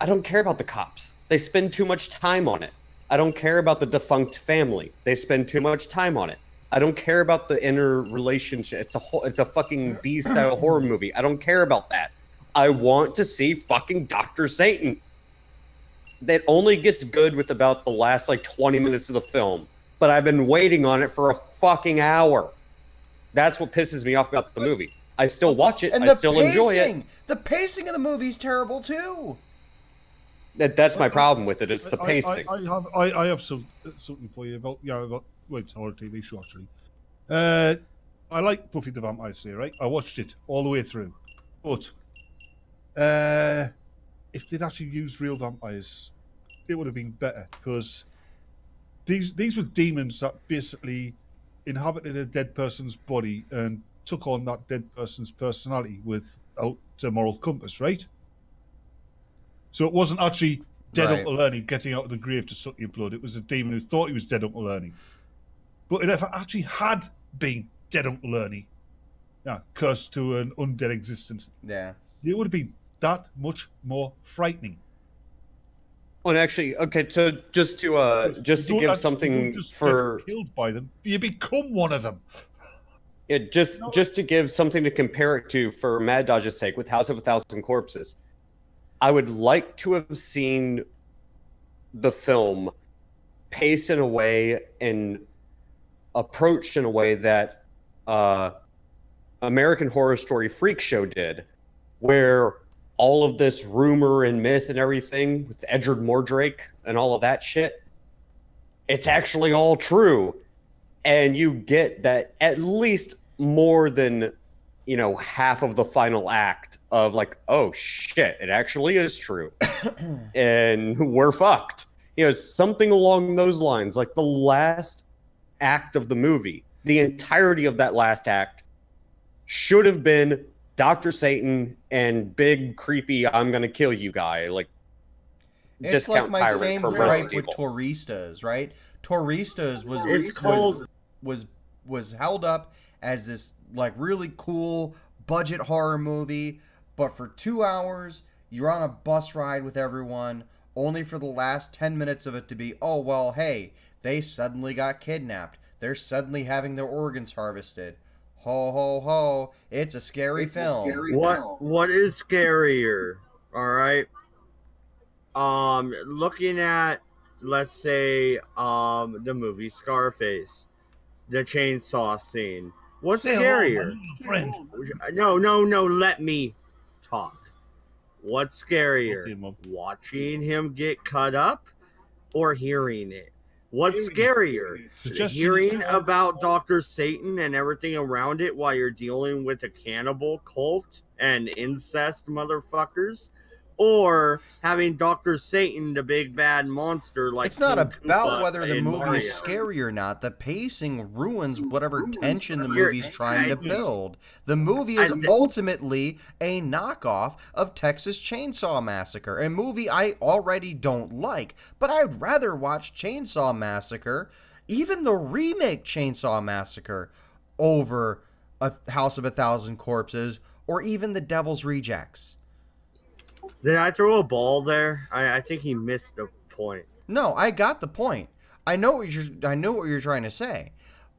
I don't care about the cops. They spend too much time on it. I don't care about the defunct family. They spend too much time on it. I don't care about the inner relationship. It's a fucking B-style horror movie. I don't care about that. I want to see fucking Dr. Satan. That only gets good with about the last like 20 minutes of the film, but I've been waiting on it for a fucking hour. That's what pisses me off about the movie. I still watch it. And I still enjoy it. The pacing of the movie's terrible too. That's my problem with it. It's the pacing. I have something for you about well, it's a horror TV show actually. I like Buffy the Vampire Slayer, right? I watched it all the way through, but if they'd actually used real vampires, it would have been better, because these were demons that basically inhabited a dead person's body and took on that dead person's personality without a moral compass, right? So it wasn't actually dead Uncle Ernie getting out of the grave to suck your blood. It was a demon who thought he was dead Uncle Ernie. But if it actually had been dead Uncle Ernie, cursed to an undead existence, it would have been that much more frightening. Well, actually, okay, so just to give something for get killed by them, you become one of them. Yeah, just to give something to compare it to for Mad Dodge's sake with House of a Thousand Corpses. I would like to have seen the film paced in a way and approached in a way that American Horror Story Freak Show did, where all of this rumor and myth and everything with Edward Mordrake and all of that shit, it's actually all true. And you get that at least more than, half of the final act of like, oh shit, it actually is true. And we're fucked. Something along those lines. Like the last act of the movie, the entirety of that last act should have been Dr. Satan and big creepy I'm gonna kill you guy, like it's discount like my tyrant same from gripe Resident with Evil. Touristas, right? Touristas was held up as this like really cool budget horror movie, but for 2 hours you're on a bus ride with everyone, only for the last 10 minutes of it to be, oh well, hey, they suddenly got kidnapped. They're suddenly having their organs harvested. Ho ho ho! It's a scary film. What is scarier? All right. Looking at, let's say, the movie Scarface, the chainsaw scene. What's scarier? Friend. No. Let me talk. What's scarier? Okay, watching him get cut up, or hearing it? What's scarier? Hearing about Dr. Satan and everything around it while you're dealing with a cannibal cult and incest motherfuckers? Or having Dr. Satan, the big bad monster, like it's not King about Koopa whether the in movie Mario. is scary or not. The pacing ruins whatever tension the movie's trying to build. The movie is ultimately a knockoff of Texas Chainsaw Massacre, a movie I already don't like, but I'd rather watch Chainsaw Massacre, even the remake Chainsaw Massacre, over a House of a Thousand Corpses, or even The Devil's Rejects. Did I throw a ball there? I think he missed the point. No, I got the point. I know what you're trying to say,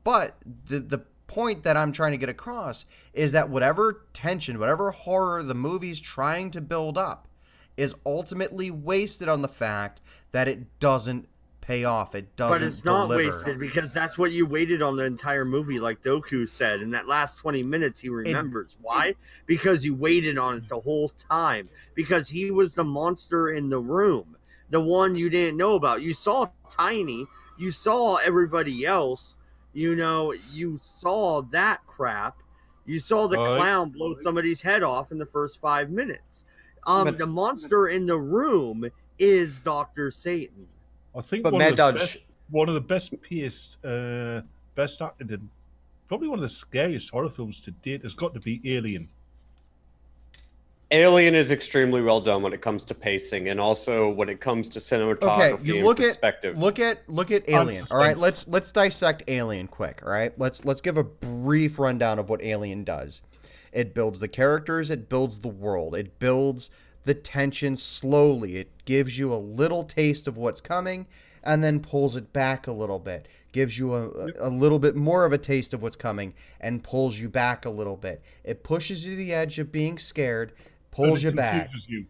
but the point that I'm trying to get across is that whatever tension, whatever horror the movie's trying to build up, is ultimately wasted on the fact that it doesn't pay off. It doesn't. But it's not deliver. wasted because that's what you waited on the entire movie, like Doku said. In that last 20 minutes, he remembers. Why? Because you waited on it the whole time. Because he was the monster in the room, the one you didn't know about. You saw Tiny. You saw everybody else. You saw that crap. You saw the clown blow somebody's head off in the first 5 minutes. The monster in the room is Dr. Satan. I think but one of the best paced, best acted, and probably one of the scariest horror films to date has got to be Alien. Alien is extremely well done when it comes to pacing, and also when it comes to cinematography Okay, you and look perspective. at Alien. suspense. All right, let's dissect Alien quick. All right, let's give a brief rundown of what Alien does. It builds the characters, it builds the world, it builds the tension slowly. It gives you a little taste of what's coming, and then pulls it back a little bit. Gives you a little bit more of a taste of what's coming, and pulls you back a little bit. It pushes you to the edge of being scared, pulls you back. Confuses you.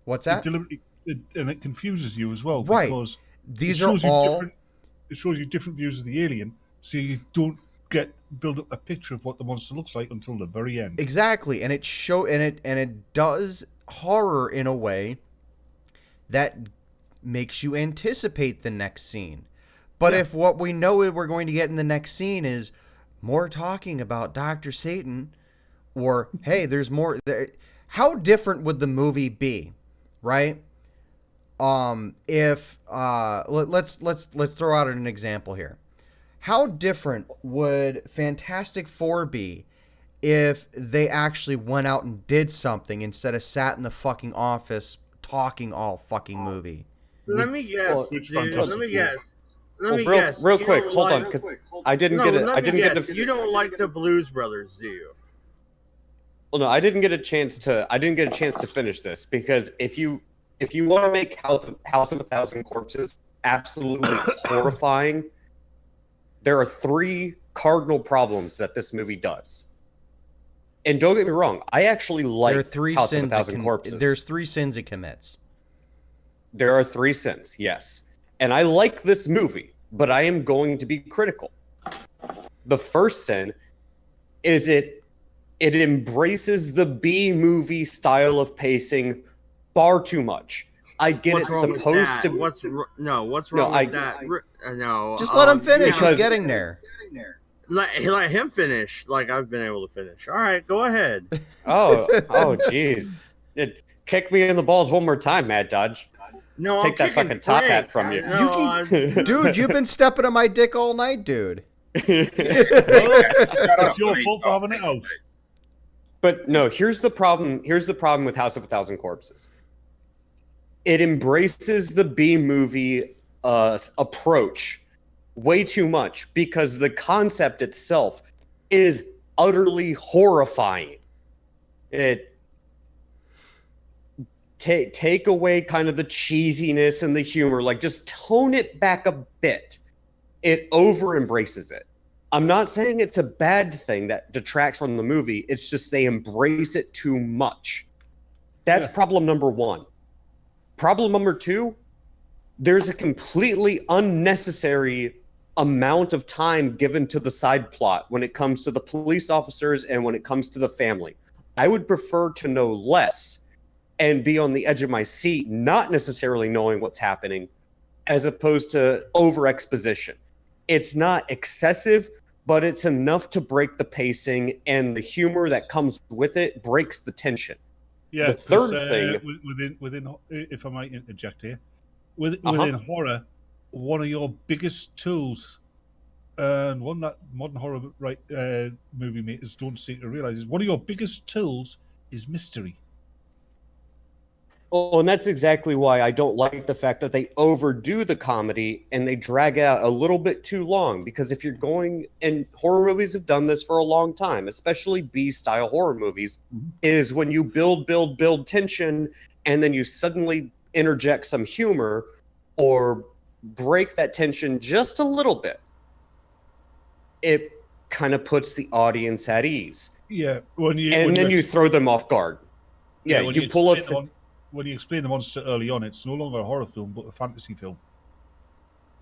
What's that? It confuses you as well, Right. because These it are shows you all different. It shows you different views of the alien, so you don't build up a picture of what the monster looks like until the very end. exactly, and it does horror in a way that makes you anticipate the next scene. But Yeah. if what we know we're going to get in the next scene is more talking about Dr. Satan, or hey, there's more there, how different would the movie be, right? If let's throw out an example here. How different would Fantastic Four be if they actually went out and did something instead of sat in the fucking office talking all fucking movie? Let me guess. Which Dude, let Fantastic me Four? guess. Let Well, me real, guess. real You quick, don't hold on, like- because I didn't No, get it. let I me didn't get guess. the. You don't like the Blues Brothers, do you? Well, no, I didn't get a chance to finish this, because if you want to make House of a Thousand Corpses absolutely horrifying, there are 3 cardinal problems that this movie does. And don't get me wrong, I actually like There are three House of a sins. Thousand Corpses. There's 3 sins it commits. There are 3 sins, yes. And I like this movie, but I am going to be critical. The first sin is it embraces the B movie style of pacing far too much. I get What's it's wrong with supposed that? to. What's wrong with that? No. Just let him finish. because- He's getting there. Let him finish, like I've been able to finish. All right, go ahead. Oh, jeez. Kick me in the balls one more time, Mad Dodge. No, Take I'm that kicking fucking top Frank. hat from you. No, Dude, you've been stepping on my dick all night, dude. It's your fault for having it out. But no, here's the problem. Here's the problem with House of a Thousand Corpses. It embraces the B movie approach way too much, because the concept itself is utterly horrifying. It take away kind of the cheesiness and the humor, like just tone it back a bit. It over embraces it. I'm not saying it's a bad thing that detracts from the movie. It's just they embrace it too much. That's problem number 1. Problem number 2, there's a completely unnecessary amount of time given to the side plot when it comes to the police officers and when it comes to the family. I would prefer to know less and be on the edge of my seat, not necessarily knowing what's happening, as opposed to over exposition. It's not excessive, but it's enough to break the pacing, and the humor that comes with it breaks the tension. Yeah, The third thing, within, if I might interject here, within horror, one of your biggest tools, and one that modern horror movie makers don't seem to realize, is one of your biggest tools is mystery. oh, and that's exactly why I don't like the fact that they overdo the comedy and they drag it out a little bit too long. Because if you're going, and horror movies have done this for a long time, especially B-style horror movies, is when you build tension and then you suddenly interject some humor or break that tension just a little bit, it kind of puts the audience at ease. Yeah, and then you throw them off guard. Yeah, when you pull when you explain the monster early on, it's no longer a horror film but a fantasy film.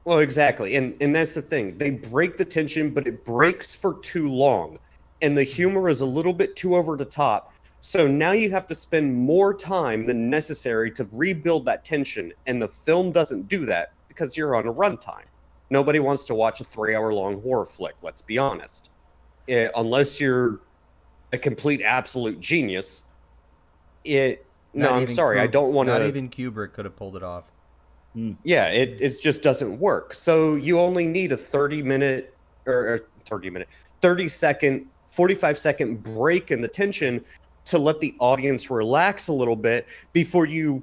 Well, exactly, and that's the thing. They break the tension, but it breaks for too long, and the humor is a little bit too over the top. So now you have to spend more time than necessary to rebuild that tension, and the film doesn't do that because you're on a runtime. Nobody wants to watch a 3-hour-long horror flick, let's be honest. Unless you're a complete absolute genius. I'm sorry, I don't want to... Not even Kubrick could have pulled it off. Yeah, it just doesn't work. So you only need a 30-second, 45-second break in the tension to let the audience relax a little bit before you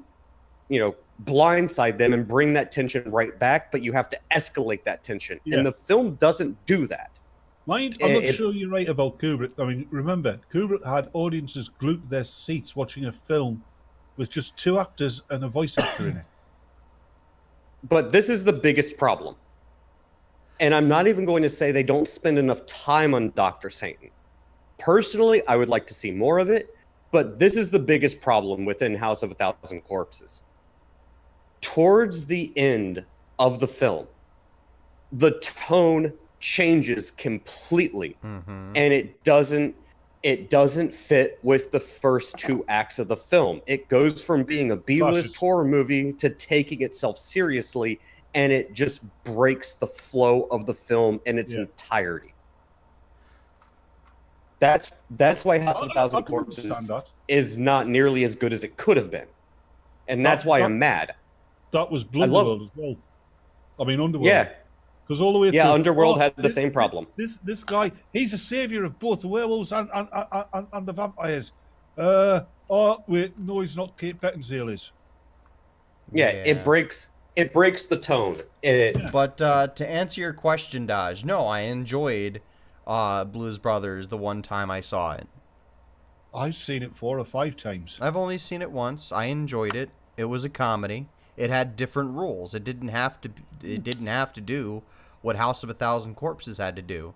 blindside them and bring that tension right back, but you have to escalate that tension. Yeah. And the film doesn't do that. Mind, I'm not sure you're right about Kubrick. I mean, remember, Kubrick had audiences glued to their seats watching a film with just 2 actors and a voice actor in it. But this is the biggest problem. And I'm not even going to say they don't spend enough time on Dr. Satan. Personally, I would like to see more of it, but this is the biggest problem within House of a Thousand Corpses. Towards the end of the film, the tone changes completely, and it doesn't fit with the first 2 acts of the film. It goes from being a B-list horror movie to taking itself seriously, and it just breaks the flow of the film in its entirety. That's why House of a Thousand Corpses is not nearly as good as it could have been, and that's why I'm mad. That was Blunderworld as well. I mean, Underworld. Yeah. Because all the way through... Yeah, Underworld had the same problem. This guy, he's a savior of both the werewolves and the vampires. Oh, wait, no, he's not. Kate Beckinsale is. Yeah, it breaks the tone. But to answer your question, Dodge, no, I enjoyed Blues Brothers the one time I saw it. I've seen it 4 or 5 times. I've only seen it once. I enjoyed it. It was a comedy. It had different rules. It didn't have to do what House of a Thousand Corpses had to do.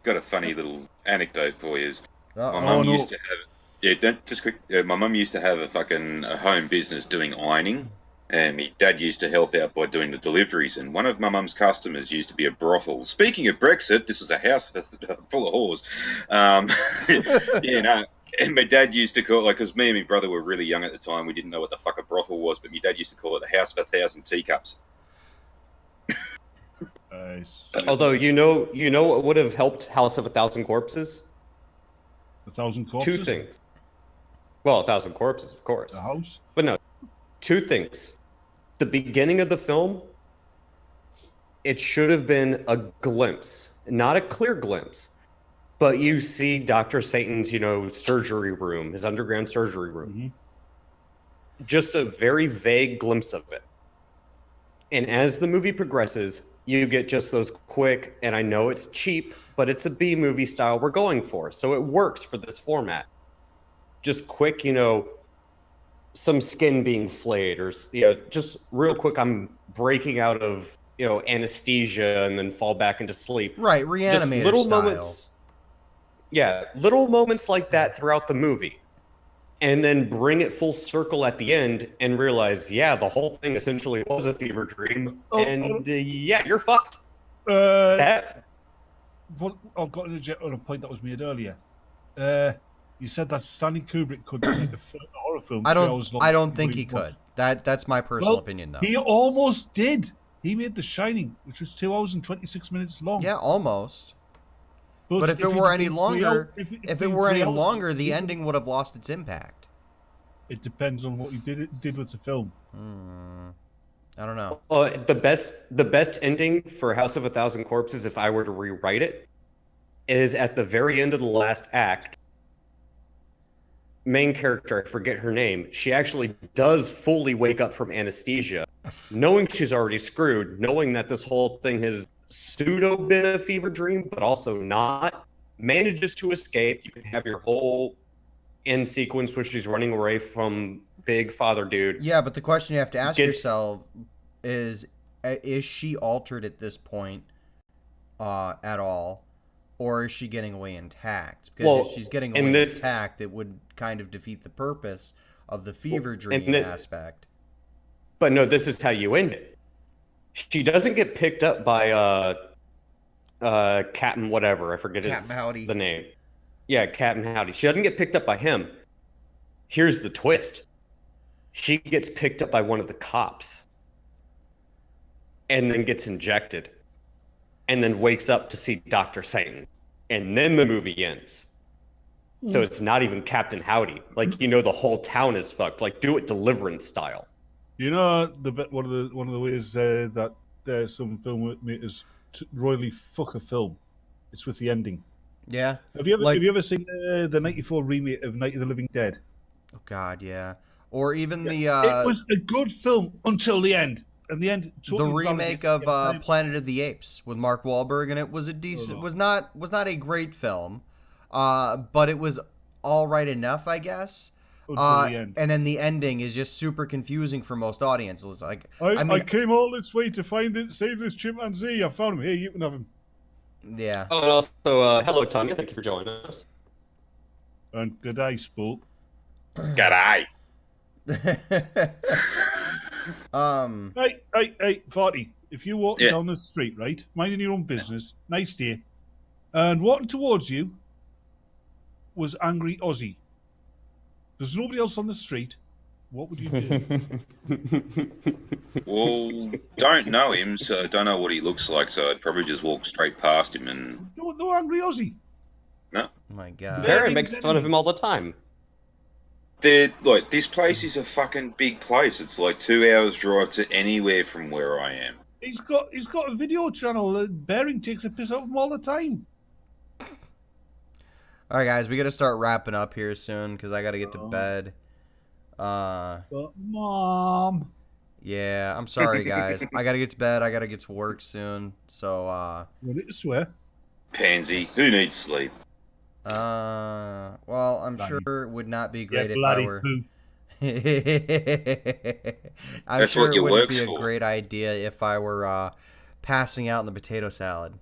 Got a funny little anecdote for you. My mum used to have my mum used to have a home business doing ironing, and my dad used to help out by doing the deliveries. And one of my mum's customers used to be a brothel. Speaking of Brexit, this was a house full of whores. And my dad used to call it, because me and my brother were really young at the time, we didn't know what the fuck a brothel was, but my dad used to call it the house of 1,000 teacups. Nice. Although, you know what would have helped House of a Thousand Corpses? 1,000 Corpses? 2 things. Well, 1,000 Corpses, of course. The house? But no, 2 things. The beginning of the film, it should have been a glimpse, not a clear glimpse. But you see Dr. Satan's, surgery room, his underground surgery room. Mm-hmm. Just a very vague glimpse of it. And as the movie progresses, you get just those quick, and I know it's cheap, but it's a B-movie style we're going for, so it works for this format. Just quick, some skin being flayed, or, just real quick, I'm breaking out of, anesthesia and then fall back into sleep. Right, reanimator just little style. moments. Yeah, little moments like that throughout the movie. And then bring it full circle at the end and realize, the whole thing essentially was a fever dream. You're fucked. I've got to interject on a point that was made earlier. You said that Stanley Kubrick could make a horror film. I don't think he could. That's my personal opinion, though. He almost did. He made The Shining, which was 2 hours and 26 minutes long. Yeah, almost. But if it were any longer, the ending would have lost its impact. It depends on what you did with the film. I don't know. The best ending for House of a Thousand Corpses, if I were to rewrite it, is at the very end of the last act. Main character, I forget her name, she actually does fully wake up from anesthesia, knowing she's already screwed, knowing that this whole thing has pseudo been a fever dream, but also not, manages to escape. You can have your whole end sequence where she's running away from Big Father Dude. Yeah, but the question you have to ask yourself is she altered at this point at all, or is she getting away intact? Because if she's getting away intact, it would kind of defeat the purpose of the fever dream aspect. But no, this is how you end it. She doesn't get picked up by Captain whatever. I forget the name. Yeah, Captain Howdy. She doesn't get picked up by him. Here's the twist. She gets picked up by one of the cops. And then gets injected. And then wakes up to see Dr. Satan. And then the movie ends. So it's not even Captain Howdy. The whole town is fucked. Do it Deliverance style. One of the ways that some filmmakers royally fuck a film, it's with the ending. Yeah. Have you ever seen the '94 remake of Night of the Living Dead? Oh God, yeah. Or even It was a good film until the end. And the end. The remake of Planet of the Apes with Mark Wahlberg, and it was a decent. Was not a great film, but it was all right enough, I guess. Until the end. And then the ending is just super confusing for most audiences. Like, I came all this way to save this chimpanzee. I found him. Here, you can have him. Yeah. Oh, and also, hello, Tanya. Thank you for joining us. And good day, Spook. G'day. Hey, Farty. If you're walking down the street, right, minding your own business, nice day, and walking towards you was angry Aussie. There's nobody else on the street. What would you do? Well, don't know him, so don't know what he looks like, so I'd probably just walk straight past him and... Don't know angry Aussie. No. Oh my God. Barry makes fun of him all the time. Like, this place is a fucking big place. It's like 2 hours drive to anywhere from where I am. He's got a video channel. Bearing takes a piss out of him all the time. All right, guys, we got to start wrapping up here soon because I got to get to bed. But Mom. Yeah, I'm sorry, guys. I got to get to bed. I got to get to work soon. So, You need to swear. Pansy, who needs sleep? well, I'm Bloody. sure it would not be great if bloody I were. poo. I'm That's sure what it your wouldn't work's be a for. great idea if I were passing out in the potato salad.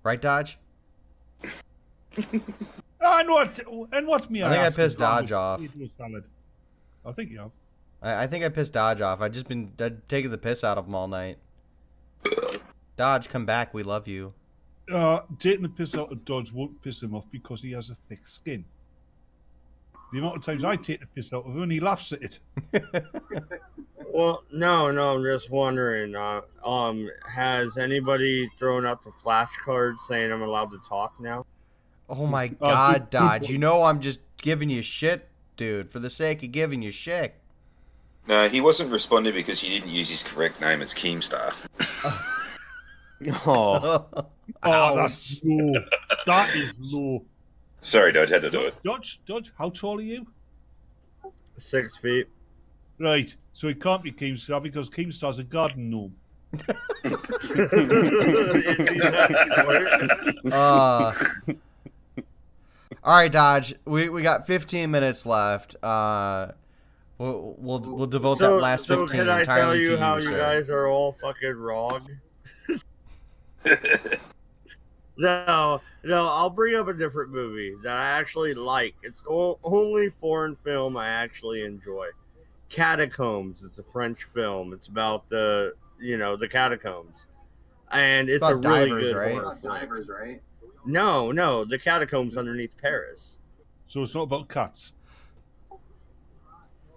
Right, Dodge? And what's me? I think I ask pissed is wrong Dodge with off. potato salad? I think you have. I think I pissed Dodge off. I've just been taking the piss out of him all night. Dodge, come back. We love you. Taking the piss out of Dodge won't piss him off because he has a thick skin. The amount of times I take the piss out of him and he laughs at it. Well, no, I'm just wondering. Has anybody thrown out the flashcards saying I'm allowed to talk now? Oh my God, Dodge. You know I'm just giving you shit, dude, for the sake of giving you shit. No, he wasn't responding because he didn't use his correct name. It's Keemstar. Oh. Oh, that's low. That is low. Sorry, Dodge, had to do it. Dodge, how tall are you? 6 feet. Right, so it can't be Keemstar because Keemstar's a garden gnome. Is he that short? All right, Dodge. We got 15 minutes left. We'll devote that last 15 So can I entirely tell to you how you sir. guys are all fucking wrong? No, I'll bring up a different movie that I actually like. It's the only foreign film I actually enjoy. Catacombs. It's a French film. It's about the catacombs. And it's a really good horror film. Divers, right? No, the catacombs underneath Paris. So it's not about cats.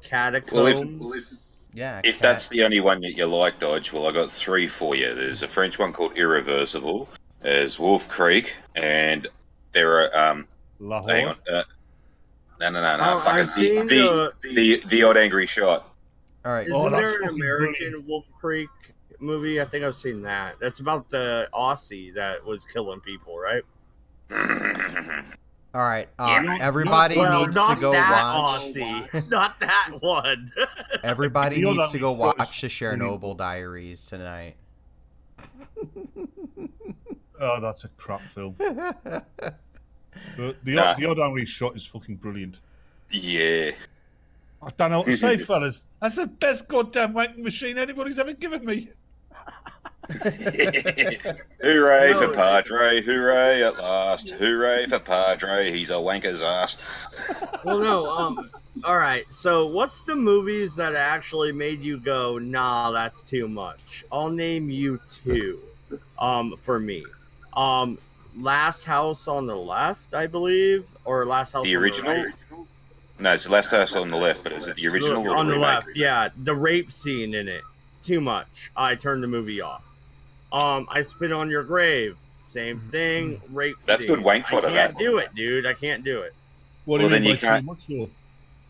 Catacombs. Yeah. If that's the only one that you like, Dodge, well, I got 3 for you. There's a French one called Irreversible. There's Wolf Creek, and there are La hang on, Horde. no. I've seen the Odd Angry Shot. All right. Isn't Oh, that's there an fucking American brilliant. Wolf Creek movie? I think I've seen that. That's about the Aussie that was killing people, right? All right. Yeah. Everybody Well, needs to not go that watch. Aussie. Not that one. Everybody The needs to go other one is watch the Chernobyl Diaries tonight. Oh, that's a crap film. The Nah. Odd Angry Shot is fucking brilliant. Yeah. I don't know what to say, fellas. That's the best goddamn wanking machine anybody's ever given me. Hooray No. for Padre, hooray at last, hooray for Padre, he's a wanker's ass. Well, no. All right. So, what's the movies that actually made you go, "Nah, that's too much"? I'll name you 2. For me. Last House on the Left, I believe, or Last House The on original? the Right. No, it's the Last House on the Left, but is it the original or On the remake? left, yeah. The rape scene in it, too much. I turned the movie off. I Spit on Your Grave, same thing. Rape. That's scene. good wank fodder, I can't that. do it, dude. I can't do it. What do Well, you then mean you by too can't- much, though?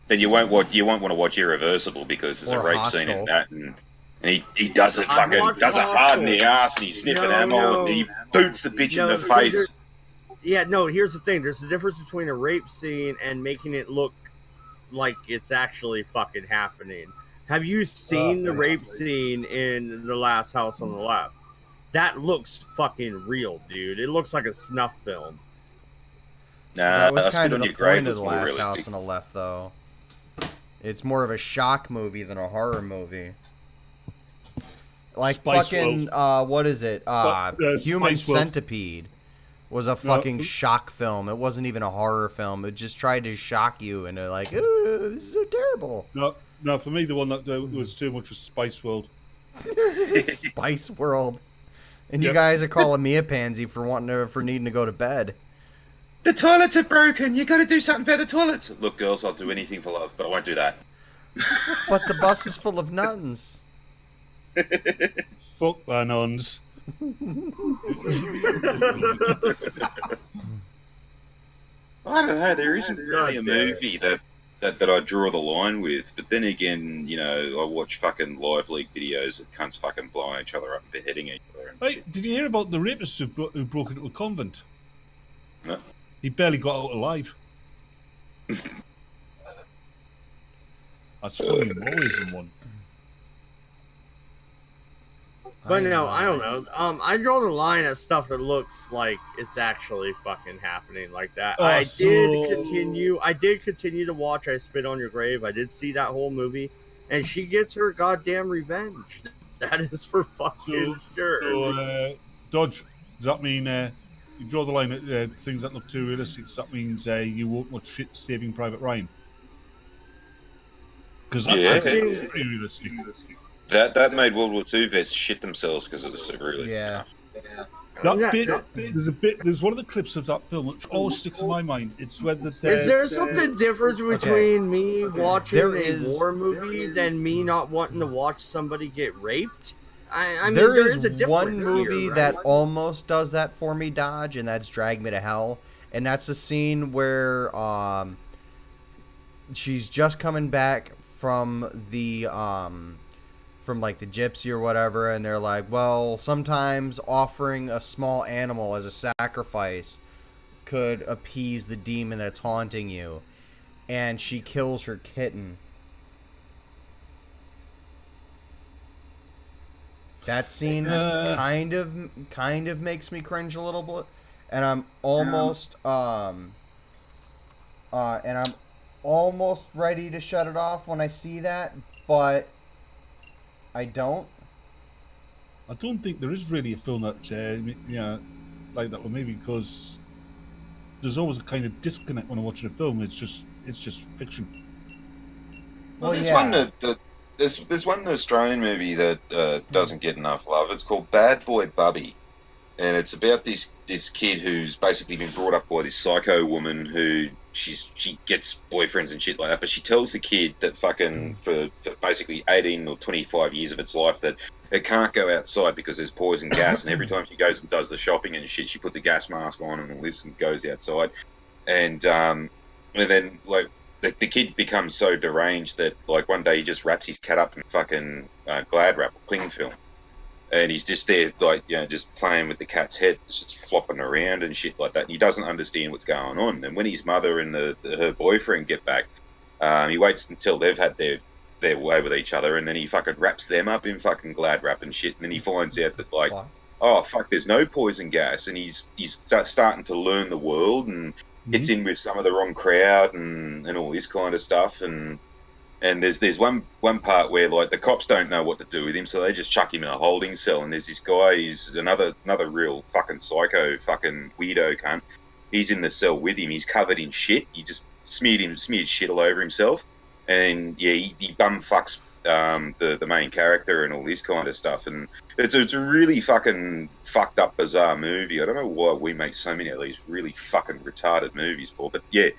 Then you won't want to watch Irreversible because there's Or a rape scene Hostel. in that, and he does it I fucking watched does it hard in the Hostel. ass, and he's sniffing No, ammo, no. and he boots the bitch in the because face. Yeah, no, here's the thing. There's a difference between a rape scene and making it look like it's actually fucking happening. Have you seen the rape scene in The Last House on the Left? That looks fucking real, dude. It looks like a snuff film. Nah, That was Spit kind of on the Your Grave point of was The more Last realistic. House on the Left, though. It's more of a shock movie than a horror movie. Like Spice fucking, what is it? Human Spice World. Centipede was a fucking shock film. It wasn't even a horror film. It just tried to shock you, and they're like, "Ooh, this is so terrible." No, for me, the one that was too much was Spice World. Spice World. And you Yep. guys are calling me a pansy for needing to go to bed. The toilets are broken. You got to do something about the toilets. Look, girls, I'll do anything for love, but I won't do that. But the bus is full of nuns. Fuck the nuns. I don't know. There isn't really a movie that I draw the line with. But then again, you know, I watch fucking live leak videos of cunts fucking blowing each other up and beheading each other. And Hey, shit. did you hear about the rapist who broke into a convent? No. He barely got out alive. That's funny. Always in one. But no, I don't know. I draw the line at stuff that looks like it's actually fucking happening like that. Oh, I so- did continue to watch I Spit on Your Grave. I did see that whole movie, and she gets her goddamn revenge. That is for fucking sure. So, Dodge, does that mean you draw the line at things that look too realistic? So that means you won't watch shit Saving Private Ryan? Because that's Yeah. actually pretty realistic. That made World War II vets shit themselves because it was so realistic. Yeah. That Yeah, bit, there's one of the clips of that film which always sticks in my mind. It's when Is there something different between me watching There a is- war movie than me not wanting to watch somebody get raped? I mean, there is is a difference one movie here, right? that almost does that for me, Dodge, and that's Drag Me to Hell. And that's the scene where she's just coming back from the from like the gypsy or whatever, and they're like, well, sometimes offering a small animal as a sacrifice could appease the demon that's haunting you. And she kills her kitten. That scene kind of makes me cringe a little bit, and I'm almost ready to shut it off when I see that, but I don't. I don't think there is really a film that like that one, maybe because there's always a kind of disconnect when I'm watching a film. It's just fiction. Well, there's yeah. one there's one Australian movie that doesn't get enough love. It's called Bad Boy Bubby, and it's about this kid who's basically been brought up by this psycho woman who she gets boyfriends and shit like that, but she tells the kid that fucking for basically 18 or 25 years of its life that it can't go outside because there's poison gas, and every time she goes and does the shopping and shit, she puts a gas mask on and all this and goes outside, and then like the kid becomes so deranged that like one day he just wraps his cat up in fucking Glad wrap or cling film. And he's just there, like, you know, just playing with the cat's head, just flopping around and shit like that. And he doesn't understand what's going on. And when his mother and her boyfriend get back, he waits until they've had their way with each other, and then he fucking wraps them up in fucking Glad wrap and shit. And then he finds out that, like, oh, fuck, there's no poison gas. And he's starting to learn the world and gets in with some of the wrong crowd and all this kind of stuff. And there's one part where like the cops don't know what to do with him, so they just chuck him in a holding cell. And there's this guy, he's another real fucking psycho, fucking weirdo cunt. He's in the cell with him. He's covered in shit. He just smeared shit all over himself. And yeah, he bum fucks the main character and all this kind of stuff. And it's a really fucking fucked up, bizarre movie. I don't know why we make so many of these really fucking retarded movies for, but yeah,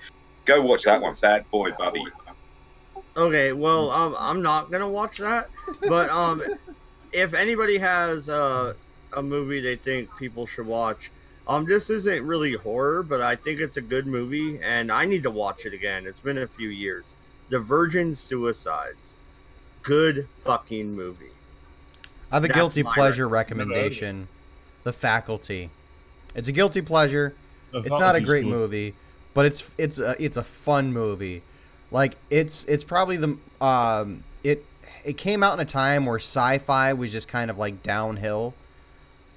go watch that one, Bad Boy Bubby. Okay, well, I'm not gonna watch that, but if anybody has a movie they think people should watch, this isn't really horror, but I think it's a good movie, and I need to watch it again. It's been a few years. The Virgin Suicides, good fucking movie. I have a That's guilty my pleasure recommendation. The Faculty. It's a guilty pleasure. It's not a great movie, but it's a fun movie. Like it's probably the it came out in a time where sci-fi was just kind of like downhill,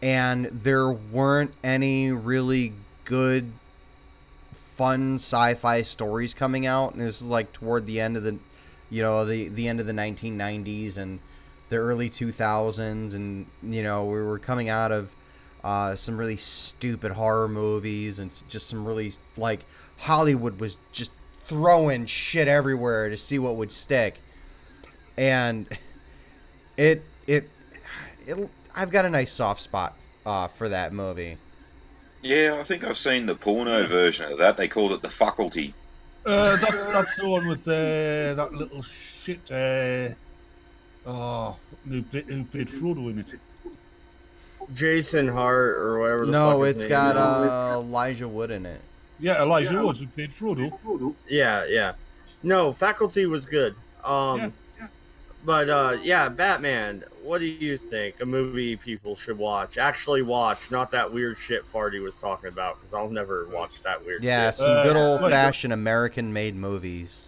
and there weren't any really good fun sci-fi stories coming out. And this is like toward the end of the the end of the 1990s and the early 2000s, and we were coming out of some really stupid horror movies, and just some really, like, Hollywood was just throwing shit everywhere to see what would stick. And I've got a nice soft spot for that movie. Yeah, I think I've seen the porno version of that. They called it The Faculty. That's the one with that little shit. Who played Frodo in it? Jason Hart or whatever. No, it's got Elijah Wood in it. Yeah, Elijah Wood who played Frodo. Yeah. No, Faculty was good. But Batman. What do you think? A movie people should watch? Actually watch, not that weird shit Farty was talking about, because I'll never watch that weird shit. Yeah, some good old-fashioned American-made movies.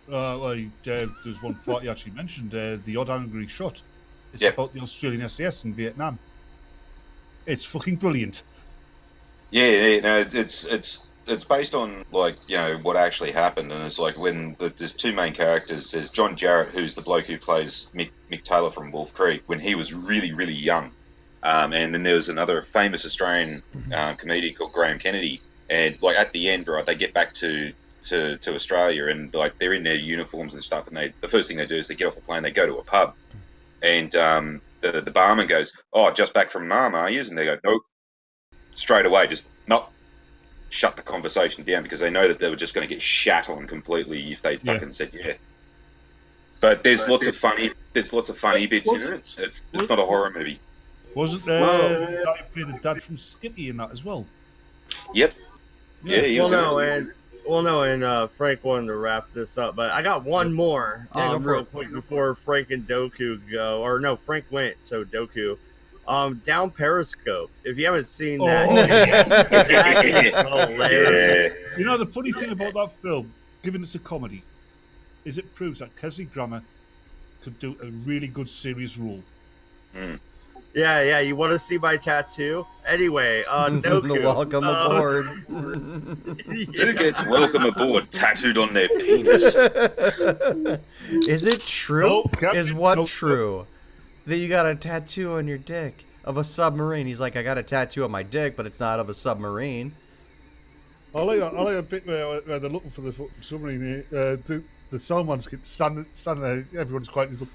There's one Farty actually mentioned, The Odd Angry Shot. It's about the Australian SAS in Vietnam. It's fucking brilliant. Yeah, no, it's based on, like, what actually happened, and it's like when there's two main characters. There's John Jarrett, who's the bloke who plays Mick Taylor from Wolf Creek, when he was really, really young. And then there was another famous Australian comedian called Graham Kennedy, and, like, at the end, right, they get back to Australia, and, like, they're in their uniforms and stuff, and the first thing they do is they get off the plane, they go to a pub, and the barman goes, "Oh, just back from Nam, are you?" And they go, "Nope." Straight away, just nope. Shut the conversation down, because they know that they were just going to get shat on completely if they fucking said yeah. But there's lots of funny bits in it. It's not a horror movie. Wasn't there the guy who played the dad from Skippy in that as well? Yep. Yeah, he was and Frank wanted to wrap this up, but I got one more real quick before Frank and Doku go. Or no, Frank went, so Doku. Down Periscope. If you haven't seen that, that is hilarious. You know, the funny thing about that film, given it's a comedy, is it proves that Kelsey Grammer could do a really good serious role. Yeah. You want to see my tattoo? Anyway, Doku. Welcome aboard. Who gets welcome aboard tattooed on their penis? Is it true? Is what true? That you got a tattoo on your dick of a submarine. He's like, I got a tattoo on my dick, but it's not of a submarine. I like a bit where they're looking for the submarine. The someone's standing there, everyone's quiet. He's like,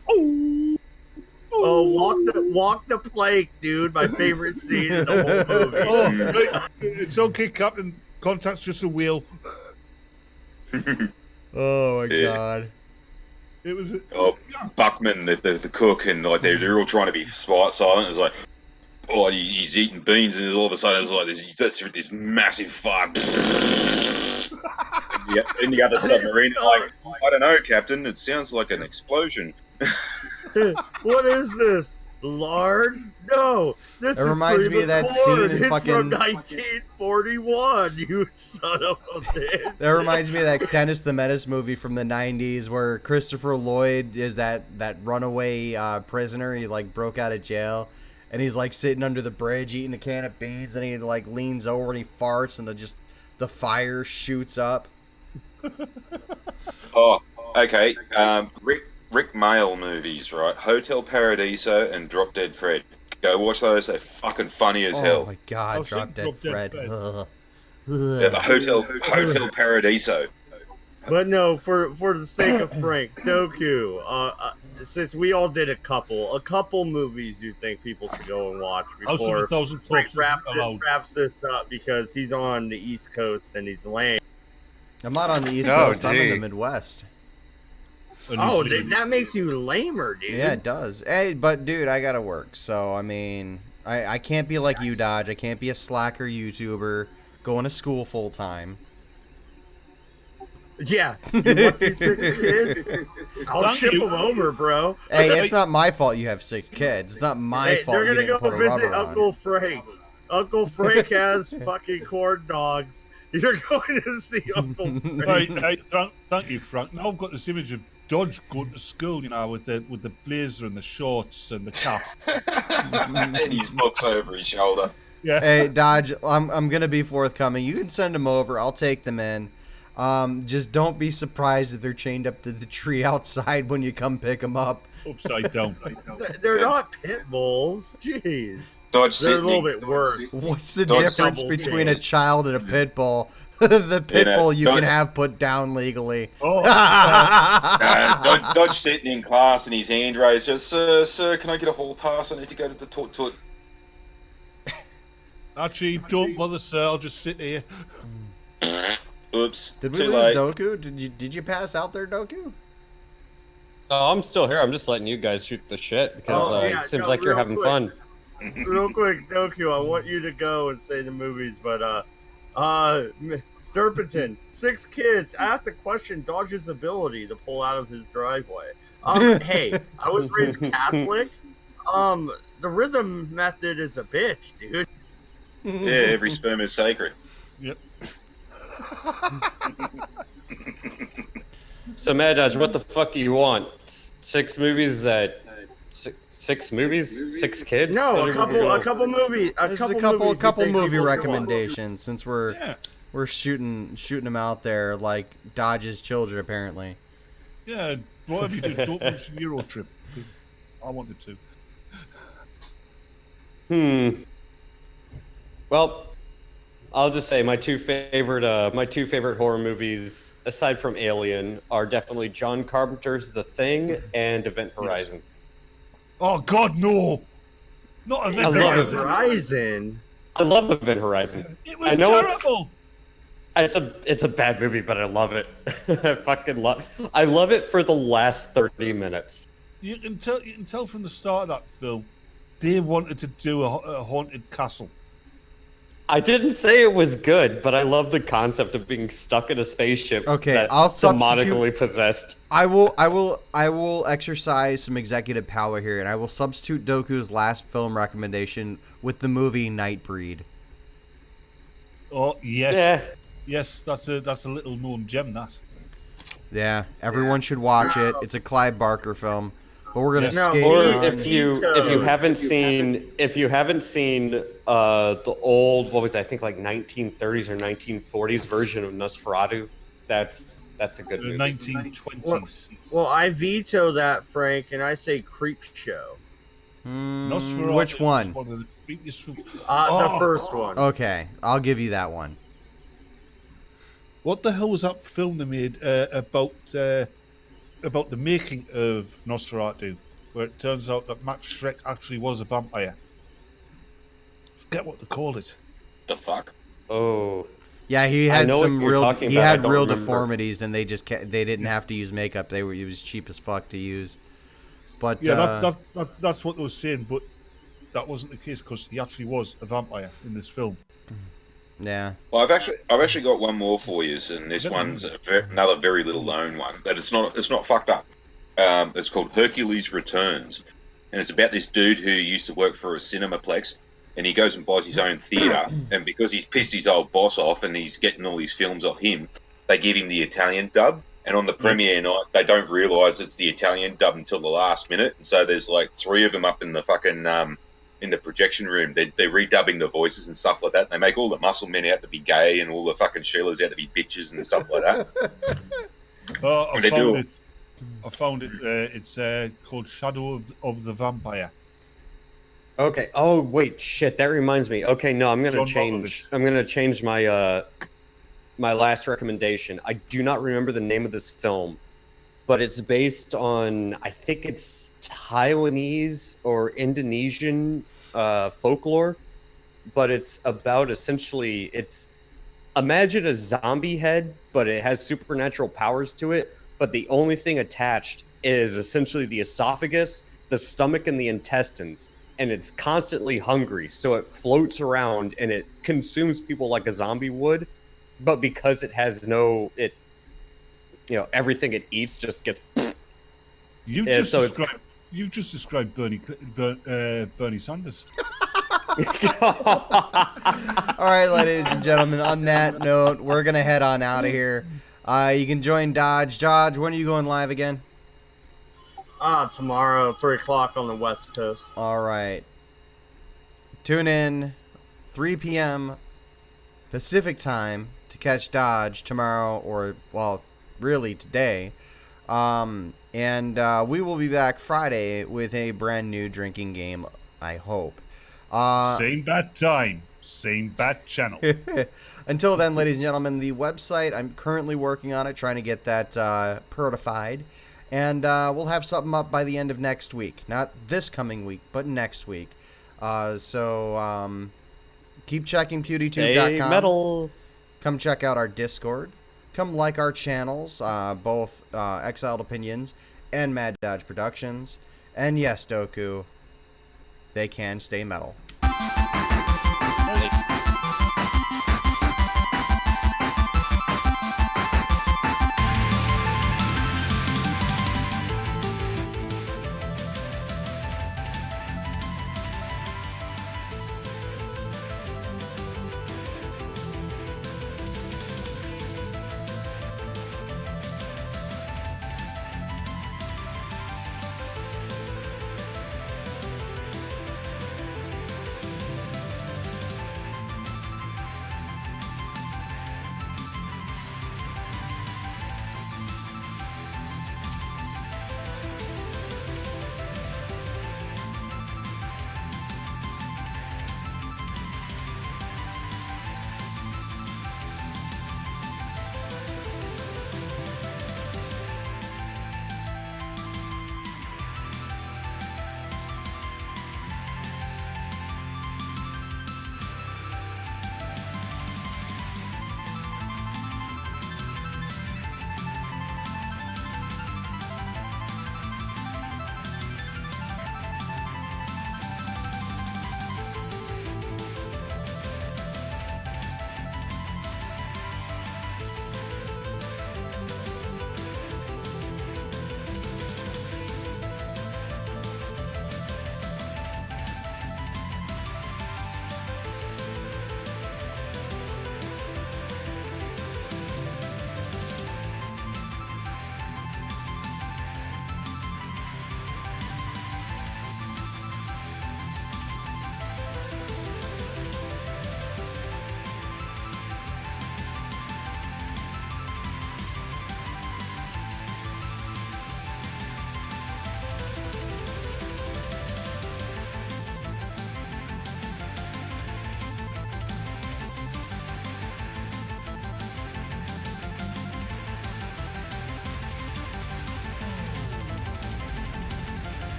walk the plank, dude. My favorite scene in the whole movie. Right. It's okay, Captain. Contact's just a wheel. Oh my god. It was Buckman, the cook, and like they're all trying to be silent. It's like, he's eating beans, and all of a sudden it's like this massive fire. In the other submarine, like, I don't know, Captain. It sounds like an explosion. What is this? Lard? No, this reminds me of that scene in fucking from 1941. You son of a bitch. That reminds me of that Dennis the Menace movie from the 90s where Christopher Lloyd is that runaway prisoner. He like broke out of jail, and he's like sitting under the bridge eating a can of beans, and he like leans over and he farts, and the fire shoots up. Oh, okay. Rick Mayall movies, right? Hotel Paradiso and Drop Dead Fred. Go watch those. They're fucking funny as hell. Oh my god, Drop Dead Fred. Yeah, the Hotel Paradiso. But no, for the sake of Frank, Doku, since we all did a couple movies you think people should go and watch before Frank wraps this up, because he's on the East Coast and he's lame. I'm not on the East Coast, I'm in the Midwest. That makes you lamer, dude. Yeah, it does. Hey, but dude, I gotta work, so I mean, I can't be like you, Dodge. I can't be a slacker YouTuber going to school full time. Yeah, you want these 6 kids? I'll ship them over, bro. Hey, it's not my fault you have 6 kids. It's not my fault. They're gonna go visit Uncle Frank. Uncle Frank has fucking corn dogs. You're going to see Uncle Frank. Right, thank you, Frank. Now I've got this image of Dodge going to school, with the blazer and the shorts and the cap. And his books over his shoulder. Yeah. Hey, Dodge, I'm gonna be forthcoming. You can send them over. I'll take them in. Just don't be surprised if they're chained up to the tree outside when you come pick them up. Upside down. They're not pit bulls. Jeez. Dodge They're a Sydney. little bit worse. What's the Dodge difference double between a chain. child and a pit bull? The pit bull you Dodge- can have put down legally. Oh, Dodge sitting in class and his hand raised, just, sir, can I get a hall pass? I need to go to the toot. actually, don't bother, sir. I'll just sit here. Oops. Did we too lose late. Doku? Did you pass out there, Doku? Oh, I'm still here. I'm just letting you guys shoot the shit because it seems like you're real having quick. fun. Real quick, Doku, I want you to go and say the movies, but Derpington, 6 kids. I have to question Dodge's ability to pull out of his driveway. Hey, I was raised Catholic. The rhythm method is a bitch, dude. Yeah, every sperm is sacred. Yep. So, Mad Dodge, what the fuck do you want? 6 movies that... 6 movies? 6 kids? No, a couple movies. There's a couple movie recommendations since we're shooting them out there like Dodge's children apparently. Yeah, whatever you do, don't mention Euro Trip. I wanted to. Well, I'll just say my two favorite horror movies, aside from Alien, are definitely John Carpenter's The Thing and Event Horizon. Oh God, no! Not I love Event Horizon. I love Event Horizon. It was I know terrible. It's a bad movie, but I love it. I love it for the last 30 minutes. You can tell from the start of that film, they wanted to do a haunted castle. I didn't say it was good, but I love the concept of being stuck in a spaceship that's I'll substitute- demonically possessed. I will exercise some executive power here, and I will substitute Doku's last film recommendation with the movie Nightbreed. Oh yes, Yeah. yes, that's a little known gem. That. Yeah, everyone should watch it. It's a Clive Barker film, but we're gonna Yes. skate Or on. if you haven't seen the old, what was it, I think like 1930s or 1940s version of Nosferatu, that's a good The movie. 1920s. Well, I veto that, Frank, and I say Creep Show. Nosferatu Which one? was of the creepiest films. The first one. Okay, I'll give you that one. What the hell was that film they made about the making of Nosferatu, where it turns out that Max Schreck actually was a vampire? Forget what they called it. The fuck? Oh, Yeah, he had know what some you're real talking he about, I had don't real remember. deformities, and they didn't have to use makeup. It was cheap as fuck to use. But Yeah, that's what they were saying, but that wasn't the case because he actually was a vampire in this film. yeah. Well, I've actually got one more for you, and this one's another very little known one, but it's not fucked up. It's called Hercules Returns, and it's about this dude who used to work for a Cinemaplex, and he goes and buys his own theater, and because he's pissed his old boss off and he's getting all these films off him, they give him the Italian dub, and on the premiere night they don't realise it's the Italian dub until the last minute, and so there's like 3 of them up in the fucking in the projection room. They're redubbing the voices and stuff like that. They make all the muscle men out to be gay and all the fucking Sheilas out to be bitches and stuff like that. Oh, I They do. found it. I found it. It's called Shadow of the Vampire. okay. Oh wait, shit. That reminds me. Okay, no, I'm gonna John change. Malkovich. I'm gonna change my my last recommendation. I do not remember the name of this film, but it's based on, I think it's Taiwanese or Indonesian folklore, but it's about essentially, imagine a zombie head, but it has supernatural powers to it, but the only thing attached is essentially the esophagus, the stomach, and the intestines, and it's constantly hungry, so it floats around and it consumes people like a zombie would, but because it has everything it eats just gets. You've Yeah, just so it's- described Bernie Sanders. All right, ladies and gentlemen, on that note, we're going to head on out of here. You can join Dodge. Dodge, when are you going live again? Tomorrow, 3 o'clock on the West Coast. All right. Tune in 3 p.m. Pacific time to catch Dodge tomorrow, or, well, really today. And we will be back Friday with a brand new drinking game, I hope. Same bat time, same bat channel. Until then, ladies and gentlemen, the website, I'm currently working on it, trying to get that pertified. And we'll have something up by the end of next week. Not this coming week, but next week. So keep checking PewDieTube.com. Stay metal. Come check out our Discord. Come like our channels, both Exiled Opinions and Mad Dodge Productions. And yes, Doku, they can stay metal.